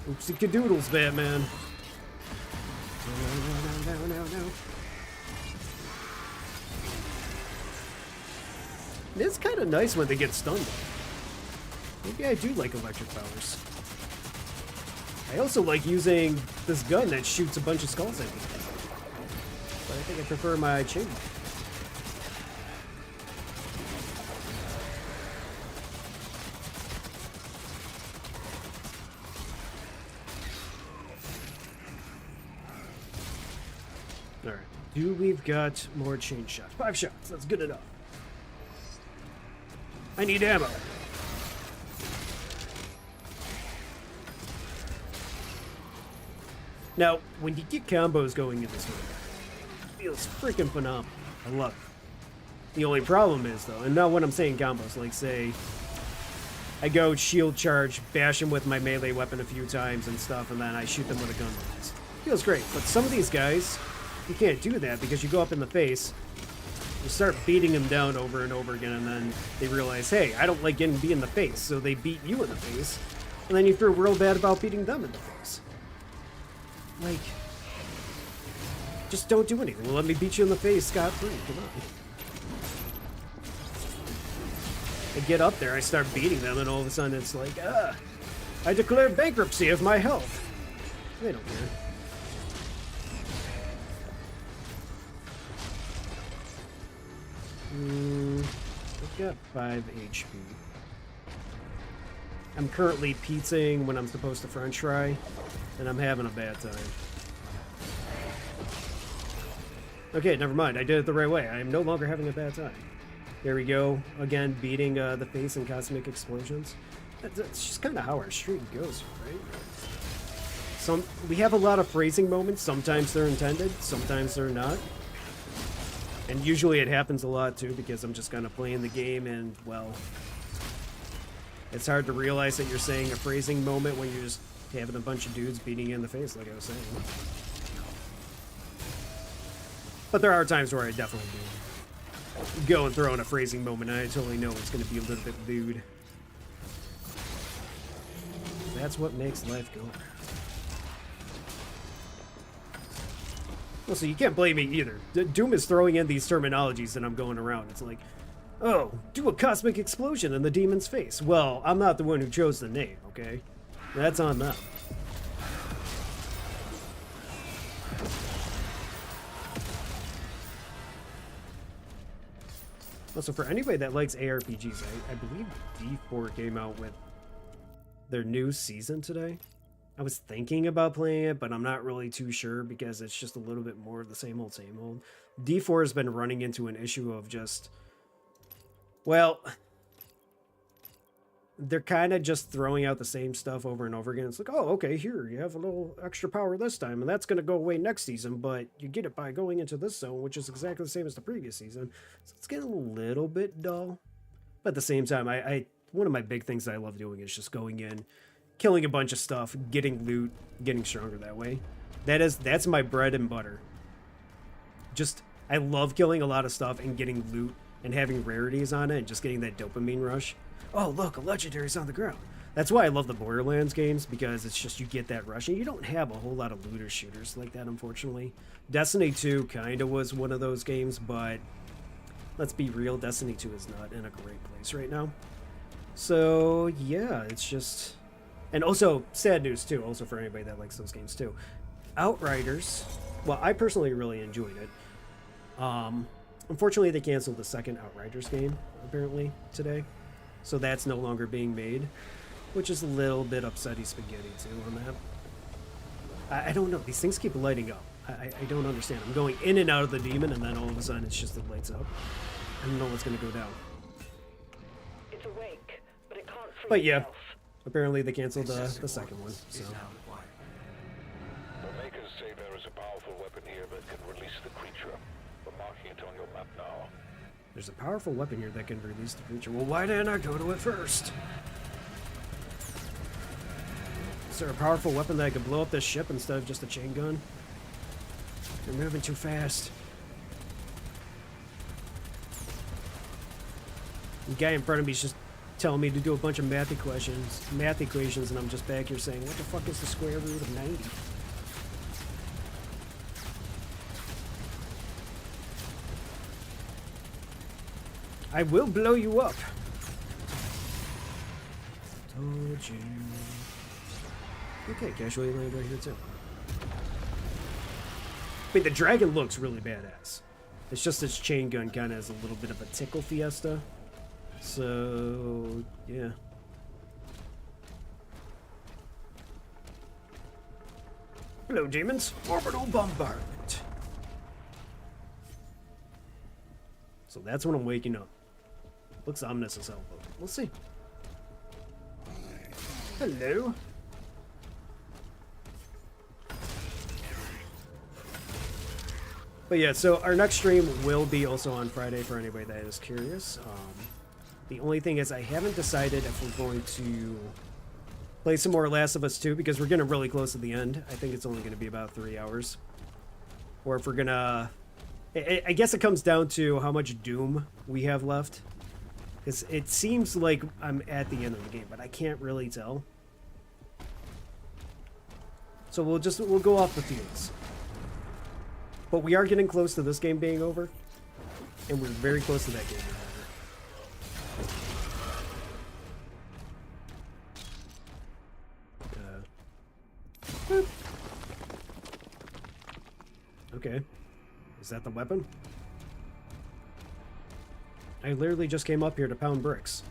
Oopsie cadoodles, Batman. No. It's kind of nice when they get stunned. Maybe I do like electric powers. I also like using this gun that shoots a bunch of skulls at me. But I think I prefer my chain. Alright. We've got more chain shots. 5 shots. That's good enough. I need ammo. Now, when you get combos going in this game, it feels freaking phenomenal. I love it. The only problem is, though, and not when I'm saying combos, like, say, I go shield charge, bash him with my melee weapon a few times and stuff, and then I shoot them with a gun like this. Feels great, but some of these guys, you can't do that because you go up in the face, you start beating them down over and over again, and then they realize, hey, I don't like getting beat in the face, so they beat you in the face, and then you feel real bad about beating them in the face. Like, just don't do anything. Well, let me beat you in the face scot-free. Come on. I get up there, I start beating them, and all of a sudden it's like, I declare bankruptcy of my health. They don't care. I've got 5 HP. I'm currently pizzaing when I'm supposed to french fry, and I'm having a bad time. Okay, never mind. I did it the right way. I am no longer having a bad time. There we go. Again, beating the face in cosmic explosions. That's just kind of how our stream goes, right? We have a lot of phrasing moments. Sometimes they're intended, sometimes they're not. And usually it happens a lot, too, because I'm just kind of playing the game and, well, it's hard to realize that you're saying a phrasing moment when you're just having a bunch of dudes beating you in the face, like I was saying. But there are times where I definitely do go and throw in a phrasing moment, and I totally know it's going to be a little bit lewd. That's what makes life go. Well, so you can't blame me either. Doom is throwing in these terminologies that I'm going around. It's like, oh, do a cosmic explosion in the demon's face. Well, I'm not the one who chose the name, okay? That's on them. Also, for anybody that likes ARPGs, I believe D4 came out with their new season today. I was thinking about playing it, but I'm not really too sure because it's just a little bit more of the same old, same old. D4 has been running into an issue of just, well, they're kind of just throwing out the same stuff over and over again. It's like, oh, okay, here, you have a little extra power this time, and that's going to go away next season, but you get it by going into this zone, which is exactly the same as the previous season. So it's getting a little bit dull. But at the same time, one of my big things that I love doing is just going in, killing a bunch of stuff, getting loot, getting stronger that way. That's my bread and butter. Just, I love killing a lot of stuff and getting loot and having rarities on it and just getting that dopamine rush. Oh, look, a legendary's on the ground. That's why I love the Borderlands games, because it's just you get that rush, and you don't have a whole lot of looter shooters like that, unfortunately. Destiny 2 kind of was one of those games, but let's be real, Destiny 2 is not in a great place right now. So yeah, it's just, and also sad news too. Also for anybody that likes those games too, Outriders. Well, I personally really enjoyed it. Unfortunately, they canceled the second Outriders game apparently today, so that's no longer being made, which is a little bit upsetty spaghetti too on that. I don't know. These things keep lighting up. I don't understand. I'm going in and out of the demon, and then all of a sudden it's just it lights up. I don't know what's gonna go down. It's awake, but it can't free But yeah, itself. apparently they canceled the second one. So Is now required. The Makers say there is a powerful weapon here that can release the creature. We're marking it on your map now. there's a powerful weapon here that can release the creature. Well, why didn't I go to it first? Is there a powerful weapon that could blow up this ship instead of just a chain gun? You're moving too fast. The guy in front of me is just telling me to do a bunch of math equations, and I'm just back here saying, what the fuck is the square root of 90? I will blow you up. Told you. Okay, casually land right here too. I mean, the dragon looks really badass. It's just this chain gun kind of has a little bit of a tickle fiesta. So, yeah. Hello, demons. Orbital bombardment. So that's when I'm waking up. Looks ominous as hell, but we'll see. Hello. But yeah, so our next stream will be also on Friday for anybody that is curious. The only thing is I haven't decided if we're going to play some more Last of Us 2 because we're getting really close to the end. I think it's only going to be about 3 hours. Or if we're going to... I guess it comes down to how much Doom we have left. Because it seems like I'm at the end of the game, but I can't really tell. So we'll go off the feels. But we are getting close to this game being over. And we're very close to that game being over. Boop. Okay. Is that the weapon? I literally just came up here to pound bricks.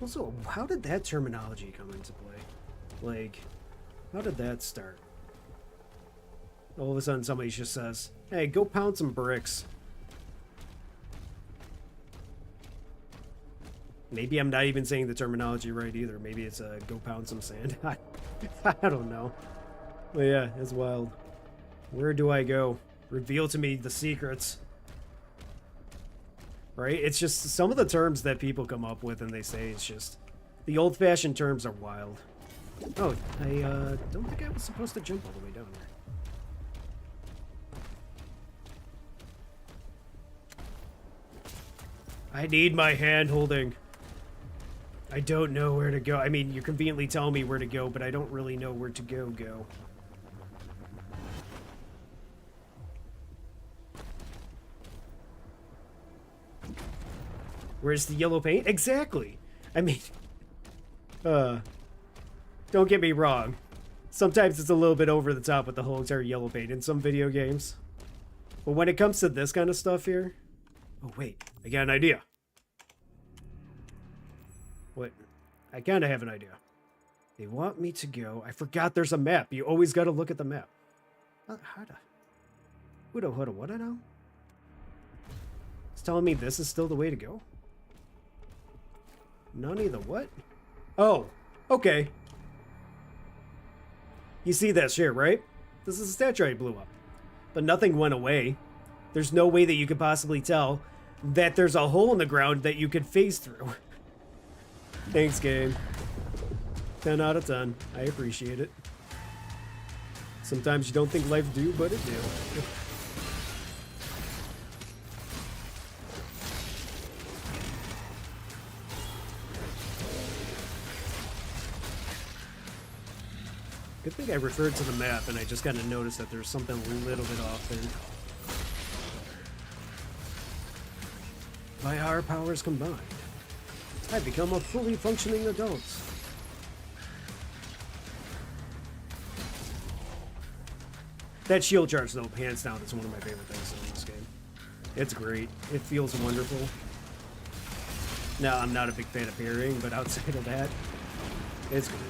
Also, how did that terminology come into play? Like, how did that start? All of a sudden somebody just says, hey, go pound some bricks. Maybe I'm not even saying the terminology right either. Maybe it's go pound some sand. I don't know. But yeah, it's wild. Where do I go? Reveal to me the secrets. Right? It's just some of the terms that people come up with and they say it's just... The old-fashioned terms are wild. Oh, I don't think I was supposed to jump all the way down there. I need my hand holding. I don't know where to go. I mean, you're conveniently telling me where to go, but I don't really know where to go. Where's the yellow paint? Exactly. I mean, don't get me wrong. Sometimes it's a little bit over the top with the whole entire yellow paint in some video games. But when it comes to this kind of stuff here... Oh, wait. I got an idea. What? I kind of have an idea. They want me to go... I forgot there's a map. You always got to look at the map. How to... What I know? It's telling me this is still the way to go? None of the what? Oh, okay. You see that shit, right? This is a statue I blew up. But nothing went away. There's no way that you could possibly tell that there's a hole in the ground that you could phase through. Thanks, game. 10 out of 10. I appreciate it. Sometimes you don't think life do, but it do. Good thing I referred to the map and I just kind of noticed that there's something a little bit off there. By our powers combined, I become a fully functioning adult. That shield charge, though, hands down, is one of my favorite things in this game. It's great. It feels wonderful. Now, I'm not a big fan of parrying, but outside of that, it's great.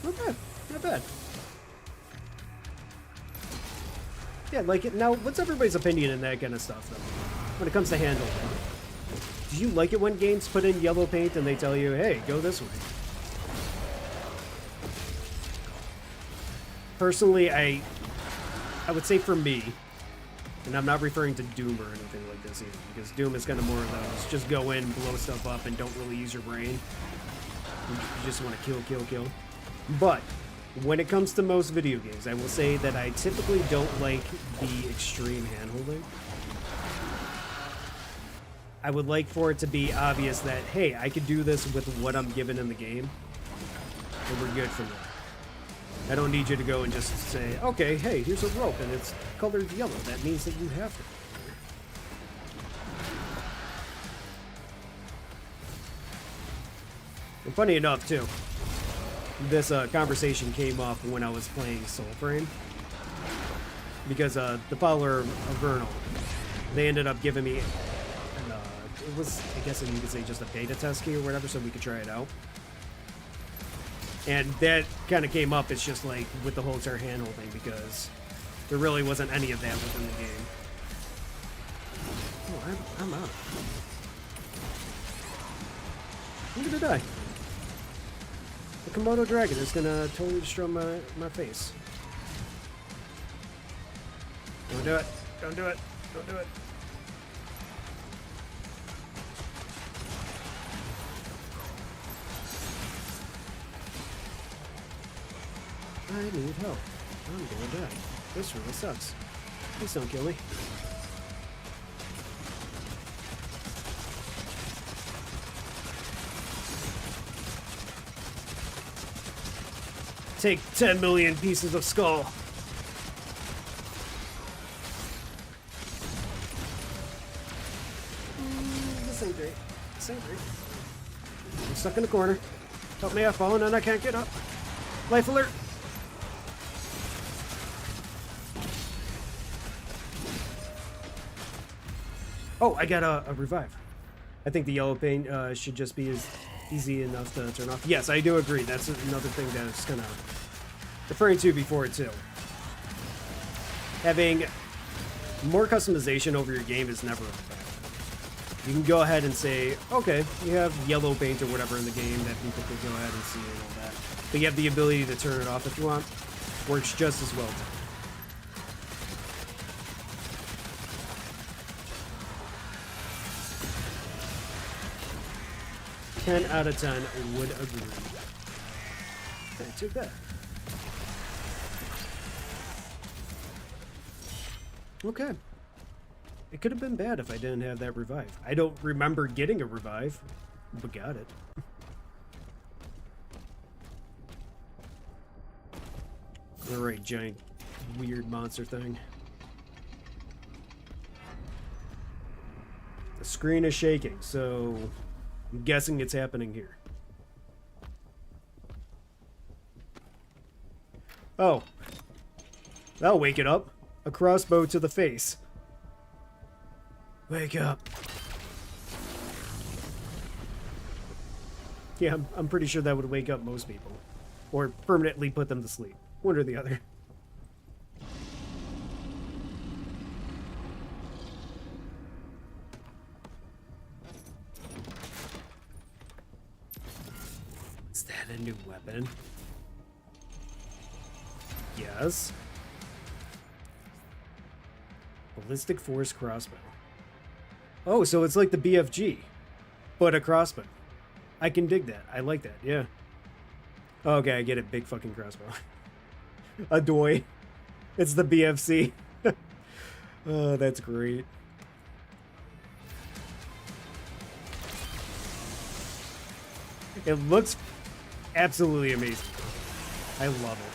Not bad. Not bad. Yeah, like, now, what's everybody's opinion in that kind of stuff, though? When it comes to handling. Do you like it when games put in yellow paint and they tell you, hey, go this way? Personally, I would say for me, and I'm not referring to Doom or anything like this either, because Doom is kind of more of those, just go in, blow stuff up, and don't really use your brain. You just want to kill, kill, kill. But, when it comes to most video games, I will say that I typically don't like the extreme handholding. I would like for it to be obvious that, hey, I could do this with what I'm given in the game, and we're good from there. I don't need you to go and just say, okay, hey, here's a rope, and it's colored yellow. That means that you have to. And funny enough, too, this conversation came up when I was playing Soulframe, because the follower of Vernal, they ended up giving me, it was, I guess you could say, just a beta test key or whatever, so we could try it out. And that kind of came up, it's just like with the whole entire handholding, because there really wasn't any of that within the game. Oh, I'm out. I'm gonna die. The Komodo dragon is gonna totally destroy my face. Don't do it. Don't do it. Don't do it. I need help. I'm gonna die. This really sucks. Please don't kill me. Take 10 million pieces of skull. This ain't great. This ain't great. I'm stuck in the corner. Help me, I've fallen and I can't get up. Life alert! Oh, I got a revive. I think the yellow paint should just be as easy enough to turn off. Yes, I do agree. That's another thing that I was kind of referring to before, too. Having more customization over your game is never a bad. You can go ahead and say, okay, you have yellow paint or whatever in the game that people could go ahead and see and all that. But you have the ability to turn it off if you want. Works just as well. 10 out of 10 would agree. Not too bad. Okay. It could have been bad if I didn't have that revive. I don't remember getting a revive, but got it. Alright, giant weird monster thing. The screen is shaking, so I'm guessing it's happening here. Oh. That'll wake it up. A crossbow to the face. Wake up. Yeah, I'm pretty sure that would wake up most people. Or permanently put them to sleep. One or the other. Is that a new weapon? Yes. Ballistic Force Crossbow. Oh, so it's like the BFG, but a crossbow. I can dig that. I like that, yeah. Okay, I get it. Big fucking crossbow. A doy. It's the BFC. Oh, that's great. It looks absolutely amazing. I love it.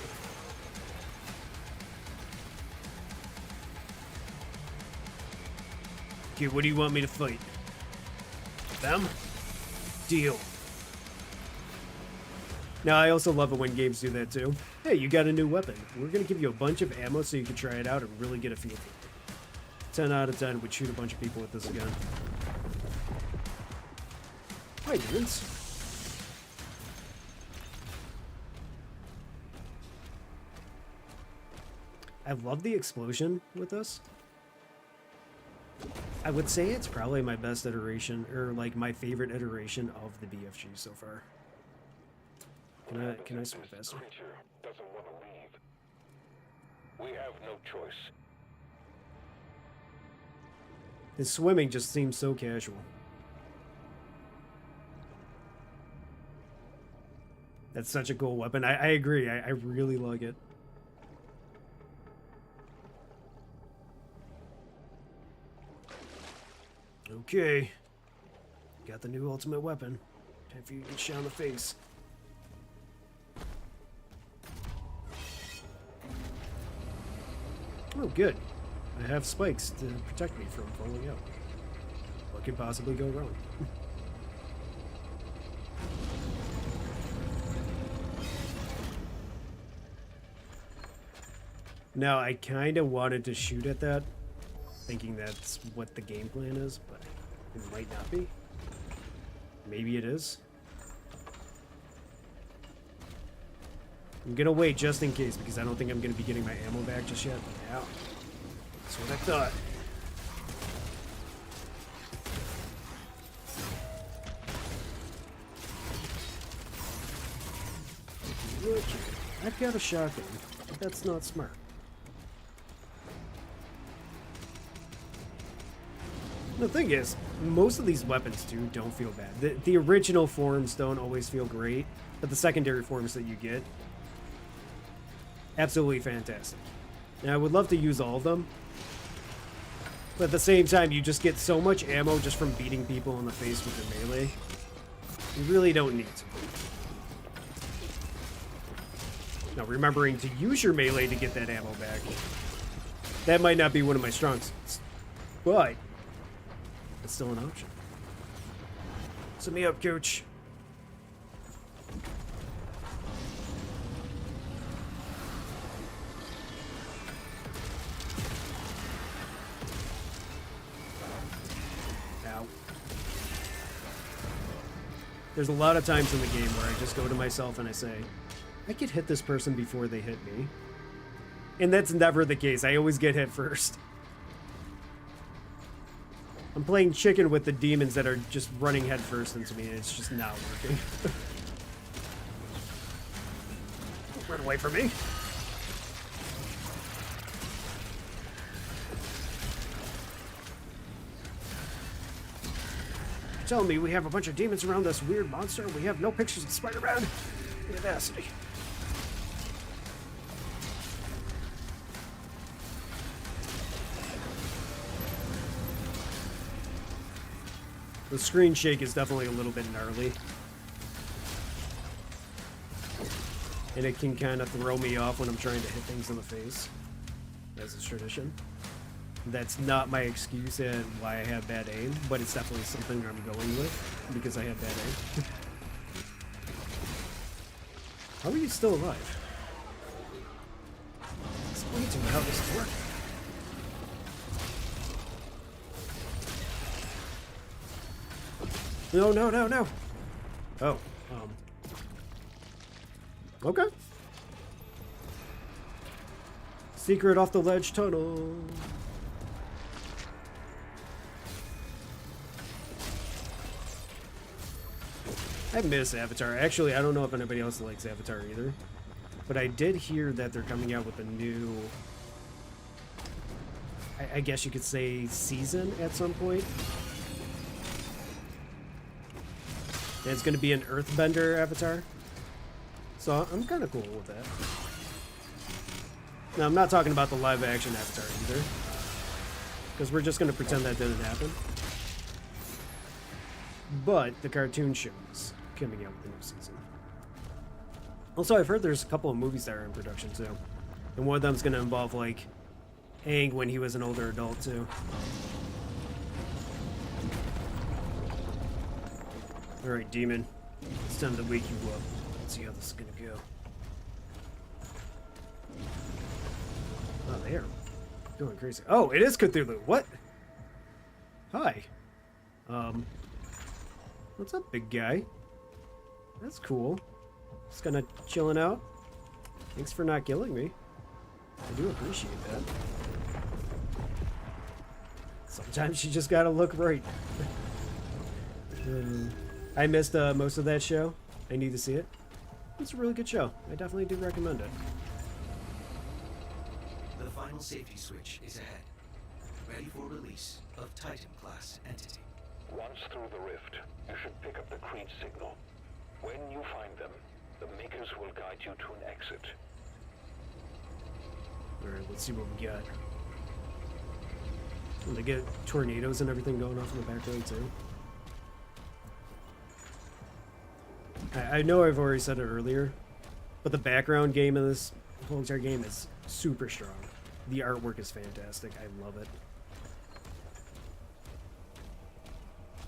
Okay, what do you want me to fight? Them? Deal. Now, I also love it when games do that too. Hey, you got a new weapon. We're going to give you a bunch of ammo so you can try it out and really get a feel for it. 10 out of 10 would shoot a bunch of people with this gun. Hi, dudes. I love the explosion with this. I would say it's probably my best iteration, or like my favorite iteration of the BFG so far. Can I swim faster? Creature doesn't want to leave. We have no choice. His swimming just seems so casual. That's such a cool weapon. I agree. I really like it. Okay. Got the new ultimate weapon. Time for you to get shot in the face. Oh, good. I have spikes to protect me from falling out. What could possibly go wrong? Now, I kind of wanted to shoot at that, thinking that's what the game plan is, but it might not be. Maybe it is. I'm gonna wait just in case, because I don't think I'm gonna be getting my ammo back just yet. Yeah, that's what I thought. Look, I've got a shotgun, but that's not smart. The thing is, most of these weapons, too, don't feel bad. The original forms don't always feel great, but the secondary forms that you get, absolutely fantastic. And I would love to use all of them, but at the same time, you just get so much ammo just from beating people in the face with your melee. You really don't need to. Now, remembering to use your melee to get that ammo back, that might not be one of my strong suits, but it's still an option. Set me up, coach. Ow. There's a lot of times in the game where I just go to myself and I say, I could hit this person before they hit me. And that's never the case. I always get hit first. I'm playing chicken with the demons that are just running headfirst into me, and it's just not working. Run away from me. You're telling me we have a bunch of demons around this weird monster, and we have no pictures of Spider-Man? The audacity. The screen shake is definitely a little bit gnarly. And it can kind of throw me off when I'm trying to hit things in the face, as is tradition. That's not my excuse and why I have bad aim, but it's definitely something I'm going with, because I have bad aim. How are you still alive? Explain to me how this is working. No, no, no, no. Oh, okay. Secret off the ledge tunnel. I miss Avatar. Actually, I don't know if anybody else likes Avatar either. But I did hear that they're coming out with a new, I guess you could say, season at some point. And it's going to be an Earthbender Avatar. So I'm kind of cool with that. Now, I'm not talking about the live-action Avatar either. Because we're just going to pretend that didn't happen. But the cartoon show is coming out with a new season. Also, I've heard there's a couple of movies that are in production too, and one of them's gonna involve like Aang when he was an older adult too. All right, demon, it's time to wake you up. Let's see how this is gonna go. Oh, they're going crazy. Oh, it is Cthulhu. What? Hi. What's up, big guy? That's cool. Just kind of chilling out. Thanks for not killing me. I do appreciate that. Sometimes you just gotta look right. I missed most of that show. I need to see it. It's a really good show. I definitely do recommend it. The final safety switch is ahead. Ready for release of Titan-class entity. Once through the rift, you should pick up the Creed signal. When you find them, the Makers will guide you to an exit. Alright, let's see what we got. And they get tornadoes and everything going off in the background too. I know I've already said it earlier, but the background game in this whole entire game is super strong. The artwork is fantastic. I love it.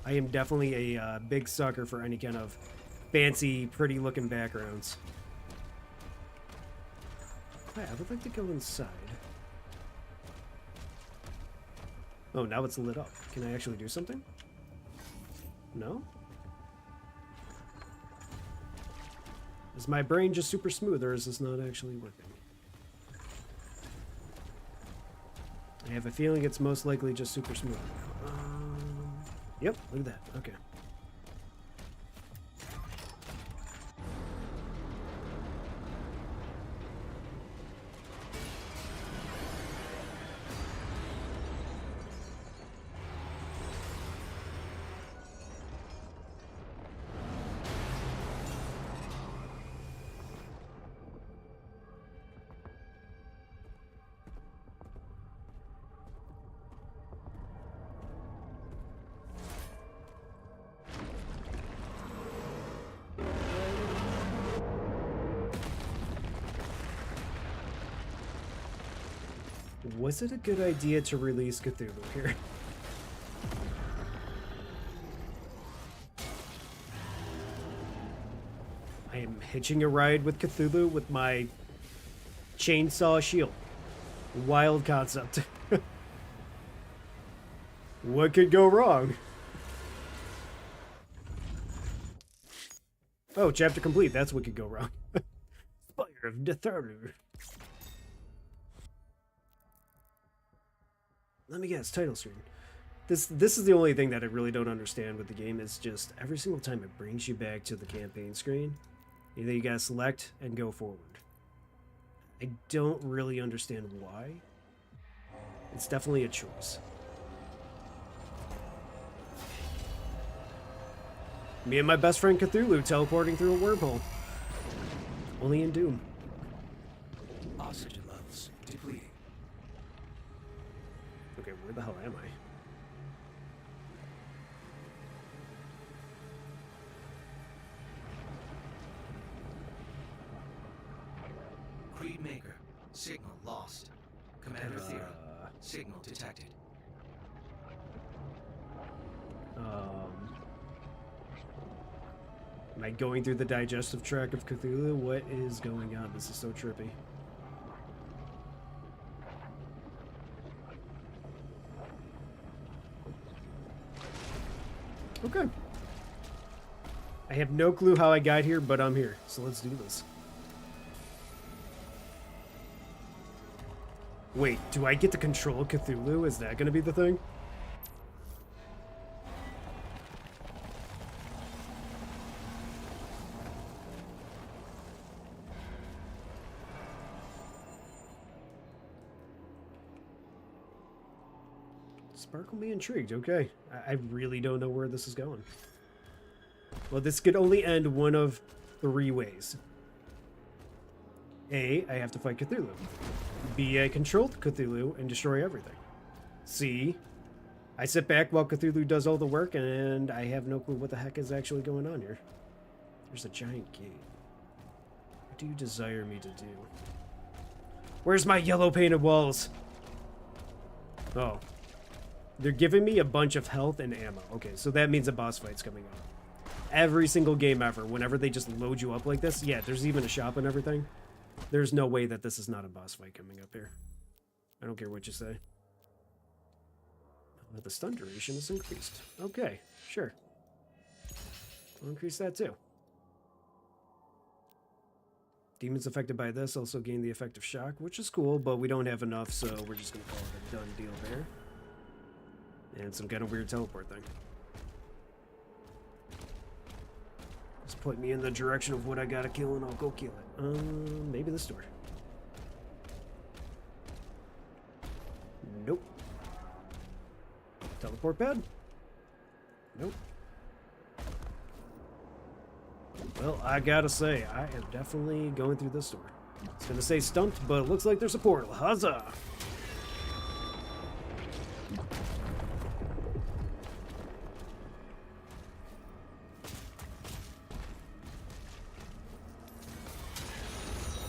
I am definitely a big sucker for any kind of fancy, pretty looking backgrounds. Hi, I would like to go inside. Oh, now it's lit up. Can I actually do something? No? Is my brain just super smooth, or is this not actually working? I have a feeling it's most likely just super smooth. Yep, look at that. Okay. Was it a good idea to release Cthulhu here? I am hitching a ride with Cthulhu with my chainsaw shield. Wild concept. What could go wrong? Oh, chapter complete. That's what could go wrong. Spire of Cthulhu. Let me guess, title screen. This is the only thing that I really don't understand with the game. Is just every single time it brings you back to the campaign screen, either you gotta select and go forward. I don't really understand why. It's definitely a choice. Me and my best friend Cthulhu teleporting through a wormhole. Only in Doom. Oxygen levels depleting. Okay, where the hell am I? Creed Maker. Signal lost. Commander Thera. Signal detected. Am I going through the digestive tract of Cthulhu? What is going on? This is so trippy. Okay. I have no clue how I got here, but I'm here. So let's do this. Wait, do I get to control Cthulhu? Is that going to be the thing? Sparkle me intrigued. Okay. I really don't know where this is going. Well, this could only end one of 3 ways. A, I have to fight Cthulhu. B, I control Cthulhu and destroy everything. C, I sit back while Cthulhu does all the work and I have no clue what the heck is actually going on here. There's a giant gate. do you desire me to do? Where's my yellow painted walls? Oh. They're giving me a bunch of health and ammo. Okay, so that means a boss fight's coming up. Every single game ever, whenever they just load you up like this, yeah, there's even a shop and everything. There's no way that this is not a boss fight coming up here. I don't care what you say. The stun duration is increased. Okay, sure. I'll increase that too. Demons affected by this also gain the effect of shock, which is cool, but we don't have enough, so we're just going to call it a done deal there. And some kind of weird teleport thing. Just point me in the direction of what I gotta kill and I'll go kill it. Maybe this door. Nope. Teleport pad? Nope. Well, I gotta say, I am definitely going through this door. It's gonna say stumped, but it looks like there's a portal. Huzzah!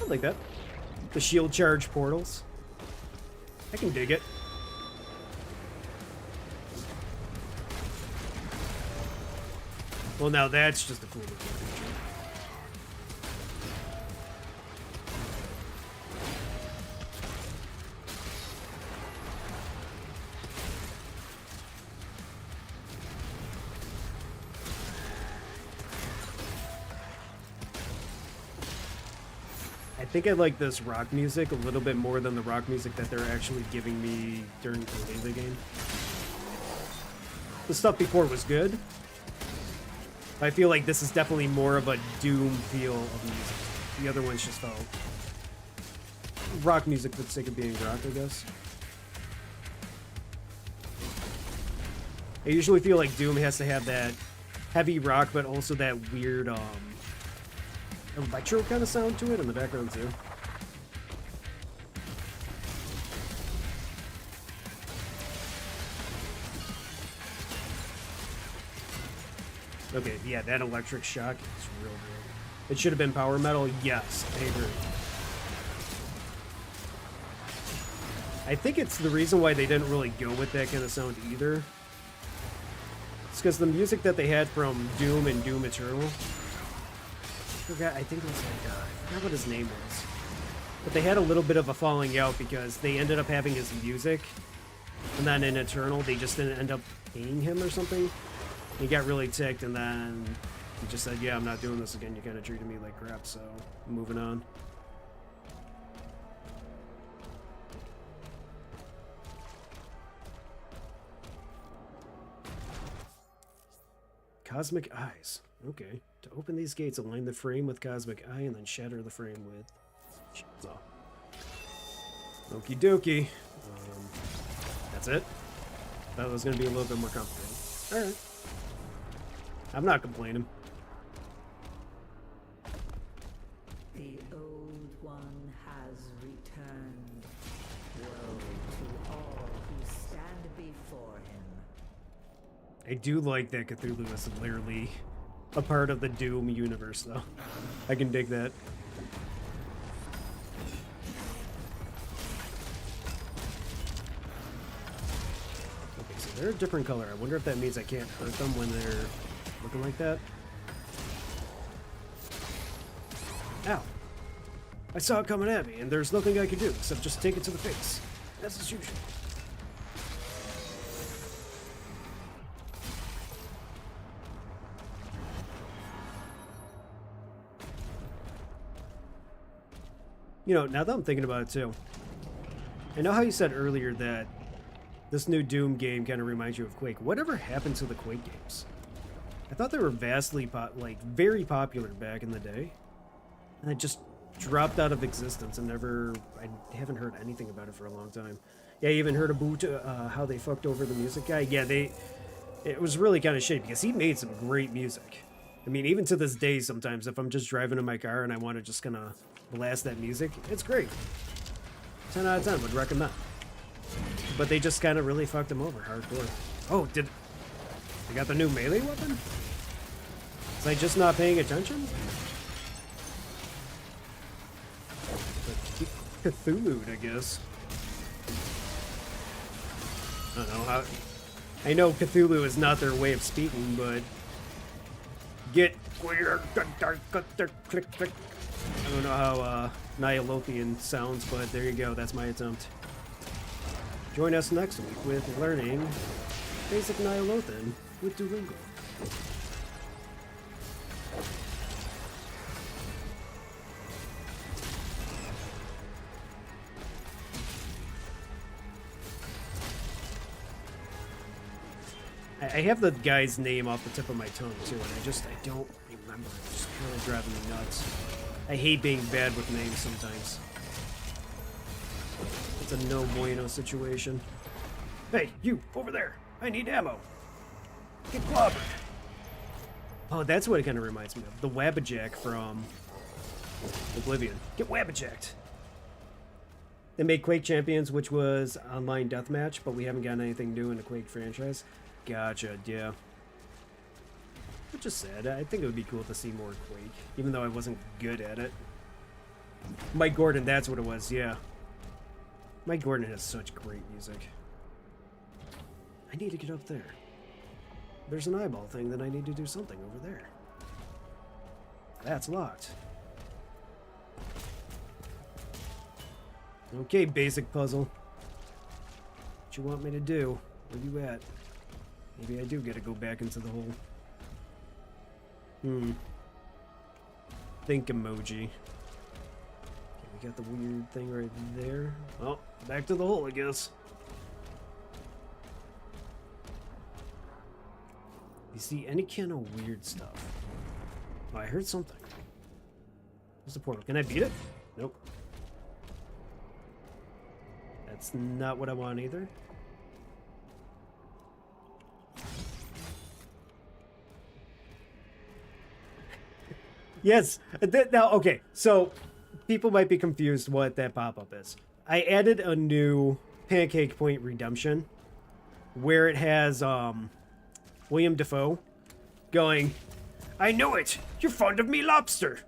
I like that. The shield charge portals. I can dig it. Well, now that's just a cool looking feature. I think I like this rock music a little bit more than the rock music that they're actually giving me during the game. The stuff before was good. I feel like this is definitely more of a Doom feel of music. The other ones just felt rock music for the sake of being rock, I guess. I usually feel like Doom has to have that heavy rock, but also that weird, electro kind of sound to it in the background too. Okay, yeah, that electric shock is real good. It should have been power metal. Yes, I agree. I think it's the reason why they didn't really go with that kind of sound either. It's because the music that they had from Doom and Doom Eternal, I think it was like, I forgot what his name was. But they had a little bit of a falling out because they ended up having his music, and then in Eternal, they just didn't end up paying him or something. He got really ticked, and then he just said, yeah, I'm not doing this again. You kind of treated me like crap, so I'm moving on. Cosmic Eyes. Okay. To open these gates, align the frame with Cosmic Eye, and then shatter the frame with Chainsaw. Okie dokie. That's it? Thought it was going to be a little bit more complicated. Alright. I'm not complaining. The old one has returned. Woe to all who stand before him. I do like that Cthulhu is literally a part of the Doom universe, though. I can dig that. Okay, so they're a different color. I wonder if that means I can't hurt them when they're looking like that. Ow. I saw it coming at me, and there's nothing I can do except just take it to the face. That's as usual. You know, now that I'm thinking about it too, I know how you said earlier that this new Doom game kind of reminds you of Quake. Whatever happened to the Quake games? I thought they were vastly, very popular back in the day, and it just dropped out of existence and I haven't heard anything about it for a long time. Yeah, you even heard about how they fucked over the music guy? Yeah, it was really kind of shitty because he made some great music. I mean, even to this day, sometimes if I'm just driving in my car and I want to just kind of blast that music, it's great. 10 out of 10 would recommend. But they just kind of really fucked him over hardcore. Oh, they got the new melee weapon? Was I just not paying attention? Cthulhu, I guess. I don't know how. I know Cthulhu is not their way of speaking, but get clear. Click, click. I don't know how Nyalothian sounds, but there you go. That's my attempt. Join us next week with learning basic Nyalothian with Duolingo. I have the guy's name off the tip of my tongue too, and I don't remember. It's just really driving me nuts. I hate being bad with names sometimes. It's a no bueno situation. Hey, you over there! I need ammo. Get clobbered. Oh, that's what it kind of reminds me of. The Wabbajack from Oblivion. Get Wabbajacked. They made Quake Champions, which was online deathmatch, but we haven't gotten anything new in the Quake franchise. Gotcha, yeah. Which is sad. I think it would be cool to see more Quake, even though I wasn't good at it. Mike Gordon, that's what it was, yeah. Mike Gordon has such great music. I need to get up there. There's an eyeball thing that I need to do something over there. That's locked. Okay, basic puzzle. What you want me to do? Where you at? Maybe I do gotta go back into the hole. Think emoji. Okay, we got the weird thing right there. Oh, back to the hole, I guess. You see any kind of weird stuff? Oh, I heard something. What's the portal? Can I beat it? Nope. That's not what I want either. Yes. Now, okay. So, people might be confused what that pop-up is. I added a new Pancake Point redemption where it has William Dafoe going, "I knew it! You're fond of me, lobster!"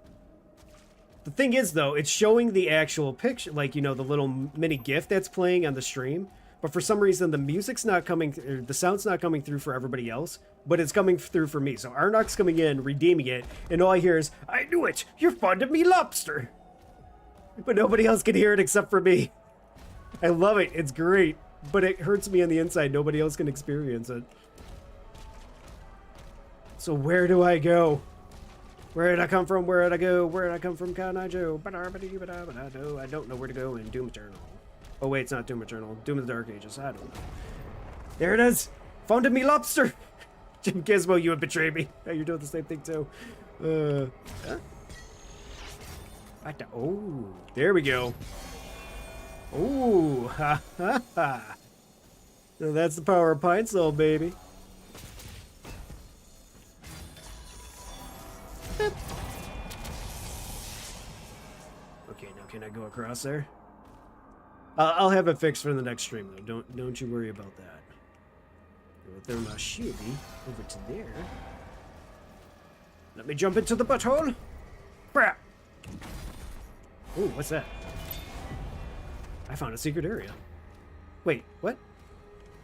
The thing is, though, it's showing the actual picture, like, you know, the little mini GIF that's playing on the stream. But for some reason, the music's not coming, or the sound's not coming through for everybody else, but it's coming through for me. So Arnok's coming in, redeeming it, and all I hear is, "I knew it! You're fond of me, lobster!" But nobody else can hear it except for me. I love it. It's great. But it hurts me on the inside. Nobody else can experience it. So where do I go? Where did I come from? Where did I go? Where did I come from? Can I do? I don't know where to go in Doom Eternal. Oh wait, it's not Doom Eternal. Doom of the Dark Ages. I don't know. There it is! Found me, lobster! Jim Gizmo, you have betrayed me. Oh, you're doing the same thing too. Huh? Oh, there we go. Oh, ha ha ha. So that's the power of Pine Sol, baby. Okay, now can I go across there? I'll have it fixed for the next stream, though. Don't you worry about that. We'll throw my shieldy over to there. Let me jump into the butthole. Crap. Ooh, what's that? I found a secret area. Wait, what?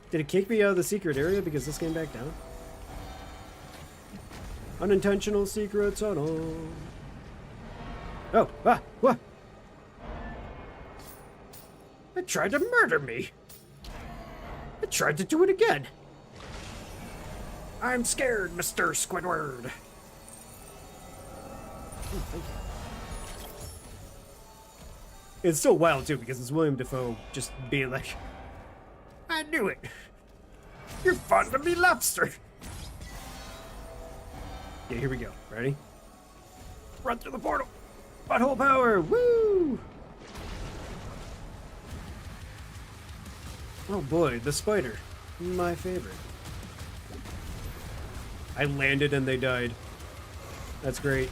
Did it kick me out of the secret area because this came back down? Unintentional secret tunnel. Oh, what? It tried to murder me. It tried to do it again. I'm scared, Mr. Squidward. Oh, thank you. It's so wild, too, because it's William Dafoe just being like, "I knew it. You're fond of me, lobster." Yeah, here we go. Ready? Run through the portal. Butthole power. Woo! Oh boy, the spider. My favorite. I landed and they died. That's great.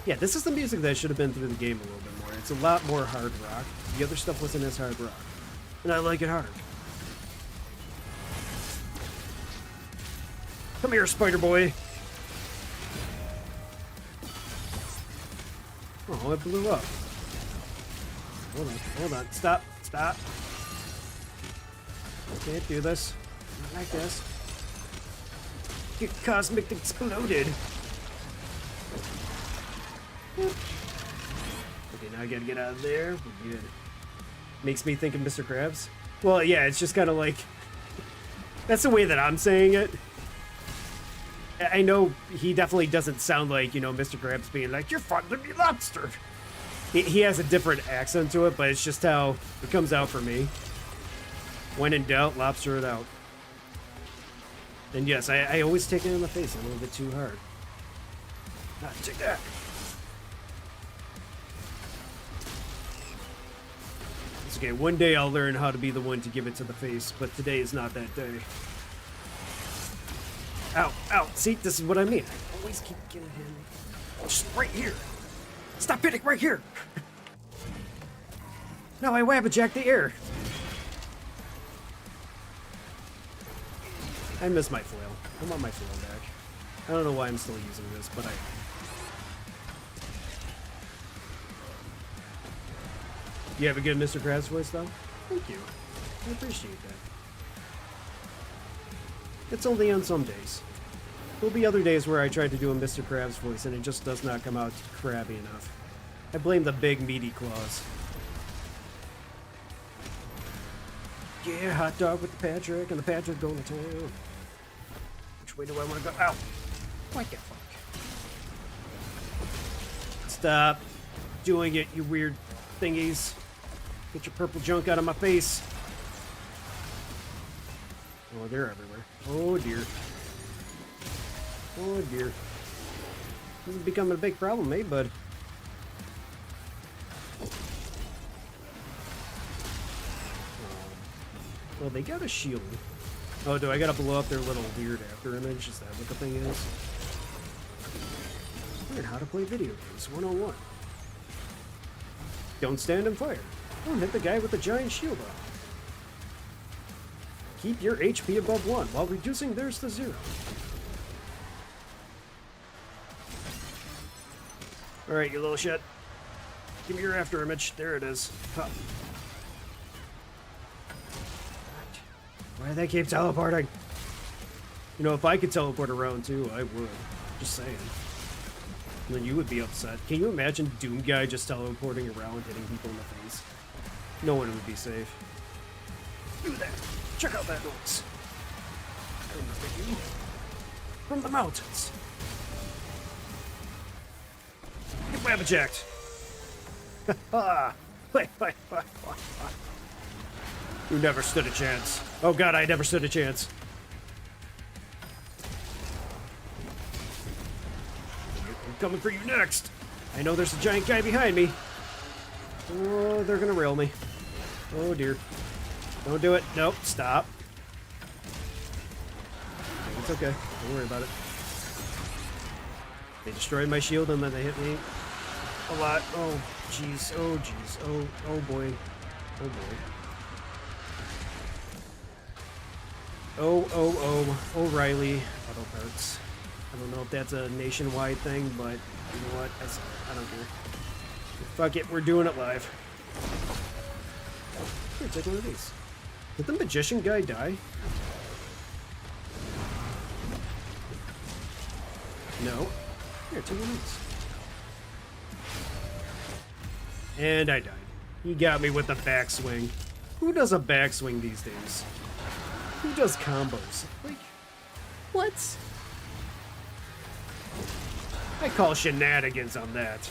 Yeah, this is the music that should have been through the game a little bit more. It's a lot more hard rock. The other stuff wasn't as hard rock. And I like it hard. Come here, spider boy. Oh, it blew up. Hold on. Stop. I can't do this. Not like this. Get cosmic exploded. Okay, now I gotta get out of there. We're good. Makes me think of Mr. Krabs. Well, yeah, it's just kind of like... That's the way that I'm saying it. I know he definitely doesn't sound like, you know, Mr. Krabs being like, "You're fun to be lobster." He has a different accent to it, but it's just how it comes out for me. When in doubt, lobster it out. And yes, I always take it in the face a little bit too hard. Ah, take that. It's okay, one day I'll learn how to be the one to give it to the face, but today is not that day. Ow. See, this is what I mean. I always keep getting him. Just right here. Stop hitting right here. No, I wabba-jacked the air. I miss my flail. I want my flail back. I don't know why I'm still using this, but I am. You have a good Mr. Krabs voice, though? Thank you. I appreciate that. It's only on some days. There'll be other days where I try to do a Mr. Krabs voice and it just does not come out crabby enough. I blame the big meaty claws. Yeah, hot dog with the Patrick and the Patrick going to town. Which way do I want to go? Ow! What the fuck? Stop doing it, you weird thingies. Get your purple junk out of my face. Oh, they're everywhere. Oh dear. Oh dear. This is becoming a big problem, eh, bud? Well, they got a shield. Oh, do I gotta blow up their little weird after image? Is that what the thing is? Learn how to play video games 101. Don't stand and fire. Don't hit the guy with the giant shield up. Keep your HP above 1 while reducing theirs to 0. Alright, you little shit. Give me your after image. There it is. Huh. Why do they keep teleporting? You know, if I could teleport around too, I would. Just saying. And then you would be upset. Can you imagine Doom Guy just teleporting around, hitting people in the face? No one would be safe. Do that. Check out that noise. I remember you. From the mountains. Get wabba-jacked. You never stood a chance. Oh god, I never stood a chance. I'm coming for you next. I know there's a giant guy behind me. Oh, they're gonna rail me. Oh dear. Don't do it. Nope, stop. It's okay. Don't worry about it. They destroyed my shield and then they hit me a lot. Oh, jeez. Oh, jeez. Oh, boy. Oh, boy. Oh, O'Reilly Auto Parts. I don't know if that's a nationwide thing, but you know what? I don't care. Fuck it, we're doing it live. Here, take one of these. Did the magician guy die? No. Here, take one of these. And I died. He got me with the backswing. Who does a backswing these days? Who does combos? Like, what? I call shenanigans on that.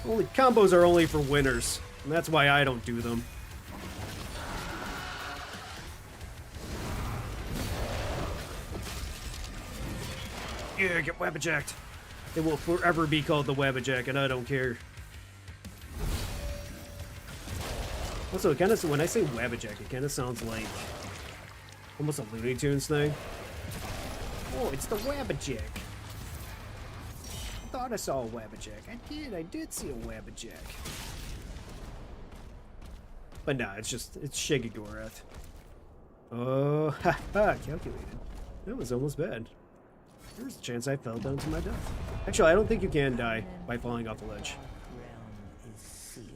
Only combos are only for winners, and that's why I don't do them. Yeah, get wabba-jacked. It will forever be called the wabba-jack, and I don't care. Also, it kind of, when I say wabba-jack, it kind of sounds like almost a Looney Tunes thing. Oh, it's the wabba-jack. I thought I saw a wabba-jack. I did see a wabba-jack. But nah, it's Shegigorath. Oh, ha, calculated. That was almost bad. There's a chance I fell down to my death. Actually, I don't think you can die by falling off the ledge. Realm is sealed.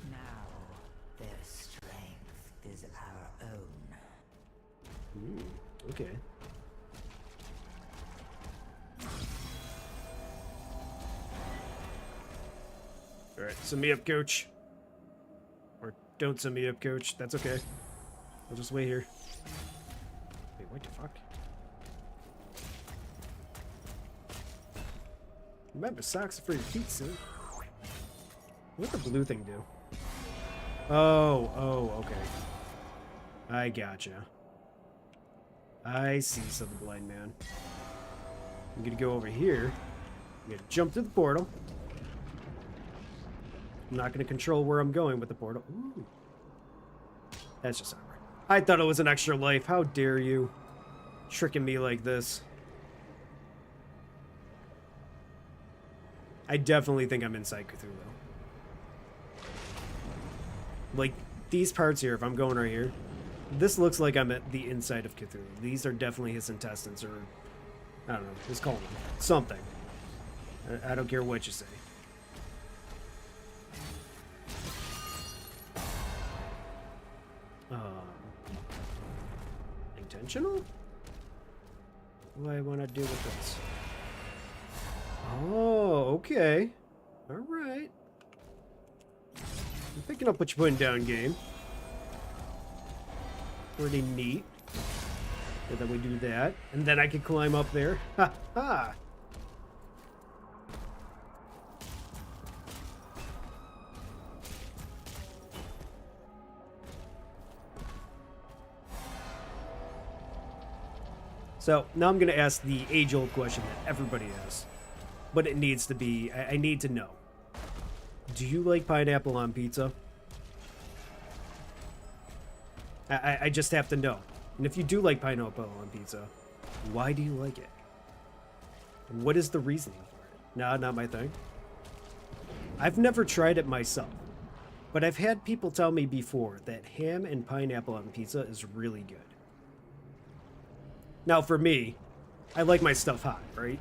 Now their strength is our own. Okay. Alright, send me up, coach. Or don't send me up, coach. That's okay. I'll just wait here. Wait, what the fuck? Remember, socks are for your feet, son. What'd the blue thing do? Oh, okay. I gotcha. I see something, blind man. I'm gonna go over here. I'm gonna jump to the portal. I'm not gonna control where I'm going with the portal. Ooh. That's just not right. I thought it was an extra life. How dare you? Tricking me like this. I definitely think I'm inside Cthulhu. Like, these parts here, if I'm going right here, this looks like I'm at the inside of Cthulhu. These are definitely his intestines, or, I don't know, his colon. Something. I don't care what you say. Intentional? What do I want to do with this? Oh, okay. Alright. I'm picking up what you're putting down, game. Pretty neat. And then we do that. And then I can climb up there. Ha ha! So, now I'm going to ask the age-old question that everybody asks. But it needs to be... I need to know. Do you like pineapple on pizza? I just have to know. And if you do like pineapple on pizza, why do you like it? What is the reasoning for it? Nah, not my thing. I've never tried it myself. But I've had people tell me before that ham and pineapple on pizza is really good. Now, for me, I like my stuff hot, right?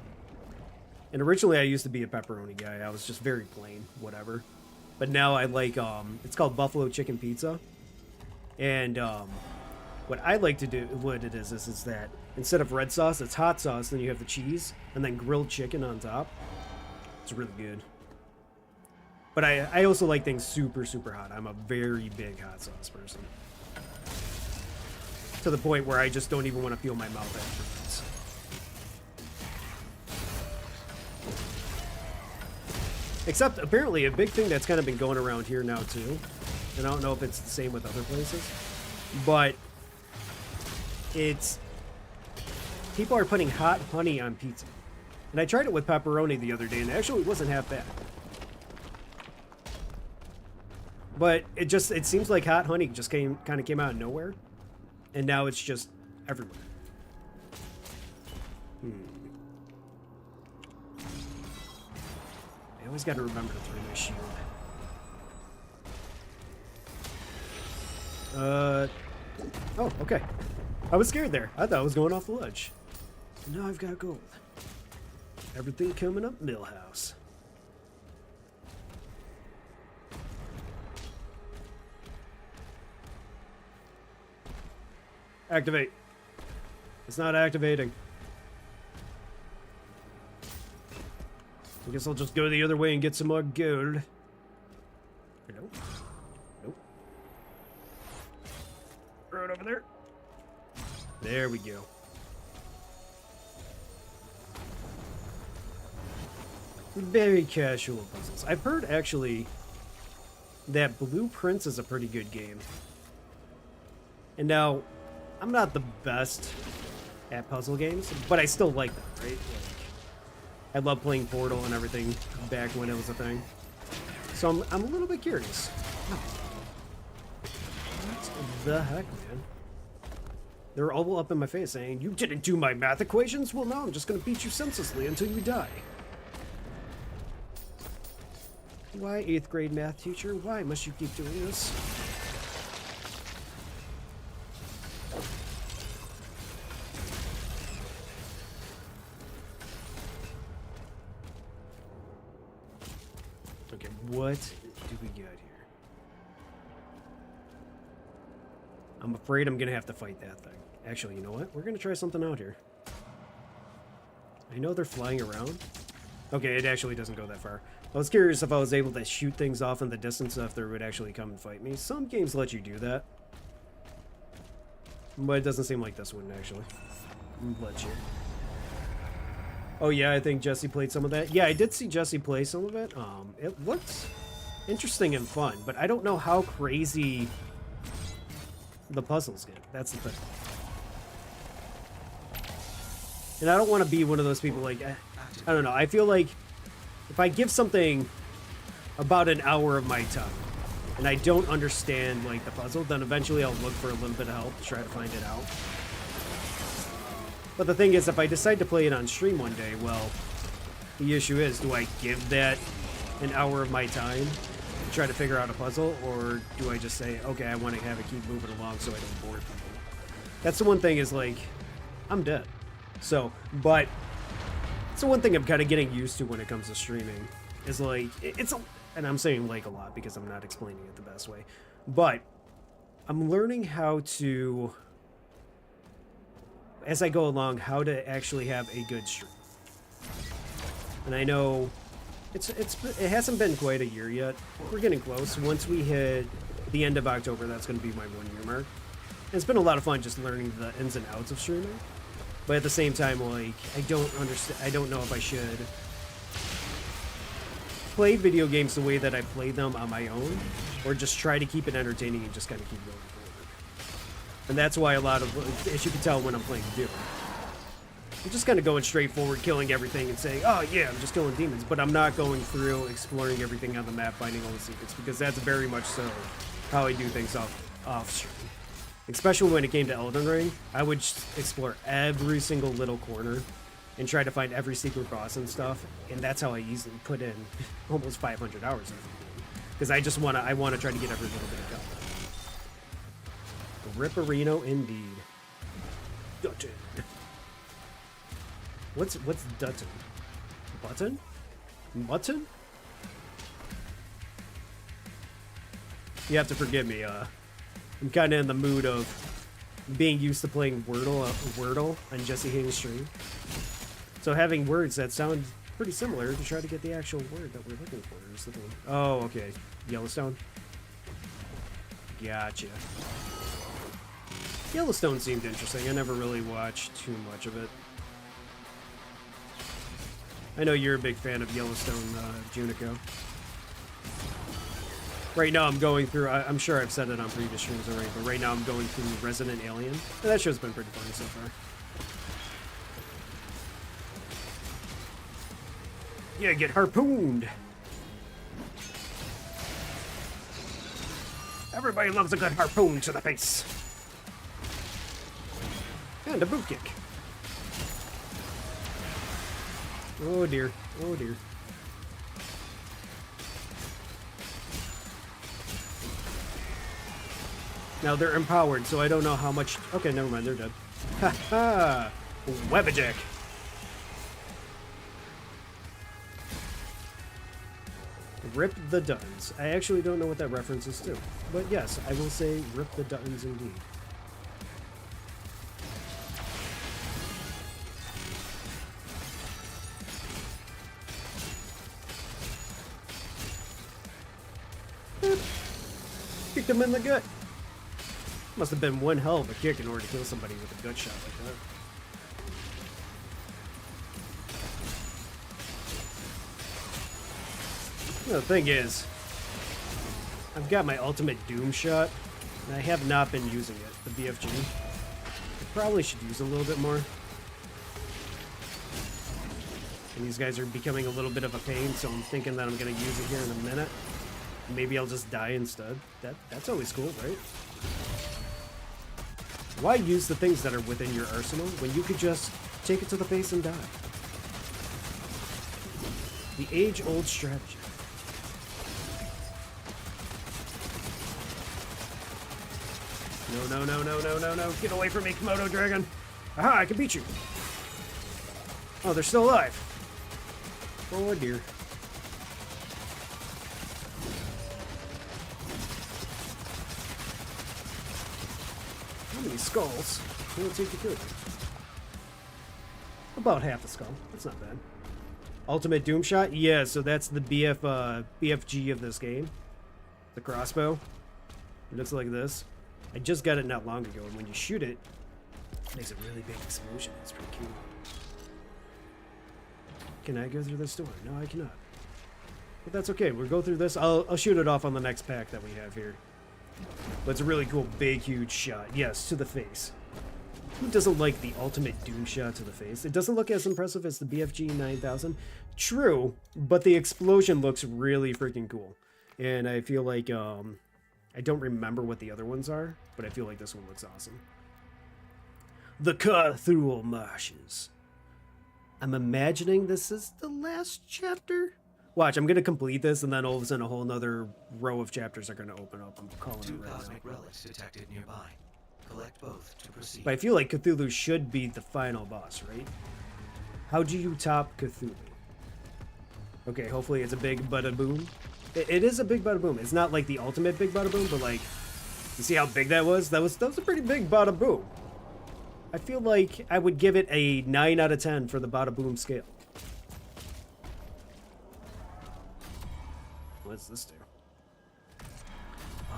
And originally I used to be a pepperoni guy. I was just very plain, whatever. But now I like, it's called buffalo chicken pizza. And what I like to do, what it is that instead of red sauce, it's hot sauce. Then you have the cheese and then grilled chicken on top. It's really good. But I also like things super, super hot. I'm a very big hot sauce person. To the point where I just don't even want to feel my mouth afterwards. Except, apparently, a big thing that's kind of been going around here now, too, and I don't know if it's the same with other places, but it's... people are putting hot honey on pizza. And I tried it with pepperoni the other day, and actually it wasn't half bad. But it seems like hot honey just kind of came out of nowhere. And now it's just everywhere. I always got to remember to throw my shield. Oh, okay. I was scared there. I thought I was going off the ledge. Now I've got gold. Everything coming up Millhouse. Activate. It's not activating. I guess I'll just go the other way and get some more gold. Nope. Nope. Throw it over there. There we go. Very casual puzzles. I've heard, actually, that Blueprints is a pretty good game. And now... I'm not the best at puzzle games, but I still like them, right? Like, I love playing Portal and everything back when it was a thing. So I'm a little bit curious. What the heck, man? They're all up in my face saying, "You didn't do my math equations? Well, no, I'm just gonna beat you senselessly until you die." Why, 8th grade math teacher? Why must you keep doing this? what do we got here? I'm afraid I'm gonna have to fight that thing. Actually, you know what? We're gonna try something out here. I know they're flying around. Okay, it actually doesn't go that far. I was curious if I was able to shoot things off in the distance if they would actually come and fight me. Some games let you do that. But it doesn't seem like this one actually let you. Oh yeah, I think Jesse played some of that. Yeah, I did see Jesse play some of it. It looked interesting and fun, but I don't know how crazy the puzzles get. That's the thing. And I don't want to be one of those people like, I don't know, I feel like if I give something about an hour of my time and I don't understand like the puzzle, then eventually I'll look for a little bit of help to try to find it out. But the thing is, if I decide to play it on stream one day, well, the issue is, do I give that an hour of my time to try to figure out a puzzle, or do I just say, okay, I want to have it keep moving along so I don't bore people? That's the one thing is like, I'm dead. So, but it's the one thing I'm kind of getting used to when it comes to streaming is like, and I'm saying like a lot because I'm not explaining it the best way, but I'm learning how to, as I go along, how to actually have a good stream. And I know it hasn't been quite a year yet. We're getting close. Once we hit the end of October, that's going to be my 1 year mark. And it's been a lot of fun just learning the ins and outs of streaming. But at the same time, like, I don't understand. I don't know if I should play video games the way that I play them on my own, or just try to keep it entertaining and just kind of keep going forward. And that's why a lot of, as you can tell when I'm playing Doom, I'm just kind of going straight forward, killing everything and saying, oh yeah, I'm just killing demons. But I'm not going through exploring everything on the map, finding all the secrets, because that's very much so how I do things off stream. Especially when it came to Elden Ring, I would explore every single little corner and try to find every secret boss and stuff. And that's how I easily put in almost 500 hours into the game. Because I want to try to get every little bit of content. Ripperino indeed. Dutton. What's Dutton? Button? Mutton? You have to forgive me, I'm kind of in the mood of being used to playing Wordle on Jesse Haynes' stream. So having words that sound pretty similar to try to get the actual word that we're looking for is the thing. Oh, okay. Yellowstone. Gotcha. Yellowstone seemed interesting. I never really watched too much of it. I know you're a big fan of Yellowstone, Junico. Right now I'm going through, I'm sure I've said it on previous streams already, but right now I'm going through Resident Alien. And that show's been pretty funny so far. Yeah, get harpooned! Everybody loves a good harpoon to the face! And a boot kick. Oh dear, oh dear. Now they're empowered, so I don't know how much... Okay, never mind, they're dead. Ha ha! Webbajack! Rip the Duttons. I actually don't know what that reference is to. But yes, I will say rip the Duttons indeed. Kicked him in the gut. Must have been one hell of a kick in order to kill somebody with a gut shot like that. The thing is, I've got my ultimate Doom shot, and I have not been using it, the BFG. I probably should use a little bit more. And these guys are becoming a little bit of a pain, so I'm thinking that I'm going to use it here in a minute. Maybe I'll just die instead. That's always cool, right? Why use the things that are within your arsenal when you could just take it to the face and die? The age-old strategy. No, no, no, no, no, no, no. Get away from me, Komodo Dragon. Aha, I can beat you. Oh, they're still alive. Oh, dear. many skulls. I don't think you could. About half a skull. That's not bad. Ultimate Doom Shot? Yeah, so that's the BFG of this game. The crossbow. It looks like this. I just got it not long ago, and when you shoot it, it makes a really big explosion. It's pretty cool. Can I go through this door? No, I cannot. But that's okay. We'll go through this. I'll shoot it off on the next pack that we have here. But it's a really cool, big, huge shot. Yes, to the face. Who doesn't like the ultimate Doom Shot to the face? It doesn't look as impressive as the BFG 9000. True, but the explosion looks really freaking cool. And I feel like, I don't remember what the other ones are, but I feel like this one looks awesome. The Cthulhu Marshes. I'm imagining this is the last chapter. Watch, I'm going to complete this, and then all of a sudden a whole nother row of chapters are going to open up. I'm calling it Two right cosmic now. relics detected nearby. Collect both to proceed. But I feel like Cthulhu should be the final boss, right? How do you top Cthulhu? Okay, hopefully it's a big bada boom. It is a big bada boom. It's not like the ultimate big bada boom, but like, you see how big that was? That was a pretty big bada boom. I feel like I would give it a 9 out of 10 for the bada boom scale. What does this do?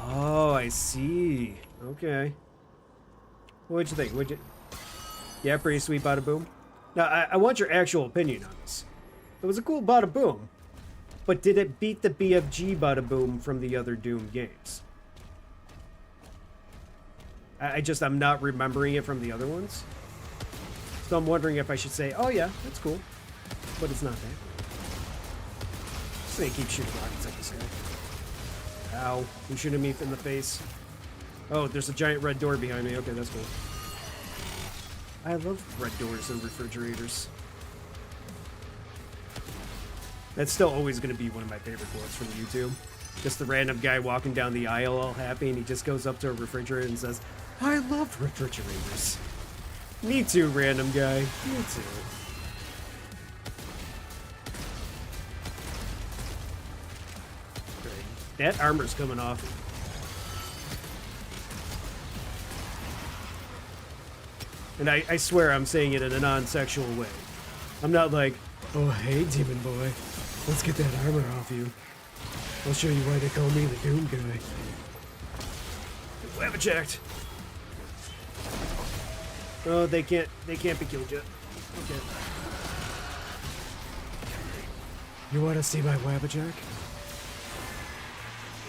Oh, I see. Okay. What'd you think? Yeah, pretty sweet bada boom. Now, I want your actual opinion on this. It was a cool bada boom, but did it beat the BFG bada boom from the other Doom games? I'm not remembering it from the other ones. So I'm wondering if I should say, oh yeah, that's cool. But it's not that. Just gonna keep shooting rockets at this guy. Ow. Who's shooting me in the face? Oh, there's a giant red door behind me. Okay, that's cool. I love red doors and refrigerators. That's still always going to be one of my favorite quotes from YouTube. Just the random guy walking down the aisle all happy, and he just goes up to a refrigerator and says, I love refrigerators. Me too, random guy. Me too. Great. That armor's coming off. And I swear I'm saying it in a non-sexual way. I'm not like, oh, hey, demon boy. Let's get that armor off you. I'll show you why they call me the Doom Guy. Web eject. Oh, they can't be killed yet. Okay. You want to see my web eject?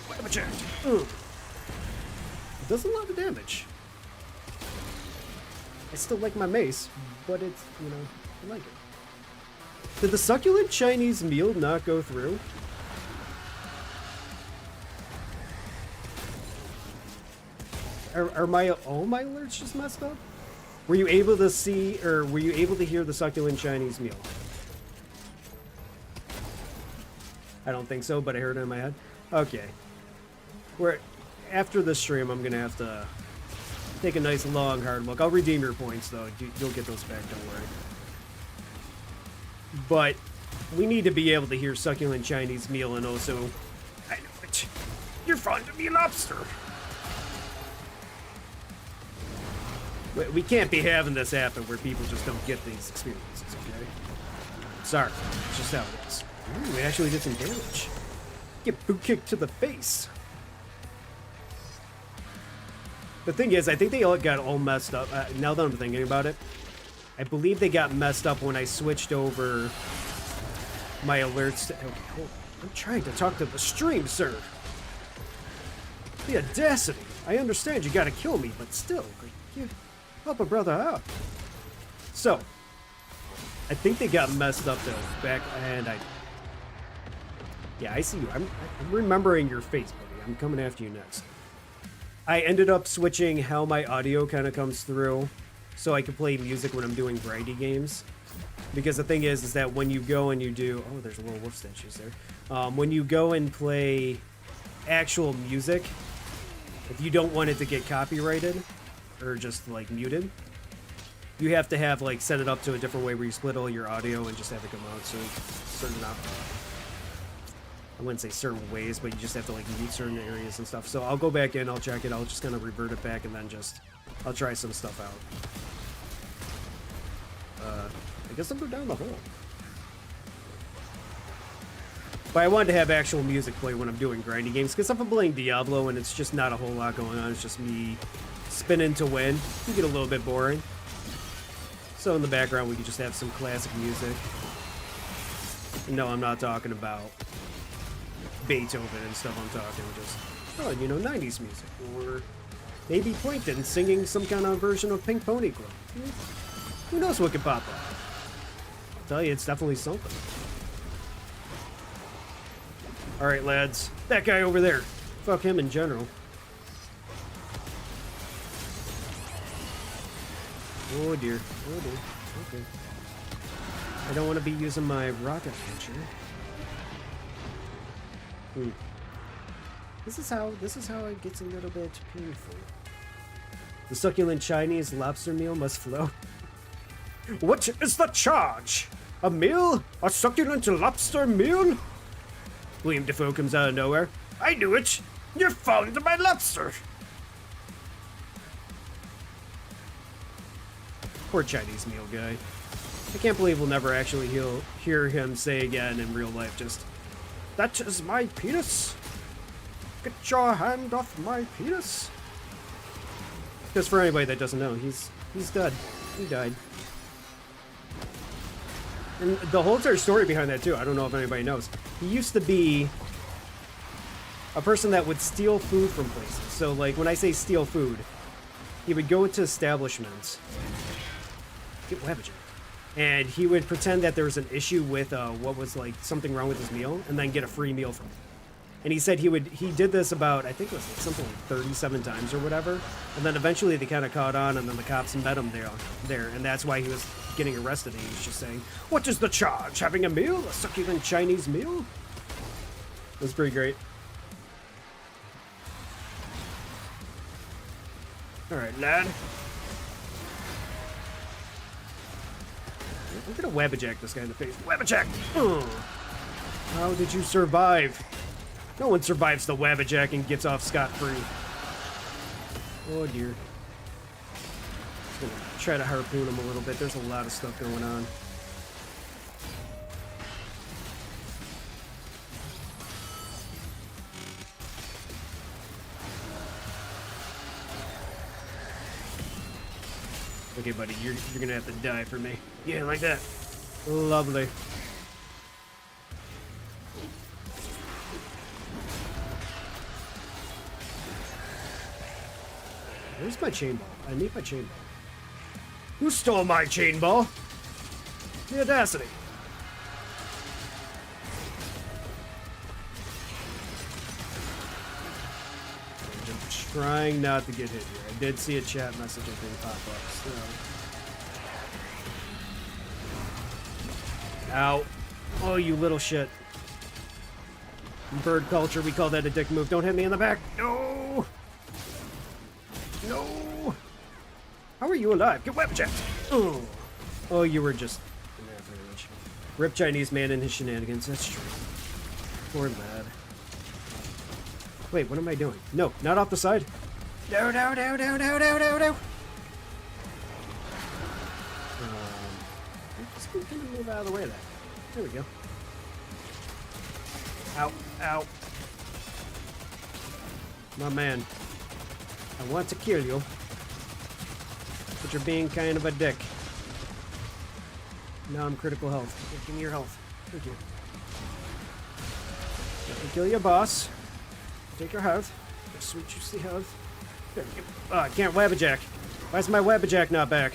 Web eject. It does a lot of damage. I still like my mace, but it's, you know, I like it. Did the succulent Chinese meal not go through? Are all my alerts just messed up? Were you able to see, or were you able to hear the succulent Chinese meal? I don't think so, but I heard it in my head. Okay. After this stream, I'm gonna have to take a nice long hard look. I'll redeem your points though. You'll get those back, don't worry. But we need to be able to hear succulent Chinese meal, and also, I know it. You're fond of me lobster. We can't be having this happen where people just don't get these experiences, okay? Sorry, it's just how it is. Ooh, we actually did some damage. Get boot kicked to the face. The thing is, I think they all got all messed up. Now that I'm thinking about it, I believe they got messed up when I switched over my alerts to... Okay, hold on. I'm trying to talk to the stream, sir. The audacity. I understand you gotta kill me, but still, you help a brother out. So, I think they got messed up though. Yeah, I see you. I'm remembering your face, buddy. I'm coming after you next. I ended up switching how my audio kind of comes through so I can play music when I'm doing variety games. Because the thing is that when you go and you do... Oh, there's a little wolf statues there. When you go and play actual music, if you don't want it to get copyrighted or just like muted, you have to have like set it up to a different way where you split all your audio and just have it come out so certain I wouldn't say certain ways, but you just have to like mute certain areas and stuff. So I'll go back in, I'll check it, I'll just kind of revert it back, and then just I'll try some stuff out. I guess I'll go down the hole. But I wanted to have actual music play when I'm doing grinding games, because if I'm playing Diablo and it's just not a whole lot going on, it's just me spinning to win, it can get a little bit boring. So in the background we could just have some classic music. No, I'm not talking about Beethoven and stuff, I'm talking just, oh, you know, 90s music. Or maybe Plankton singing some kind of version of Pink Pony Club. Who knows what could pop up? I'll tell you, it's definitely something. Alright, lads. That guy over there. Fuck him in general. Oh dear. Oh dear. Okay. I don't want to be using my rocket launcher. This is how it gets a little bit painful. The succulent Chinese lobster meal must flow. What is the charge? A meal? A succulent lobster meal? William Dafoe comes out of nowhere. I knew it! You found my lobster! Poor Chinese meal guy. I can't believe we'll never actually hear him say again in real life just, that is my penis! Get your hand off my penis! Because for anybody that doesn't know, he's dead. He died. And the whole entire story behind that too, I don't know if anybody knows. He used to be a person that would steal food from places. So like when I say steal food, he would go into establishments, get Webbager, and he would pretend that there was an issue with what was like something wrong with his meal, and then get a free meal from him. And he said he did this about, I think it was like something like 37 times or whatever. And then eventually they kind of caught on, and then the cops met him there. And that's why he was getting arrested. And he was just saying, what is the charge? Having a meal? A succulent Chinese meal? It was pretty great. Alright, lad. I'm gonna Webbajack this guy in the face. Webbajack! How did you survive? No one survives the Webbajack and gets off scot-free. Oh dear. Just gonna try to harpoon him a little bit. There's a lot of stuff going on. Okay, buddy, you're gonna have to die for me. Yeah, like that. Lovely. Where's my chain ball? I need my chain ball. Who stole my chain ball? The audacity. I'm trying not to get hit here. I did see a chat message I think pop up, so. Ow. Oh, you little shit. In bird culture, we call that a dick move. Don't hit me in the back. No! No! How are you alive? Get Webjacked! Oh. Oh, you were just an average. Rip Chinese man and his shenanigans. That's true. Poor lad. Wait, what am I doing? No, not off the side. No, no, no, no, no, no, no, no! I'm just gonna move out of the way of that. There we go. Ow, ow. My man. I want to kill you, but you're being kind of a dick. Now I'm critical health. Give me your health. Thank you. Let me kill your boss. Take your health. Your sweet juicy health. There we go. Oh, I can't Webbajack. Why is my Webbajack not back?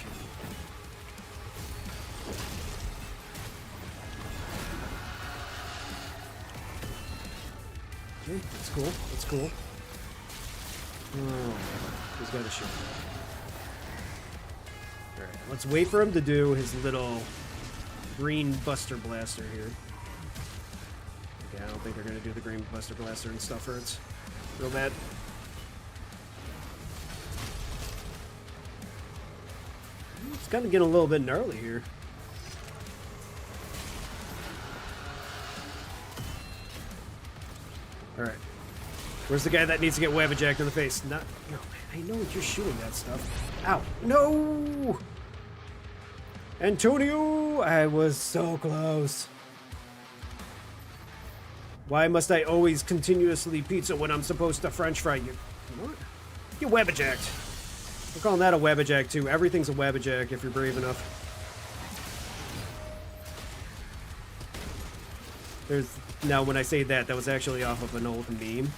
Okay, that's cool. That's cool. Oh, he's got a shield. Alright, let's wait for him to do his little green Buster Blaster here. Okay, I don't think they're going to do the green Buster Blaster and stuff hurts real bad. It's kind of getting a little bit gnarly here. Where's the guy that needs to get webjacked in the face? Not, no, I know you're shooting that stuff. Ow, no! Antonio, I was so close. Why must I always continuously pizza when I'm supposed to French fry you? What? You webjacked. We're calling that a webjack too. Everything's a webjack if you're brave enough. Now when I say that, that was actually off of an old meme.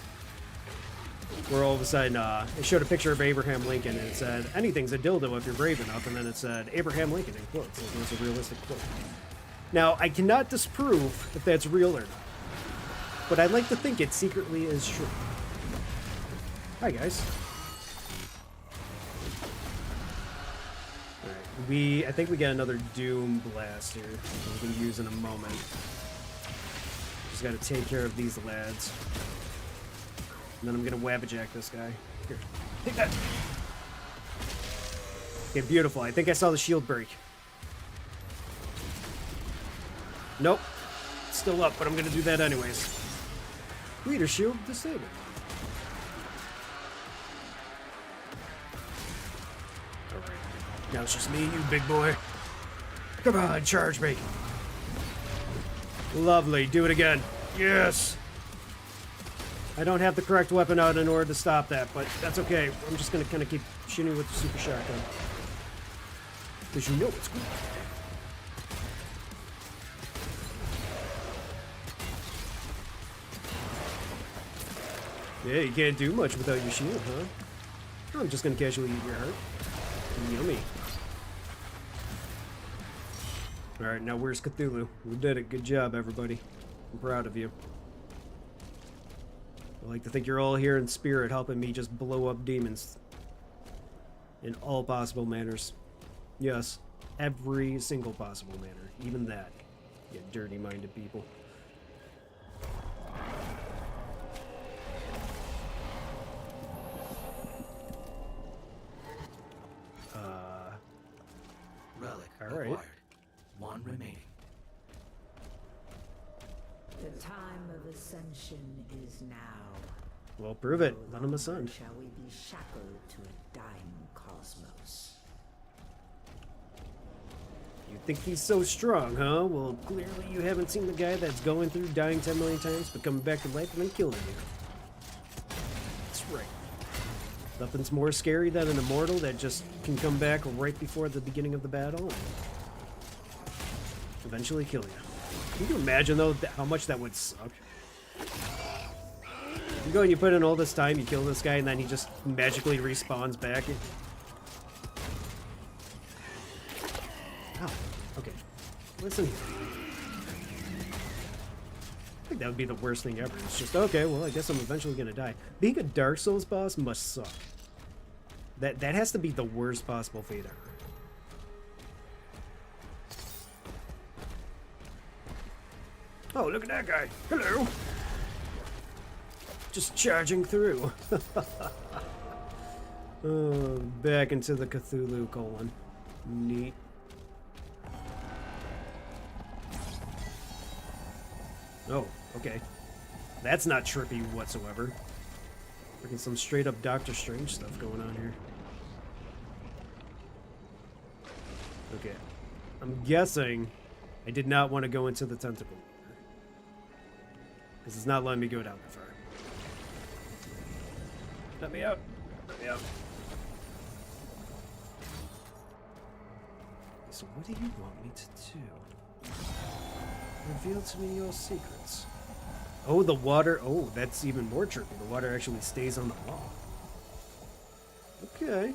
Where all of a sudden, it showed a picture of Abraham Lincoln and it said, anything's a dildo if you're brave enough, and then it said, Abraham Lincoln in quotes. Like it was a realistic quote. Now, I cannot disprove if that's real or not. But I'd like to think it secretly is true. Hi, guys. Alright, I think we got another Doom Blast here that we can use in a moment. Just gotta take care of these lads. And then I'm gonna wabbajack this guy. Here, take that! Okay, beautiful. I think I saw the shield break. Nope. It's still up, but I'm gonna do that anyways. Reader shield disabled. Alright. Now it's just me and you, big boy. Come on, charge me. Lovely. Do it again. Yes! I don't have the correct weapon out in order to stop that, but that's okay. I'm just gonna kind of keep shooting with the super shotgun. Because you know it's good. Yeah, you can't do much without your shield, huh? I'm just gonna casually eat your heart. Yummy. Alright, now where's Cthulhu? We did it. Good job, everybody. I'm proud of you. I like to think you're all here in spirit helping me just blow up demons. In all possible manners. Yes, every single possible manner. Even that. You dirty-minded people. Relic All right. acquired. One remaining. The time of ascension is now. Well, prove it. Let him ascend. Shall we be shackled to a dying cosmos? You think he's so strong, huh? Well, clearly you haven't seen the guy that's going through dying 10 million times, but coming back to life and then killing you. That's right. Nothing's more scary than an immortal that just can come back right before the beginning of the battle and eventually kill you. Can you imagine, though, how much that would suck? You go and you put in all this time, you kill this guy, and then he just magically respawns back. Oh, okay. Listen here. I think that would be the worst thing ever. It's just, okay, well, I guess I'm eventually gonna die. Being a Dark Souls boss must suck. That has to be the worst possible fate ever. Oh, look at that guy. Hello. Just charging through. Oh, back into the Cthulhu colon. Neat. Oh, okay. That's not trippy whatsoever. Freaking some straight up Doctor Strange stuff going on here. Okay. I'm guessing I did not want to go into the tentacle. Because it's not letting me go down that far. Let me out. Let me out. So what do you want me to do? Reveal to me your secrets. Oh, the water. Oh, that's even more trippy. The water actually stays on the wall. Okay.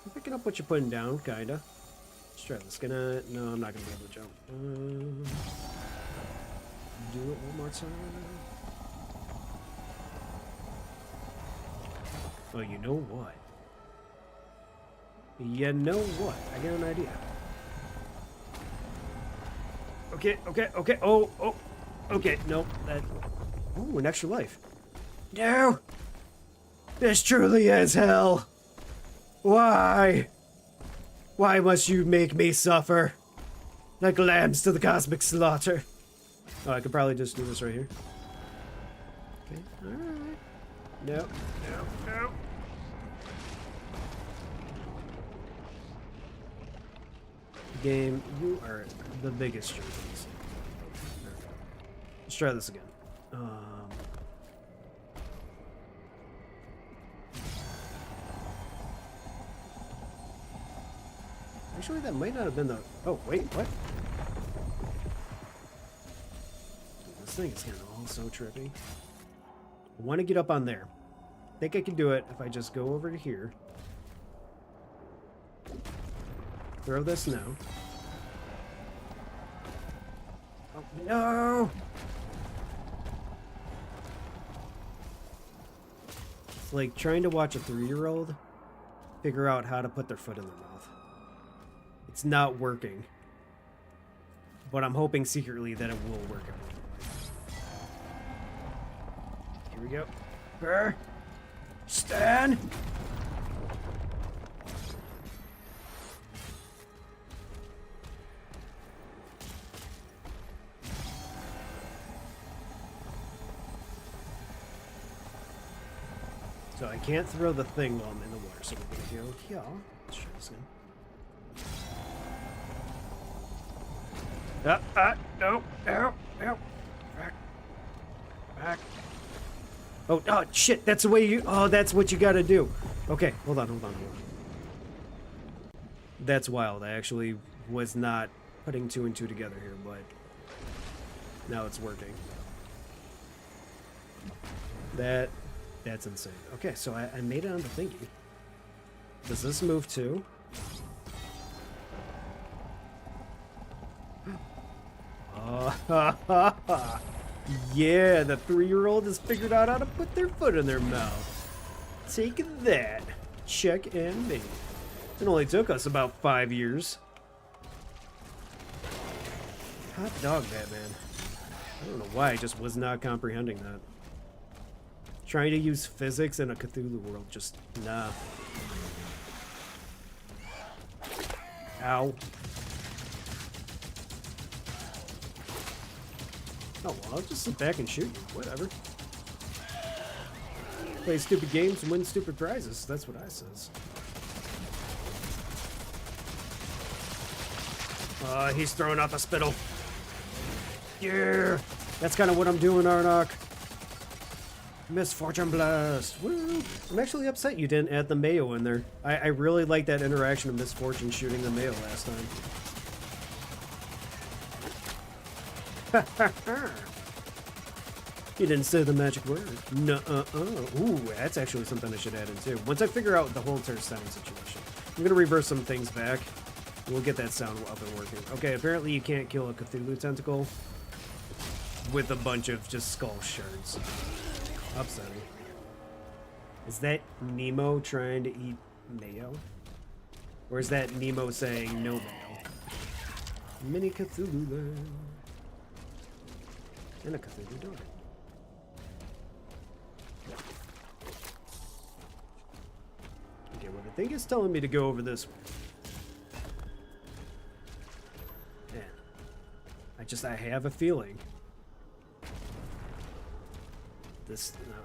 I'm picking up what you're putting down, kinda. Let's try this. No, I'm not gonna be able to jump. Do it one more time. Oh, you know what? You know what? I got an idea. Okay. Oh. Okay, no. Oh, an extra life. No! This truly is hell. Why? Why must you make me suffer? Like lambs to the cosmic slaughter. Oh, I could probably just do this right here. Okay, alright. Nope, nope, nope. Game, you are the biggest jerkies. Let's try this again. Actually, that might not have been the... Oh, wait, what? This thing is kind of all so trippy. I want to get up on there. I think I can do it if I just go over to here. Throw this now. Oh, no! It's like trying to watch a 3-year-old figure out how to put their foot in their mouth. It's not working. But I'm hoping secretly that it will work. Here we go. Burr! Stan! So I can't throw the thing while I'm in the water, so we're gonna go here. Let's try this again. No, no, no. Back. Oh, shit, that's the way you, that's what you gotta do. Okay, hold on. That's wild. I actually was not putting 2 and 2 together here, but now it's working. That's insane. Okay, so I made it on the thingy. Does this move too? Yeah, the 3-year-old has figured out how to put their foot in their mouth. Take that. Check and mate. It only took us about 5 years. Hot dog, Batman. I don't know why I just was not comprehending that. Trying to use physics in a Cthulhu world, just nah. Ow. Oh, well, I'll just sit back and shoot you. Whatever. Play stupid games and win stupid prizes. That's what I says. He's throwing out the spittle. Yeah! That's kind of what I'm doing, Arnok. Misfortune Blast. Woo! I'm actually upset you didn't add the mayo in there. I really like that interaction of Misfortune shooting the mayo last time. You didn't say the magic word. Ooh, that's actually something I should add in too. Once I figure out the whole entire sound situation. I'm gonna reverse some things back. We'll get that sound up and working. Okay, apparently you can't kill a Cthulhu tentacle with a bunch of just skull shards. Upsetting. Is that Nemo trying to eat mayo? Or is that Nemo saying no mayo? Mini Cthulhu land. And a Cthulhu door. Okay, well, I think it's telling me to go over this way. Yeah. I have a feeling.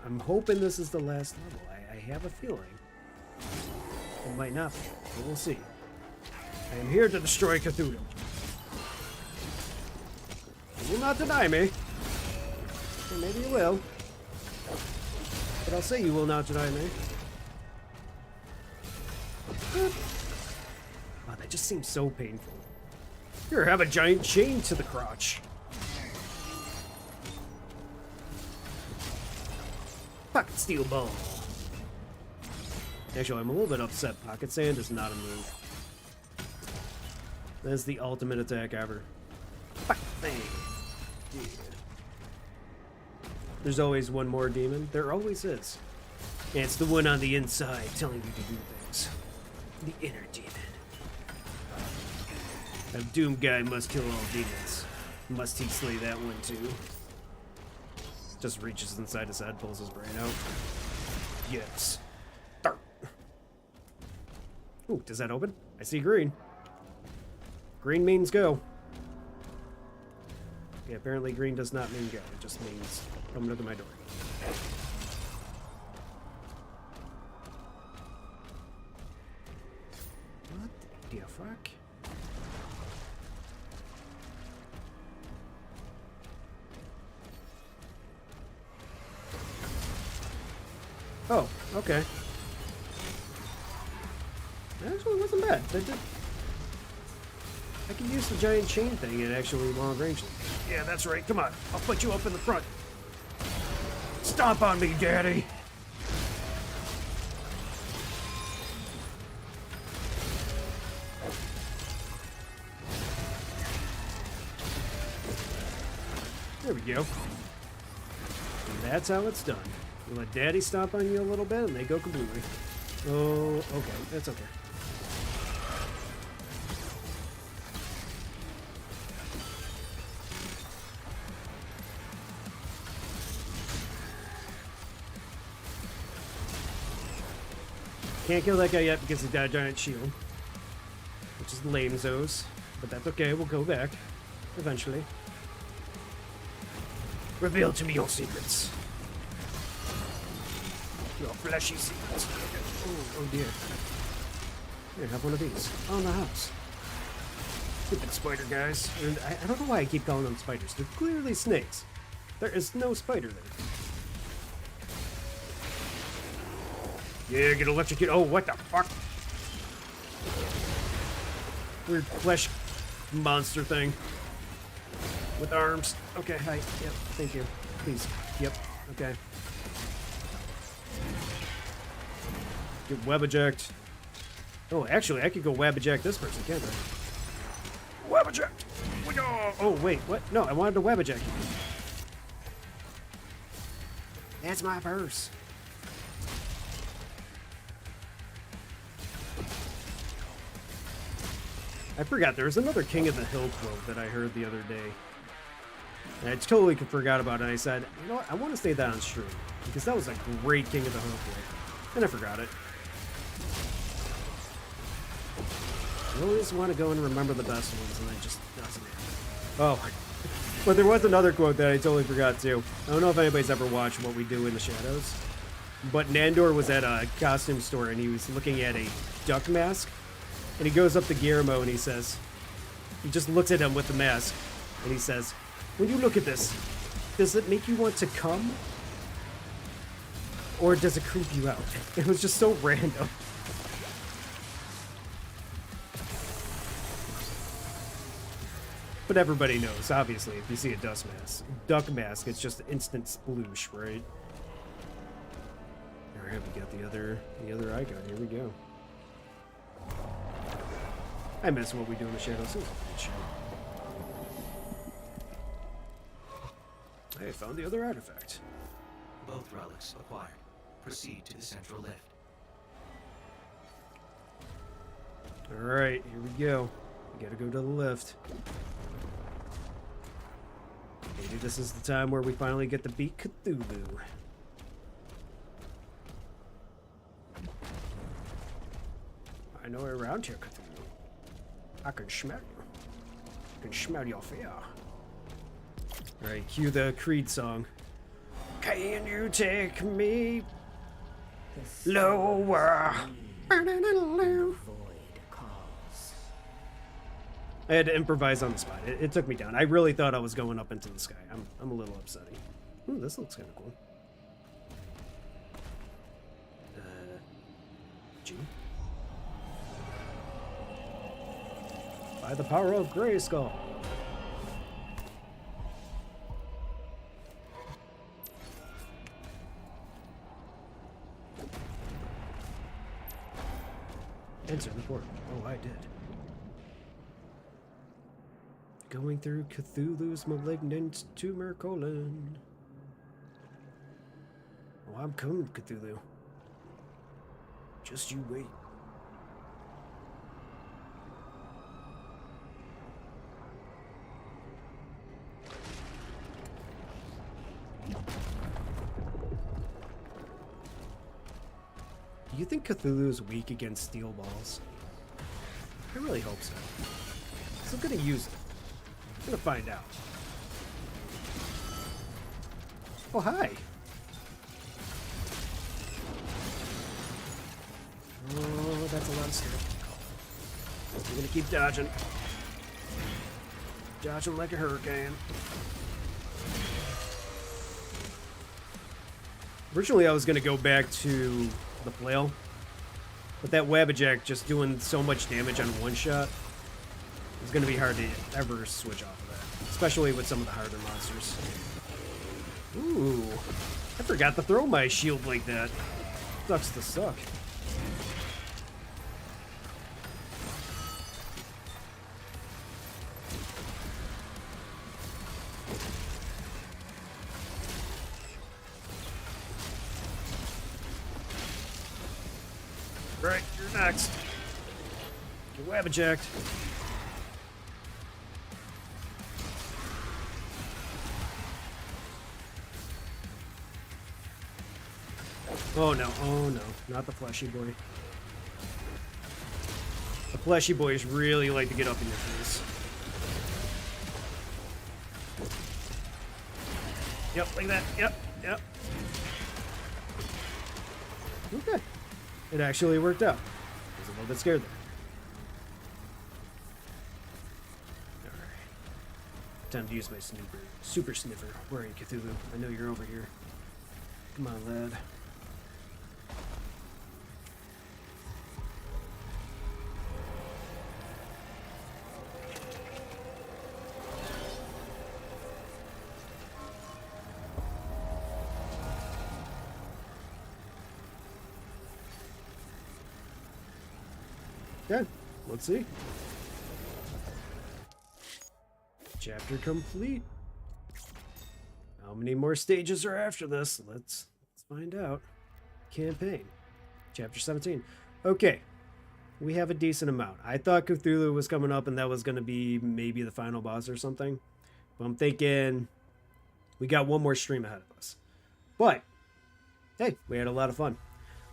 I'm hoping this is the last level. I have a feeling. It might not be, but we'll see. I am here to destroy Cthulhu. You will not deny me. Or maybe you will. But I'll say you will not deny me. Wow, that just seems so painful. Here, have a giant chain to the crotch. Pocket Steel Ball. Actually, I'm a little bit upset. Pocket Sand is not a move. That's the ultimate attack ever. Bang. Yeah. There's always one more demon. There always is. And it's the one on the inside telling you to do things. The inner demon. A Doom guy must kill all demons. Must he slay that one too? Just reaches inside his head, pulls his brain out. Yes. Dark. Ooh, does that open? I see green. Green means go. Yeah, apparently green does not mean go. It just means come look at my door. What the fuck? Oh, okay. That actually wasn't bad. That did. I can use the giant chain thing at actually long range. Yeah, that's right. Come on. I'll put you up in the front. Stomp on me, Daddy. There we go. And that's how it's done. You let Daddy stomp on you a little bit, and they go completely. Oh, okay. That's okay. Can't kill that guy yet because he's got a giant shield. Which is lame-zos. But that's okay, we'll go back. Eventually. Reveal to me your secrets. Your fleshy secrets. Oh dear. Here, have one of these. On the house. Stupid spider guys. And I don't know why I keep calling them spiders. They're clearly snakes. There is no spider there. Yeah, get electrocuted. Oh, what the fuck? Weird flesh monster thing. With arms. Okay, hi. Yep, thank you. Please. Yep, okay. Get web eject. Oh, actually, I could go web eject this person, can't I? Web eject! Oh, wait, what? No, I wanted to web eject. That's my purse. I forgot, there was another King of the Hill quote that I heard the other day. And I totally forgot about it, and I said, you know what, I want to say that on stream. Because that was a great King of the Hill quote. And I forgot it. I always want to go and remember the best ones, and it just doesn't happen. Oh, but there was another quote that I totally forgot too. I don't know if anybody's ever watched What We Do in the Shadows. But Nandor was at a costume store, and he was looking at a duck mask. And he goes up to Guillermo and he says, he just looks at him with the mask, and he says, when you look at this, does it make you want to come? Or does it creep you out? It was just so random. But everybody knows, obviously, if you see a duck mask, it's just instant sploosh, right? Alright, we got the other icon. Here we go. I miss What We Do in the Shadows. It was a good show. I found the other artifact. Both relics acquired. Proceed to the central lift. Alright, here we go. We gotta go to the lift. Maybe this is the time where we finally get to beat Cthulhu. I know you're around here, Cthulhu. I can smell you. I can smell your fear. Alright, cue the Creed song. Can you take me lower? Void calls. I had to improvise on the spot. It took me down. I really thought I was going up into the sky. I'm a little upsetting. Ooh, this looks kind of cool. G. By the power of Grayskull. Enter the portal. Oh, I did. Going through Cthulhu's malignant tumor colon. Oh, I'm coming, Cthulhu. Just you wait. Do you think Cthulhu is weak against steel balls? I really hope so. So I'm gonna use it. I'm gonna find out. Oh, hi. Oh, that's a lot of stuff. I'm gonna keep dodging. Dodging like a hurricane. Originally, I was gonna go back to the flail, but that Wabbajack just doing so much damage on one shot is gonna be hard to ever switch off of that, especially with some of the harder monsters. Ooh, I forgot to throw my shield like that. Sucks to suck. Right, you're next. Get Wabbajacked. Oh no, not the fleshy boy. The fleshy boys really like to get up in your face. Yep, like that. Yep. Okay. It actually worked out. I was a little bit scared there. Alright. Time to use my super sniffer. Where are you, Cthulhu? I know you're over here. Come on, lad. Okay, let's see. Chapter complete. How many more stages are after this? Let's find out. Campaign. Chapter 17. Okay. We have a decent amount. I thought Cthulhu was coming up and that was going to be maybe the final boss or something. But I'm thinking we got one more stream ahead of us. But, hey, we had a lot of fun.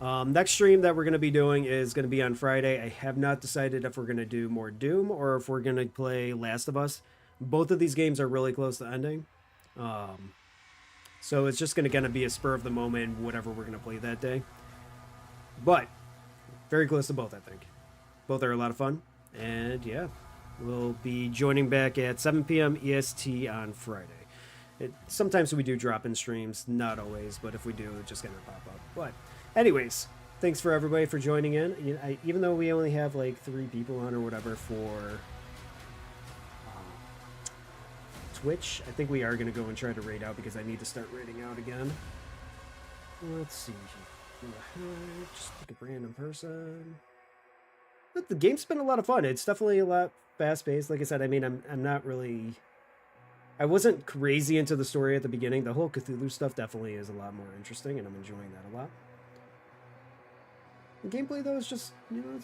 Next stream that we're going to be doing is going to be on Friday. I have not decided if we're going to do more Doom or if we're going to play Last of Us. Both of these games are really close to ending. So it's just going to be a spur of the moment, whatever we're going to play that day. But very close to both, I think. Both are a lot of fun. And yeah, we'll be joining back at 7 p.m. EST on Friday. Sometimes we do drop-in streams, not always, but if we do, it's just going to pop up. But anyways, thanks for everybody for joining in. Even though we only have like 3 people on or whatever for Twitch, I think we are going to go and try to raid out because I need to start raiding out again. Let's see. Just pick a random person. But the game's been a lot of fun. It's definitely a lot fast-paced. Like I said, I mean, I'm not really... I wasn't crazy into the story at the beginning. The whole Cthulhu stuff definitely is a lot more interesting, and I'm enjoying that a lot. The gameplay, though, is just,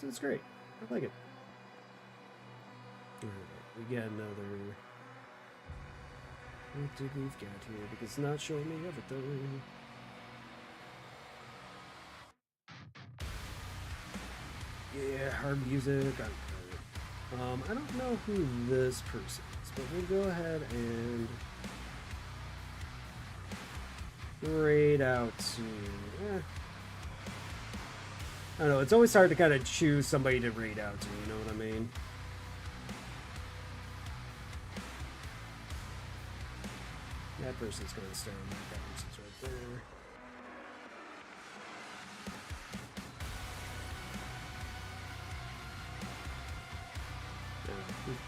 it's great. I like it. Alright, we got another... What did we got here? Because it's not showing me everything. Yeah, hard music. I don't know who this person is, but we'll go ahead and raid out to... I don't know, it's always hard to kind of choose somebody to raid out to, you know what I mean? That person's going to stay on that person's right there.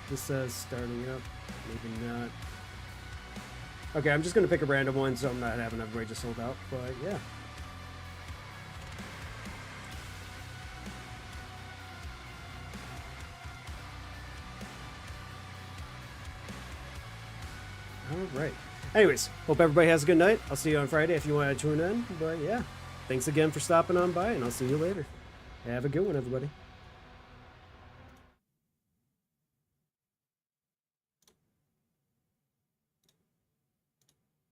This says starting up, maybe not. Okay, I'm just going to pick a random one so I'm not having everybody just hold out, but yeah. Alright. Anyways, hope everybody has a good night. I'll see you on Friday if you want to tune in, but yeah. Thanks again for stopping on by, and I'll see you later. Have a good one, everybody.